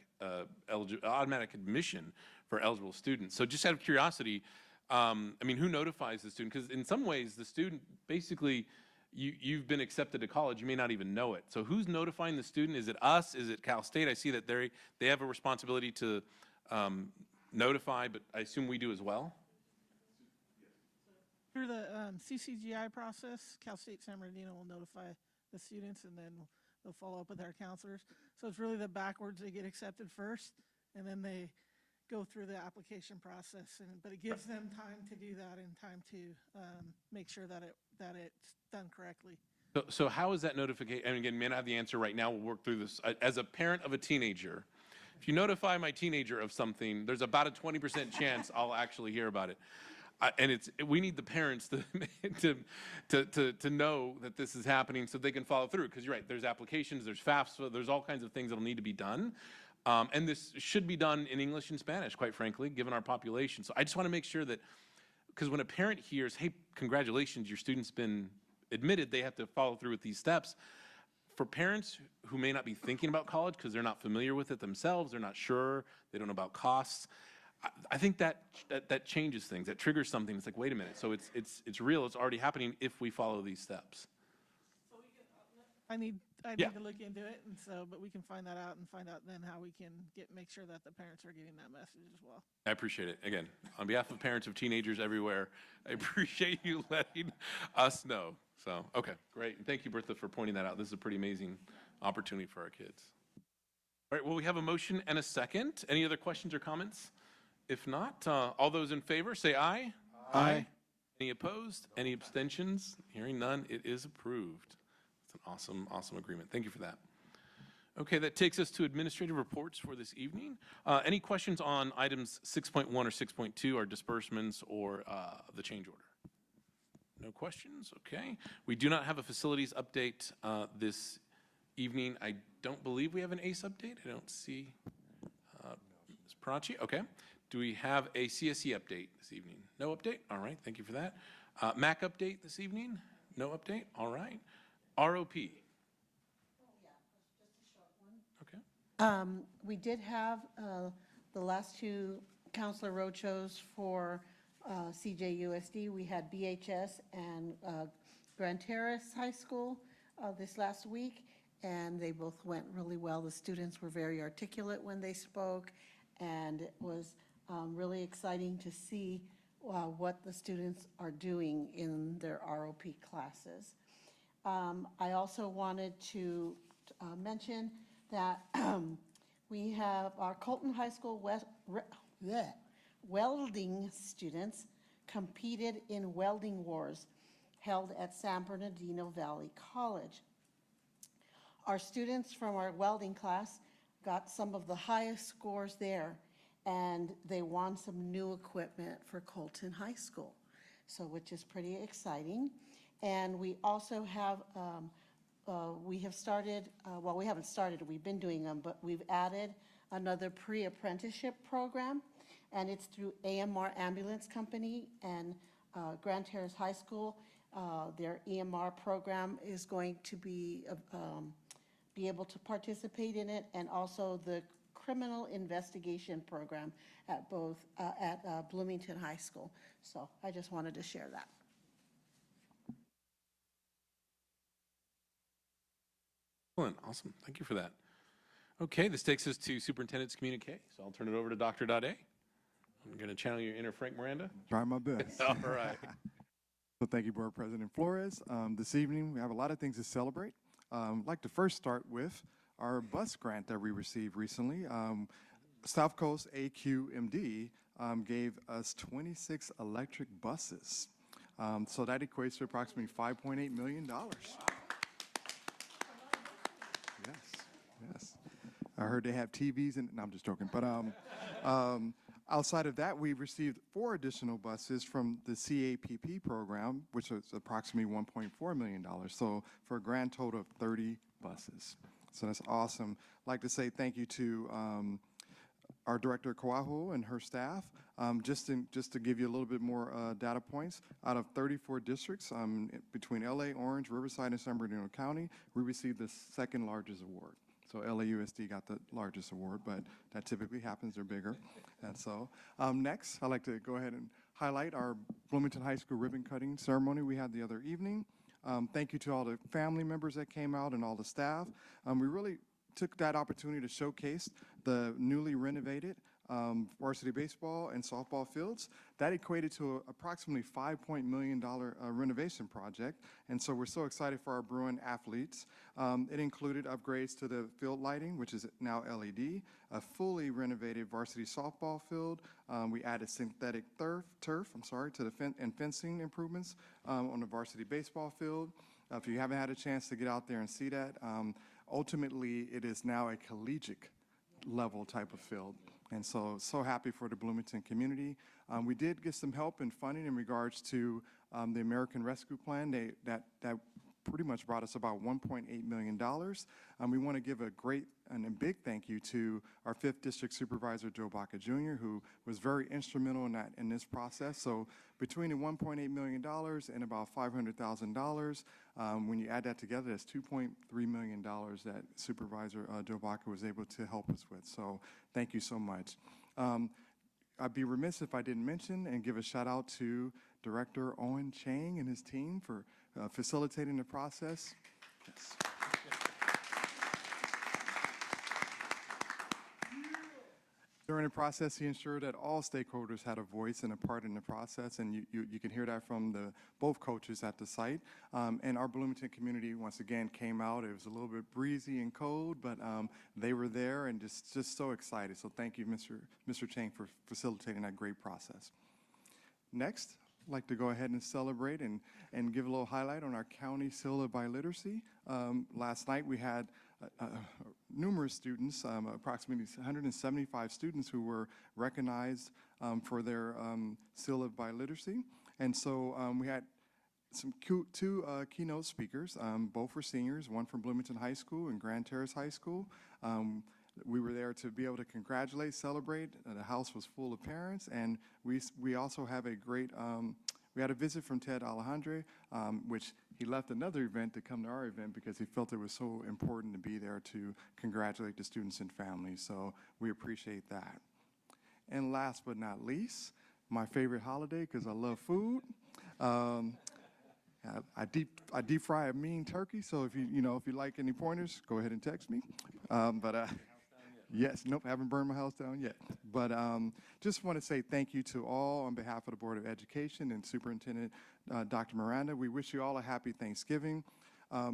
admission for eligible students. So just out of curiosity, I mean, who notifies the student? Because in some ways, the student, basically, you've been accepted to college. You may not even know it. So who's notifying the student? Is it us? Is it Cal State? I see that they have a responsibility to notify, but I assume we do as well. Through the CCGI process, Cal State San Bernardino will notify the students, and then they'll follow up with our counselors. So it's really the backwards. They get accepted first, and then they go through the application process. But it gives them time to do that and time to make sure that it's done correctly. So how is that notification? And again, may not have the answer right now. We'll work through this. As a parent of a teenager, if you notify my teenager of something, there's about a 20% chance I'll actually hear about it. And we need the parents to know that this is happening so they can follow through. Because you're right, there's applications, there's FAFSA, there's all kinds of things that'll need to be done. And this should be done in English and Spanish, quite frankly, given our population. So I just want to make sure that, because when a parent hears, hey, congratulations, your student's been admitted, they have to follow through with these steps. For parents who may not be thinking about college because they're not familiar with it themselves, they're not sure, they don't know about costs, I think that changes things. That triggers something. It's like, wait a minute. So it's real. It's already happening if we follow these steps. I need Yeah. to look into it, and so, but we can find that out and find out then how we can make sure that the parents are getting that message as well. I appreciate it. Again, on behalf of parents of teenagers everywhere, I appreciate you letting us know. So, okay, great. And thank you, Bertha, for pointing that out. This is a pretty amazing opportunity for our kids. All right, well, we have a motion and a second. Any other questions or comments? If not, all those in favor, say aye. Aye. Any opposed? Any abstentions? Hearing none, it is approved. It's an awesome, awesome agreement. Thank you for that. Okay, that takes us to administrative reports for this evening. Any questions on items 6.1 or 6.2, our disbursements or the change order? No questions? Okay. We do not have a facilities update this evening. I don't believe we have an ACE update. I don't see Ms. Parachi. Okay. Do we have a CSE update this evening? No update? All right. Thank you for that. MAC update this evening? No update? All right. ROP? We did have the last two counselor roadshows for CJUSD. We had BHS and Grand Terrace High School this last week, and they both went really well. The students were very articulate when they spoke, and it was really exciting to see what the students are doing in their ROP classes. I also wanted to mention that we have our Colton High School welding students competed in welding wars held at San Bernardino Valley College. Our students from our welding class got some of the highest scores there, and they won some new equipment for Colton High School, so which is pretty exciting. And we also have we have started, well, we haven't started, we've been doing them, but we've added another pre-apprenticeship program, and it's through AMR Ambulance Company and Grand Terrace High School. Their EMR program is going to be able to participate in it, and also the criminal investigation program at both, at Bloomington High School. So I just wanted to share that. Excellent. Awesome. Thank you for that. Okay, this takes us to Superintendent's communique. So I'll turn it over to Dr. Dade. I'm going to channel your inner Frank Miranda. Try my best. All right. So thank you, Board President Flores. This evening, we have a lot of things to celebrate. I'd like to first start with our bus grant that we received recently. South Coast AQMD gave us 26 electric buses. So that equates to approximately $5.8 million. Yes. I heard they have TVs and no, I'm just joking. But outside of that, we received 4 additional buses from the CAPP program, which was approximately $1.4 million. So for a grand total of 30 buses. So that's awesome. I'd like to say thank you to our Director Coahu and her staff. Just to give you a little bit more data points, out of 34 districts between LA, Orange, Riverside, and San Bernardino County, we received the second largest award. So LAUSD got the largest award, but that typically happens, they're bigger. And so next, I'd like to go ahead and highlight our Bloomington High School ribbon cutting ceremony we had the other evening. Thank you to all the family members that came out and all the staff. We really took that opportunity to showcase the newly renovated varsity baseball and softball fields. That equated to approximately $5 million renovation project, and so we're so excited for our Bruin athletes. It included upgrades to the field lighting, which is now LED, a fully renovated varsity softball field. We added synthetic turf to the fencing improvements on the varsity baseball field. If you haven't had a chance to get out there and see that, ultimately it is now a collegiate level type of field. And so happy for the Bloomington community. We did get some help and funding in regards to the American Rescue Plan. That pretty much brought us about $1.8 million. We want to give a great and a big thank you to our 5th District Supervisor, Joe Baca Jr., who was very instrumental in this process. So between the $1.8 million and about $500,000, when you add that together, that's $2.3 million that Supervisor Joe Baca was able to help us with. So thank you so much. I'd be remiss if I didn't mention and give a shout out to Director Owen Chang and his team for facilitating the process. Yes. During the process, he ensured that all stakeholders had a voice and a part in the process, and you can hear that from both coaches at the site. And our Bloomington community, once again, came out. It was a little bit breezy and cold, but they were there and just so excited. So thank you, Mr. Chang, for facilitating that great process. Next, I'd like to go ahead and celebrate and give a little highlight on our county seal of biliteracy. Last night we had numerous students, approximately 175 students who were recognized for their seal of biliteracy. And so we had two keynote speakers, both were seniors, one from Bloomington High School and Grand Terrace High School. We were there to be able to congratulate, celebrate. The house was full of parents, and we also have a great, we had a visit from Ted Alejandre, which he left another event to come to our event because he felt it was so important to be there to congratulate the students and families. So we appreciate that. And last but not least, my favorite holiday, because I love food. I deep fry a mean turkey, so if you like any pointers, go ahead and text me. Yes, nope, haven't burned my house down yet. But just want to say thank you to all on behalf of the Board of Education and Superintendent Dr. Miranda. We wish you all a happy Thanksgiving. I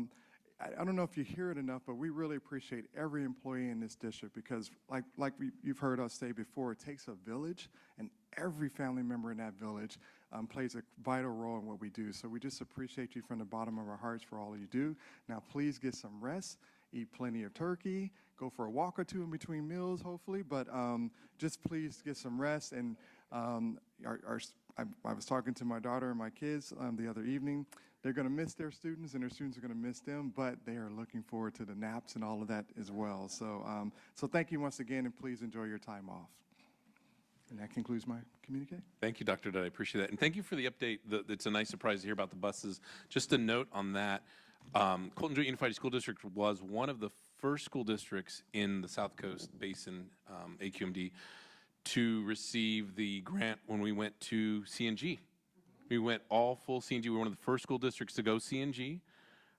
don't know if you hear it enough, but we really appreciate every employee in this district because like you've heard us say before, it takes a village, and every family member in that village plays a vital role in what we do. So we just appreciate you from the bottom of our hearts for all you do. Now please get some rest, eat plenty of turkey, go for a walk or two in between meals, hopefully, but just please get some rest. And I was talking to my daughter and my kids the other evening. They're going to miss their students, and their students are going to miss them, but they are looking forward to the naps and all of that as well. So, so thank you once again, and please enjoy your time off. And that concludes my communique. Thank you, Dr. Dutt. I appreciate that. And thank you for the update. It's a nice surprise to hear about the buses. Just a note on that, Colton Joint Unified School District was one of the first school districts in the South Coast Basin, AQMD, to receive the grant when we went to CNG. We went all full CNG. We were one of the first school districts to go CNG.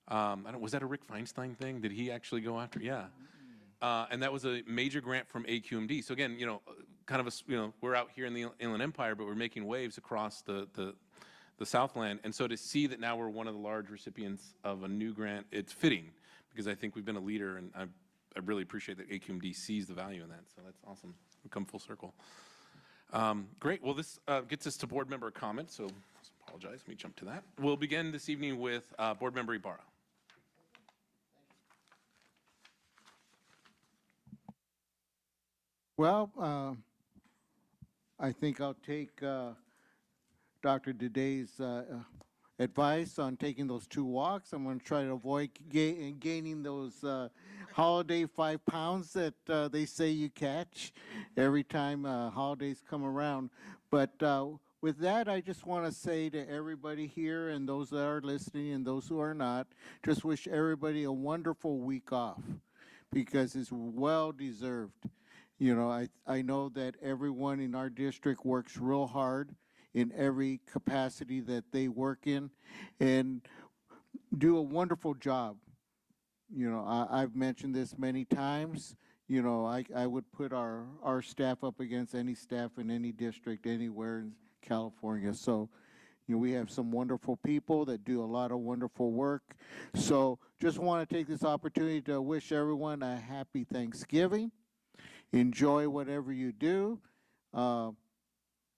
Was that a Rick Feinstein thing? Did he actually go after? Yeah. And that was a major grant from AQMD. So again, kind of we're out here in the Inland Empire, but we're making waves across the Southland. And so to see that now we're one of the large recipients of a new grant, it's fitting because I think we've been a leader, and I really appreciate that AQMD sees the value in that. So that's awesome. We've come full circle. Great. Well, this gets us to board member comments. So apologize. Let me jump to that. We'll begin this evening with Board Member Ibarra. Well, I think I'll take Dr. Diday's advice on taking those 2 walks. I'm going to try to avoid gaining those holiday 5 pounds that they say you catch every time holidays come around. But with that, I just want to say to everybody here and those that are listening and those who are not, just wish everybody a wonderful week off because it's well deserved. I know that everyone in our district works real hard in every capacity that they work in and do a wonderful job. I've mentioned this many times. I would put our staff up against any staff in any district anywhere in California. So, we have some wonderful people that do a lot of wonderful work. So just want to take this opportunity to wish everyone a happy Thanksgiving. Enjoy whatever you do. I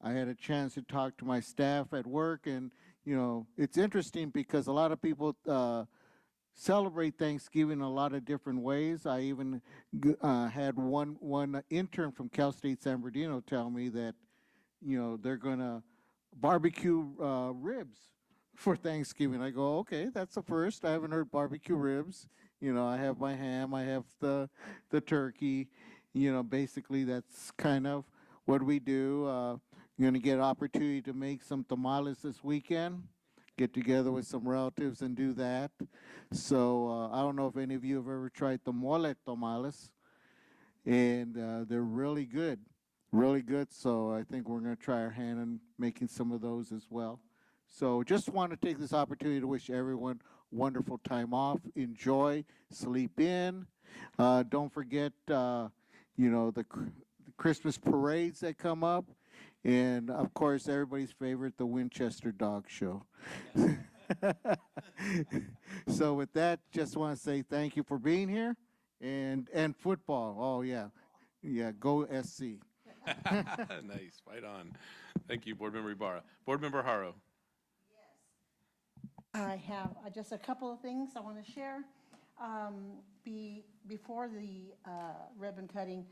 had a chance to talk to my staff at work and you know, it's interesting because a lot of people celebrate Thanksgiving a lot of different ways. I even had one intern from Cal State San Bernardino tell me that, you know, they're gonna barbecue ribs for Thanksgiving. I go, okay, that's the first. I haven't heard barbecue ribs. You know, I have my ham, I have the turkey. You know, basically that's kind of what we do. You're gonna get an opportunity to make some tamales this weekend. Get together with some relatives and do that. So I don't know if any of you have ever tried the mole tamales, and they're really good, really good. So I think we're going to try our hand in making some of those as well. So just want to take this opportunity to wish everyone wonderful time off. Enjoy, sleep in. Don't forget, you know, the Christmas parades that come up. And of course, everybody's favorite, the Winchester Dog Show. So with that, just want to say thank you for being here. And football, oh yeah, go SC. Nice, right on. Thank you, Board Member Ibarra. Board Member Haro. I have just a couple of things I want to share. Before the ribbon cutting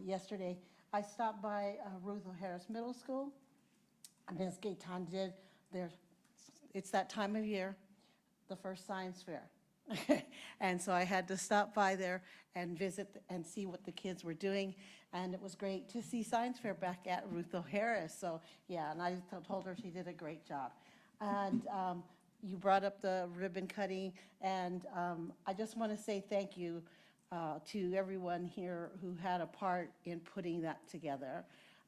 yesterday, I stopped by Ruth Harris Middle School. Ms. Gaetan did it's that time of year, the first science fair. And so I had to stop by there and visit and see what the kids were doing. And it was great to see science fair back at Ruth O'Harris. So yeah, and I told her she did a great job. And you brought up the ribbon cutting, and I just want to say thank you to everyone here who had a part in putting that together.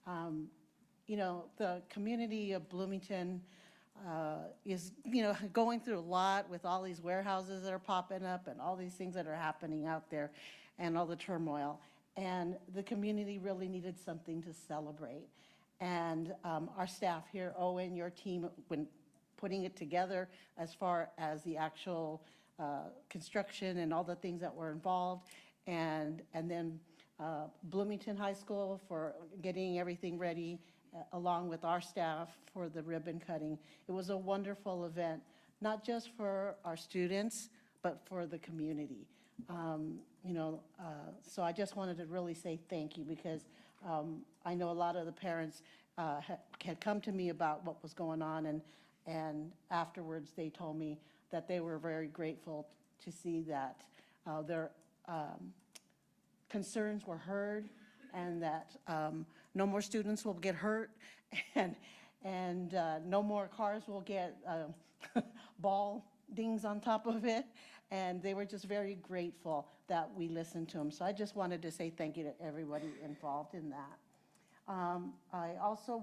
You know, the community of Bloomington is, you know, going through a lot with all these warehouses that are popping up and all these things that are happening out there and all the turmoil. And the community really needed something to celebrate. And our staff here, Owen, your team, when putting it together as far as the actual construction and all the things that were involved, and then Bloomington High School for getting everything ready, along with our staff for the ribbon cutting. It was a wonderful event, not just for our students, but for the community. You know, so I just wanted to really say thank you, because I know a lot of the parents had come to me about what was going on, and afterwards they told me that they were very grateful to see that their concerns were heard, and that no more students will get hurt, and no more cars will get ball dings on top of it. And they were just very grateful that we listened to them. So I just wanted to say thank you to everybody involved in that. I also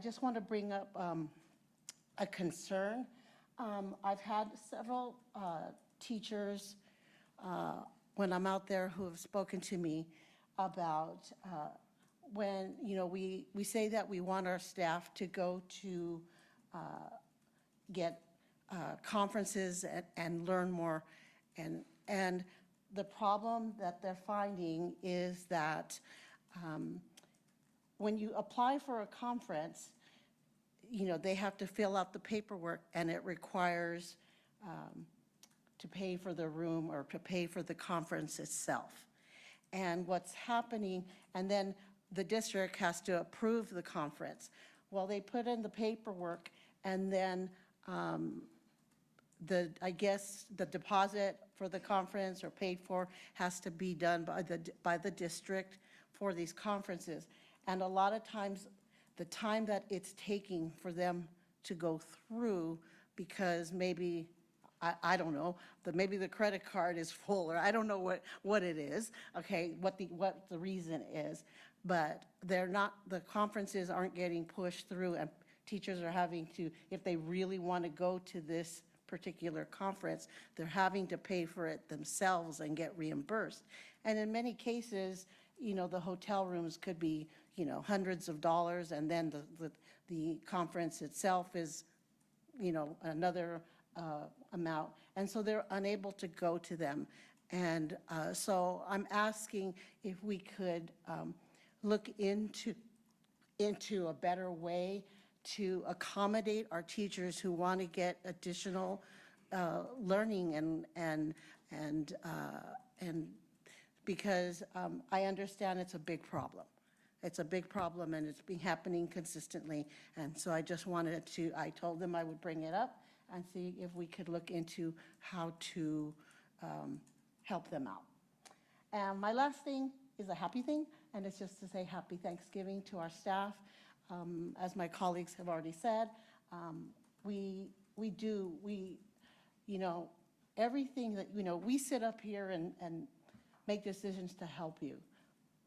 just want to bring up a concern. I've had several teachers when I'm out there who have spoken to me about when, you know, we say that we want our staff to go to get conferences and learn more. And the problem that they're finding is that when you apply for a conference, you know, they have to fill out the paperwork, and it requires to pay for the room or to pay for the conference itself. And what's happening, and then the district has to approve the conference. Well, they put in the paperwork, and then I guess the deposit for the conference or paid for has to be done by the district for these conferences. And a lot of times, the time that it's taking for them to go through, because maybe, I don't know, maybe the credit card is full, or I don't know what it is, okay, what the reason is, but the conferences aren't getting pushed through, and teachers are having to, if they really want to go to this particular conference, they're having to pay for it themselves and get reimbursed. And in many cases, you know, the hotel rooms could be, you know, hundreds of dollars, and then the conference itself is, you know, another amount. And so they're unable to go to them. And so I'm asking if we could look into a better way to accommodate our teachers who want to get additional learning and because I understand it's a big problem. It's a big problem and it's been happening consistently. And so I just wanted to, I told them I would bring it up and see if we could look into how to help them out. And my last thing is a happy thing, and it's just to say happy Thanksgiving to our staff. As my colleagues have already said, we you know, everything that, you know, we sit up here and make decisions to help you,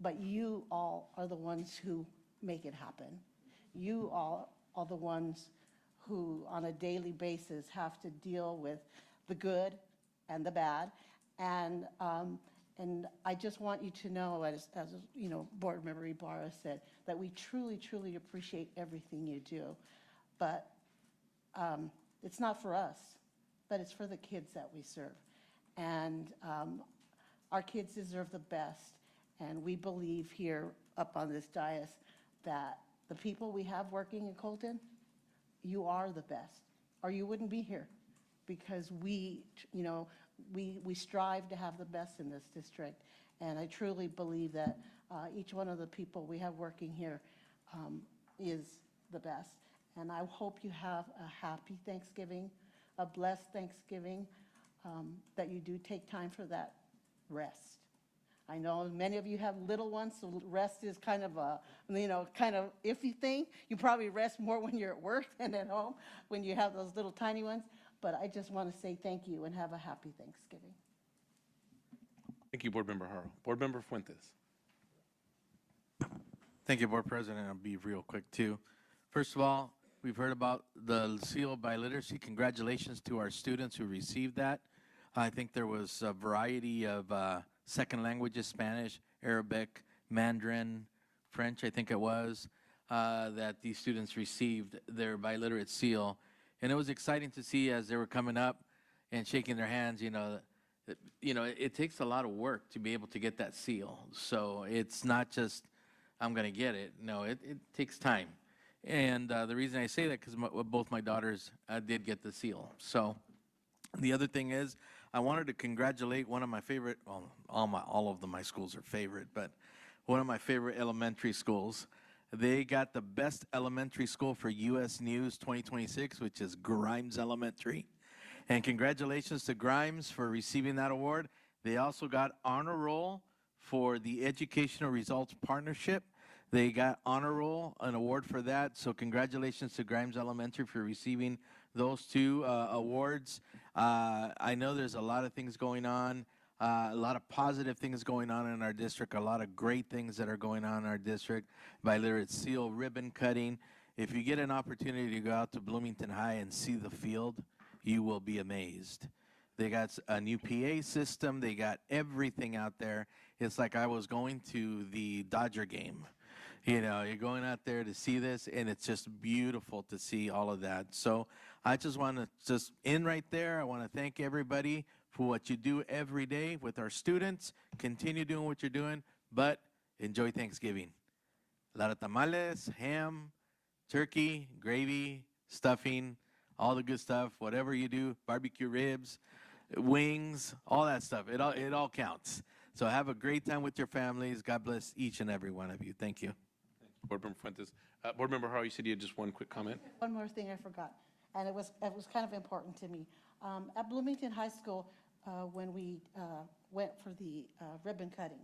but you all are the ones who make it happen. You all are the ones who on a daily basis have to deal with the good and the bad. And I just want you to know, as you know, Board Member Ibarra said, that we truly, truly appreciate everything you do. But it's not for us, but it's for the kids that we serve. And our kids deserve the best. And we believe here up on this dais that the people we have working in Colton, you are the best, or you wouldn't be here, because we, you know, we strive to have the best in this district. And I truly believe that each one of the people we have working here is the best. And I hope you have a happy Thanksgiving, a blessed Thanksgiving, that you do take time for that rest. I know many of you have little ones, so rest is kind of a, you know, kind of iffy thing. You probably rest more when you're at work than at home when you have those little tiny ones. But I just want to say thank you and have a happy Thanksgiving. Thank you, Board Member Haro. Board Member Fuentes. Thank you, Board President. I'll be real quick, too. First of all, we've heard about the seal by literacy. Congratulations to our students who received that. I think there was a variety of second languages, Spanish, Arabic, Mandarin, French, I think it was, that these students received their biliterate seal. And it was exciting to see as they were coming up and shaking their hands, you know, it takes a lot of work to be able to get that seal. So it's not just, I'm going to get it. No, it takes time. And the reason I say that, because both my daughters did get the seal. So the other thing is, I wanted to congratulate one of my favorite, well, all of them, my schools are favorite, but one of my favorite elementary schools. They got the best elementary school for U.S. News 2026, which is Grimes Elementary. And congratulations to Grimes for receiving that award. They also got honor roll for the Educational Results Partnership. They got honor roll, an award for that. So congratulations to Grimes Elementary for receiving those two awards. I know there's a lot of things going on, a lot of positive things going on in our district, a lot of great things that are going on in our district. Biliterate seal, ribbon cutting. If you get an opportunity to go out to Bloomington High and see the field, you will be amazed. They got a new PA system. They got everything out there. It's like I was going to the Dodger game. You know, you're going out there to see this, and it's just beautiful to see all of that. So I just want to just end right there. I want to thank everybody for what you do every day with our students. Continue doing what you're doing, but enjoy Thanksgiving. A lot of tamales, ham, turkey, gravy, stuffing, all the good stuff, whatever you do, barbecue ribs, wings, all that stuff. It all counts. So have a great time with your families. God bless each and every one of you. Thank you. Board Member Fuentes. Board Member Haro, you said you had just one quick comment. One more thing I forgot, and it was kind of important to me. At Bloomington High School, when we went for the ribbon cutting,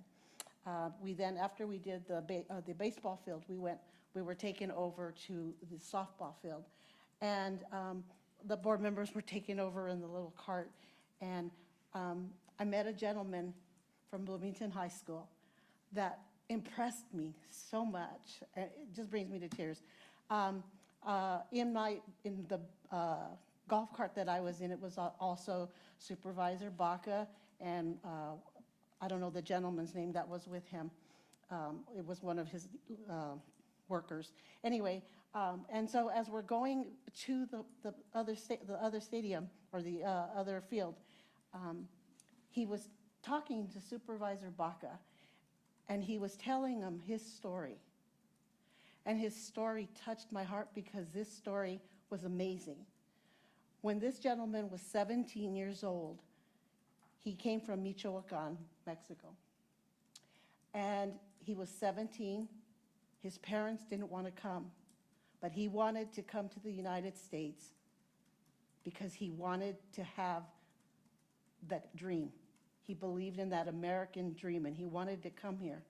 we then, after we did the baseball field, we were taken over to the softball field, and the board members were taken over in the little cart, and I met a gentleman from Bloomington High School that impressed me so much. It just brings me to tears. In the golf cart that I was in, it was also Supervisor Baca, and I don't know the gentleman's name that was with him. It was one of his workers. Anyway, and so as we're going to the other stadium, or the other field, he was talking to Supervisor Baca, and he was telling him his story. And his story touched my heart because this story was amazing. When this gentleman was 17 years old, he came from Michoacan, Mexico. And he was 17. His parents didn't want to come, but he wanted to come to the United States because he wanted to have that dream. He believed in that American dream, and he wanted to come here.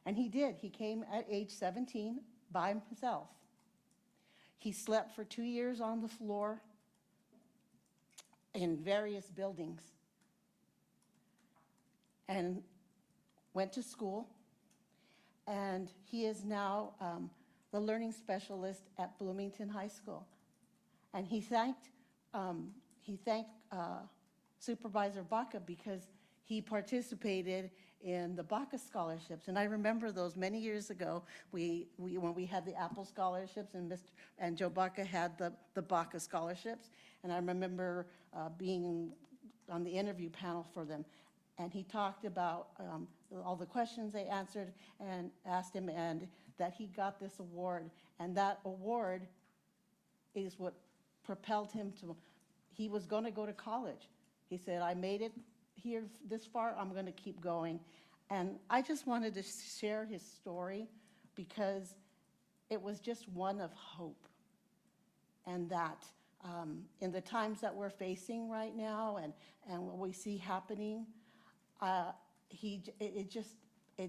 And he did. He came at age 17 by himself. He slept for 2 years on the floor in various buildings and went to school. And he is now the learning specialist at Bloomington High School. And he thanked Supervisor Baca because he participated in the Baca scholarships. And I remember those many years ago, when we had the Apple scholarships and Joe Baca had the Baca scholarships. And I remember being on the interview panel for them. And he talked about all the questions they answered and asked him, and that he got this award. And that award is what propelled him to, he was going to go to college. He said, I made it here this far, I'm going to keep going. And I just wanted to share his story because it was just one of hope. And that in the times that we're facing right now and what we see happening, it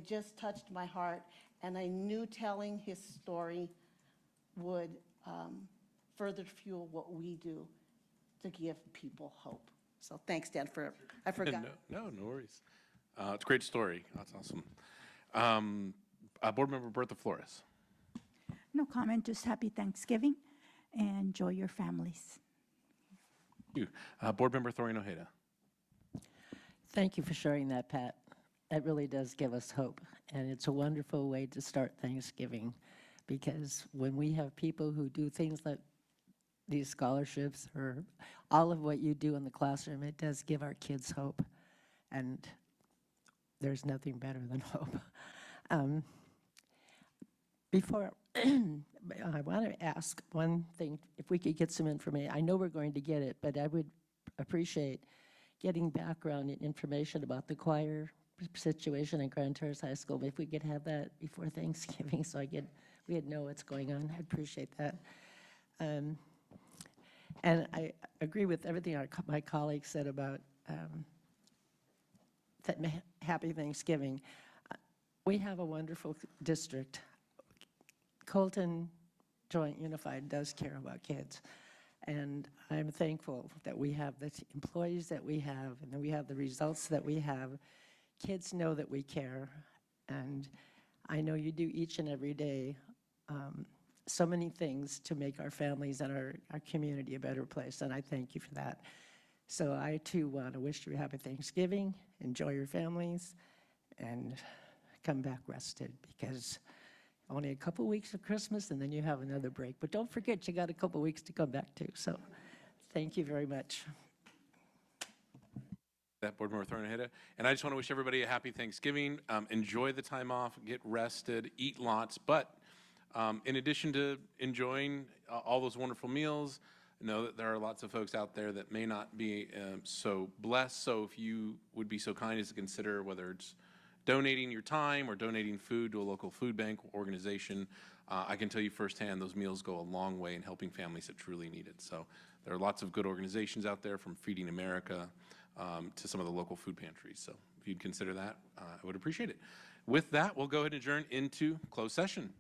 just touched my heart. And I knew telling his story would further fuel what we do to give people hope. So thanks, Dan, I forgot. No worries. It's a great story. That's awesome. Board Member Bertha Flores. No comment, just happy Thanksgiving and enjoy your families. Thank you. Board Member Thorian Ojeda. Thank you for sharing that, Pat. It really does give us hope, and it's a wonderful way to start Thanksgiving, because when we have people who do things like these scholarships or all of what you do in the classroom, it does give our kids hope, and there's nothing better than hope. Before, I want to ask one thing, if we could get some information. I know we're going to get it, but I would appreciate getting background and information about the choir situation in Grand Terrace High School. If we could have that before Thanksgiving so we'd know what's going on, I'd appreciate that. And I agree with everything my colleagues said about Happy Thanksgiving. We have a wonderful district. Colton Joint Unified does care about kids. And I'm thankful that we have the employees that we have and that we have the results that we have. Kids know that we care. And I know you do each and every day so many things to make our families and our community a better place, and I thank you for that. So I too want to wish you a happy Thanksgiving, enjoy your families, and come back rested, because only a couple weeks of Christmas and then you have another break. But don't forget, you got a couple weeks to come back to. So thank you very much. That Board Member Thorian Ojeda. And I just want to wish everybody a happy Thanksgiving. Enjoy the time off, get rested, eat lots, but in addition to enjoying all those wonderful meals, know that there are lots of folks out there that may not be so blessed. So if you would be so kind as to consider whether it's donating your time or donating food to a local food bank organization, I can tell you firsthand those meals go a long way in helping families that truly need it. So there are lots of good organizations out there, from Feeding America to some of the local food pantries. So if you'd consider that, I would appreciate it. With that, we'll go ahead and adjourn into closed session.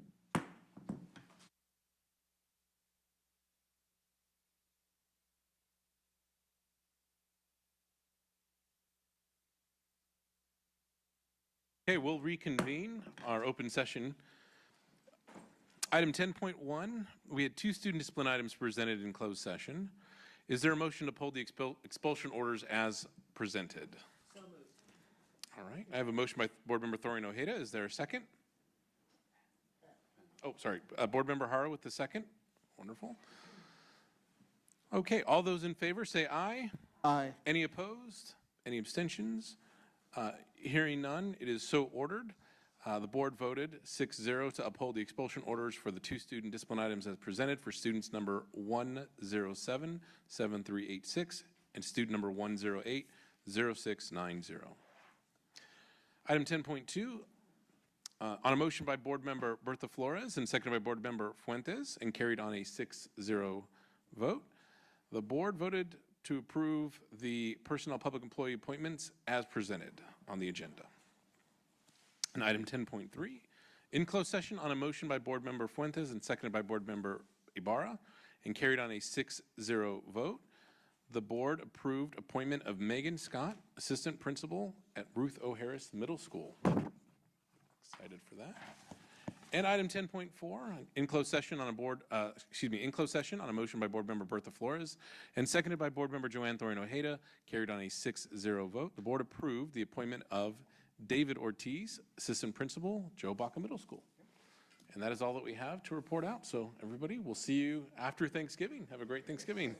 Okay, we'll reconvene our open session. Item 10.1, we had 2 student discipline items presented in closed session. Is there a motion to uphold the expulsion orders as presented? So moved. All right, I have a motion by Board Member Thorian Ojeda. Is there a second? Oh, sorry, Board Member Hara with the second. Wonderful. Okay, all those in favor say aye. Aye. Any opposed? Any abstentions? Hearing none, it is so ordered. The board voted 6-0 to uphold the expulsion orders for the 2 student discipline items as presented for students number 107-7386 and student number 108-0690. Item 10.2, on a motion by Board Member Bertha Flores and seconded by Board Member Fuentes and carried on a 6-0 vote, the board voted to approve the personnel public employee appointments as presented on the agenda. And item 10.3, in closed session on a motion by Board Member Fuentes and seconded by Board Member Ibarra and carried on a 6-0 vote, the board approved appointment of Megan Scott, Assistant Principal at Ruth O. Harris Middle School. Excited for that. And item 10.4, in closed session on a motion by Board Member Bertha Flores and seconded by Board Member Joanne Thorin Ojeda, carried on a 6-0 vote. The board approved the appointment of David Ortiz, Assistant Principal, Joe Baca Middle School. And that is all that we have to report out. So everybody, we'll see you after Thanksgiving. Have a great Thanksgiving.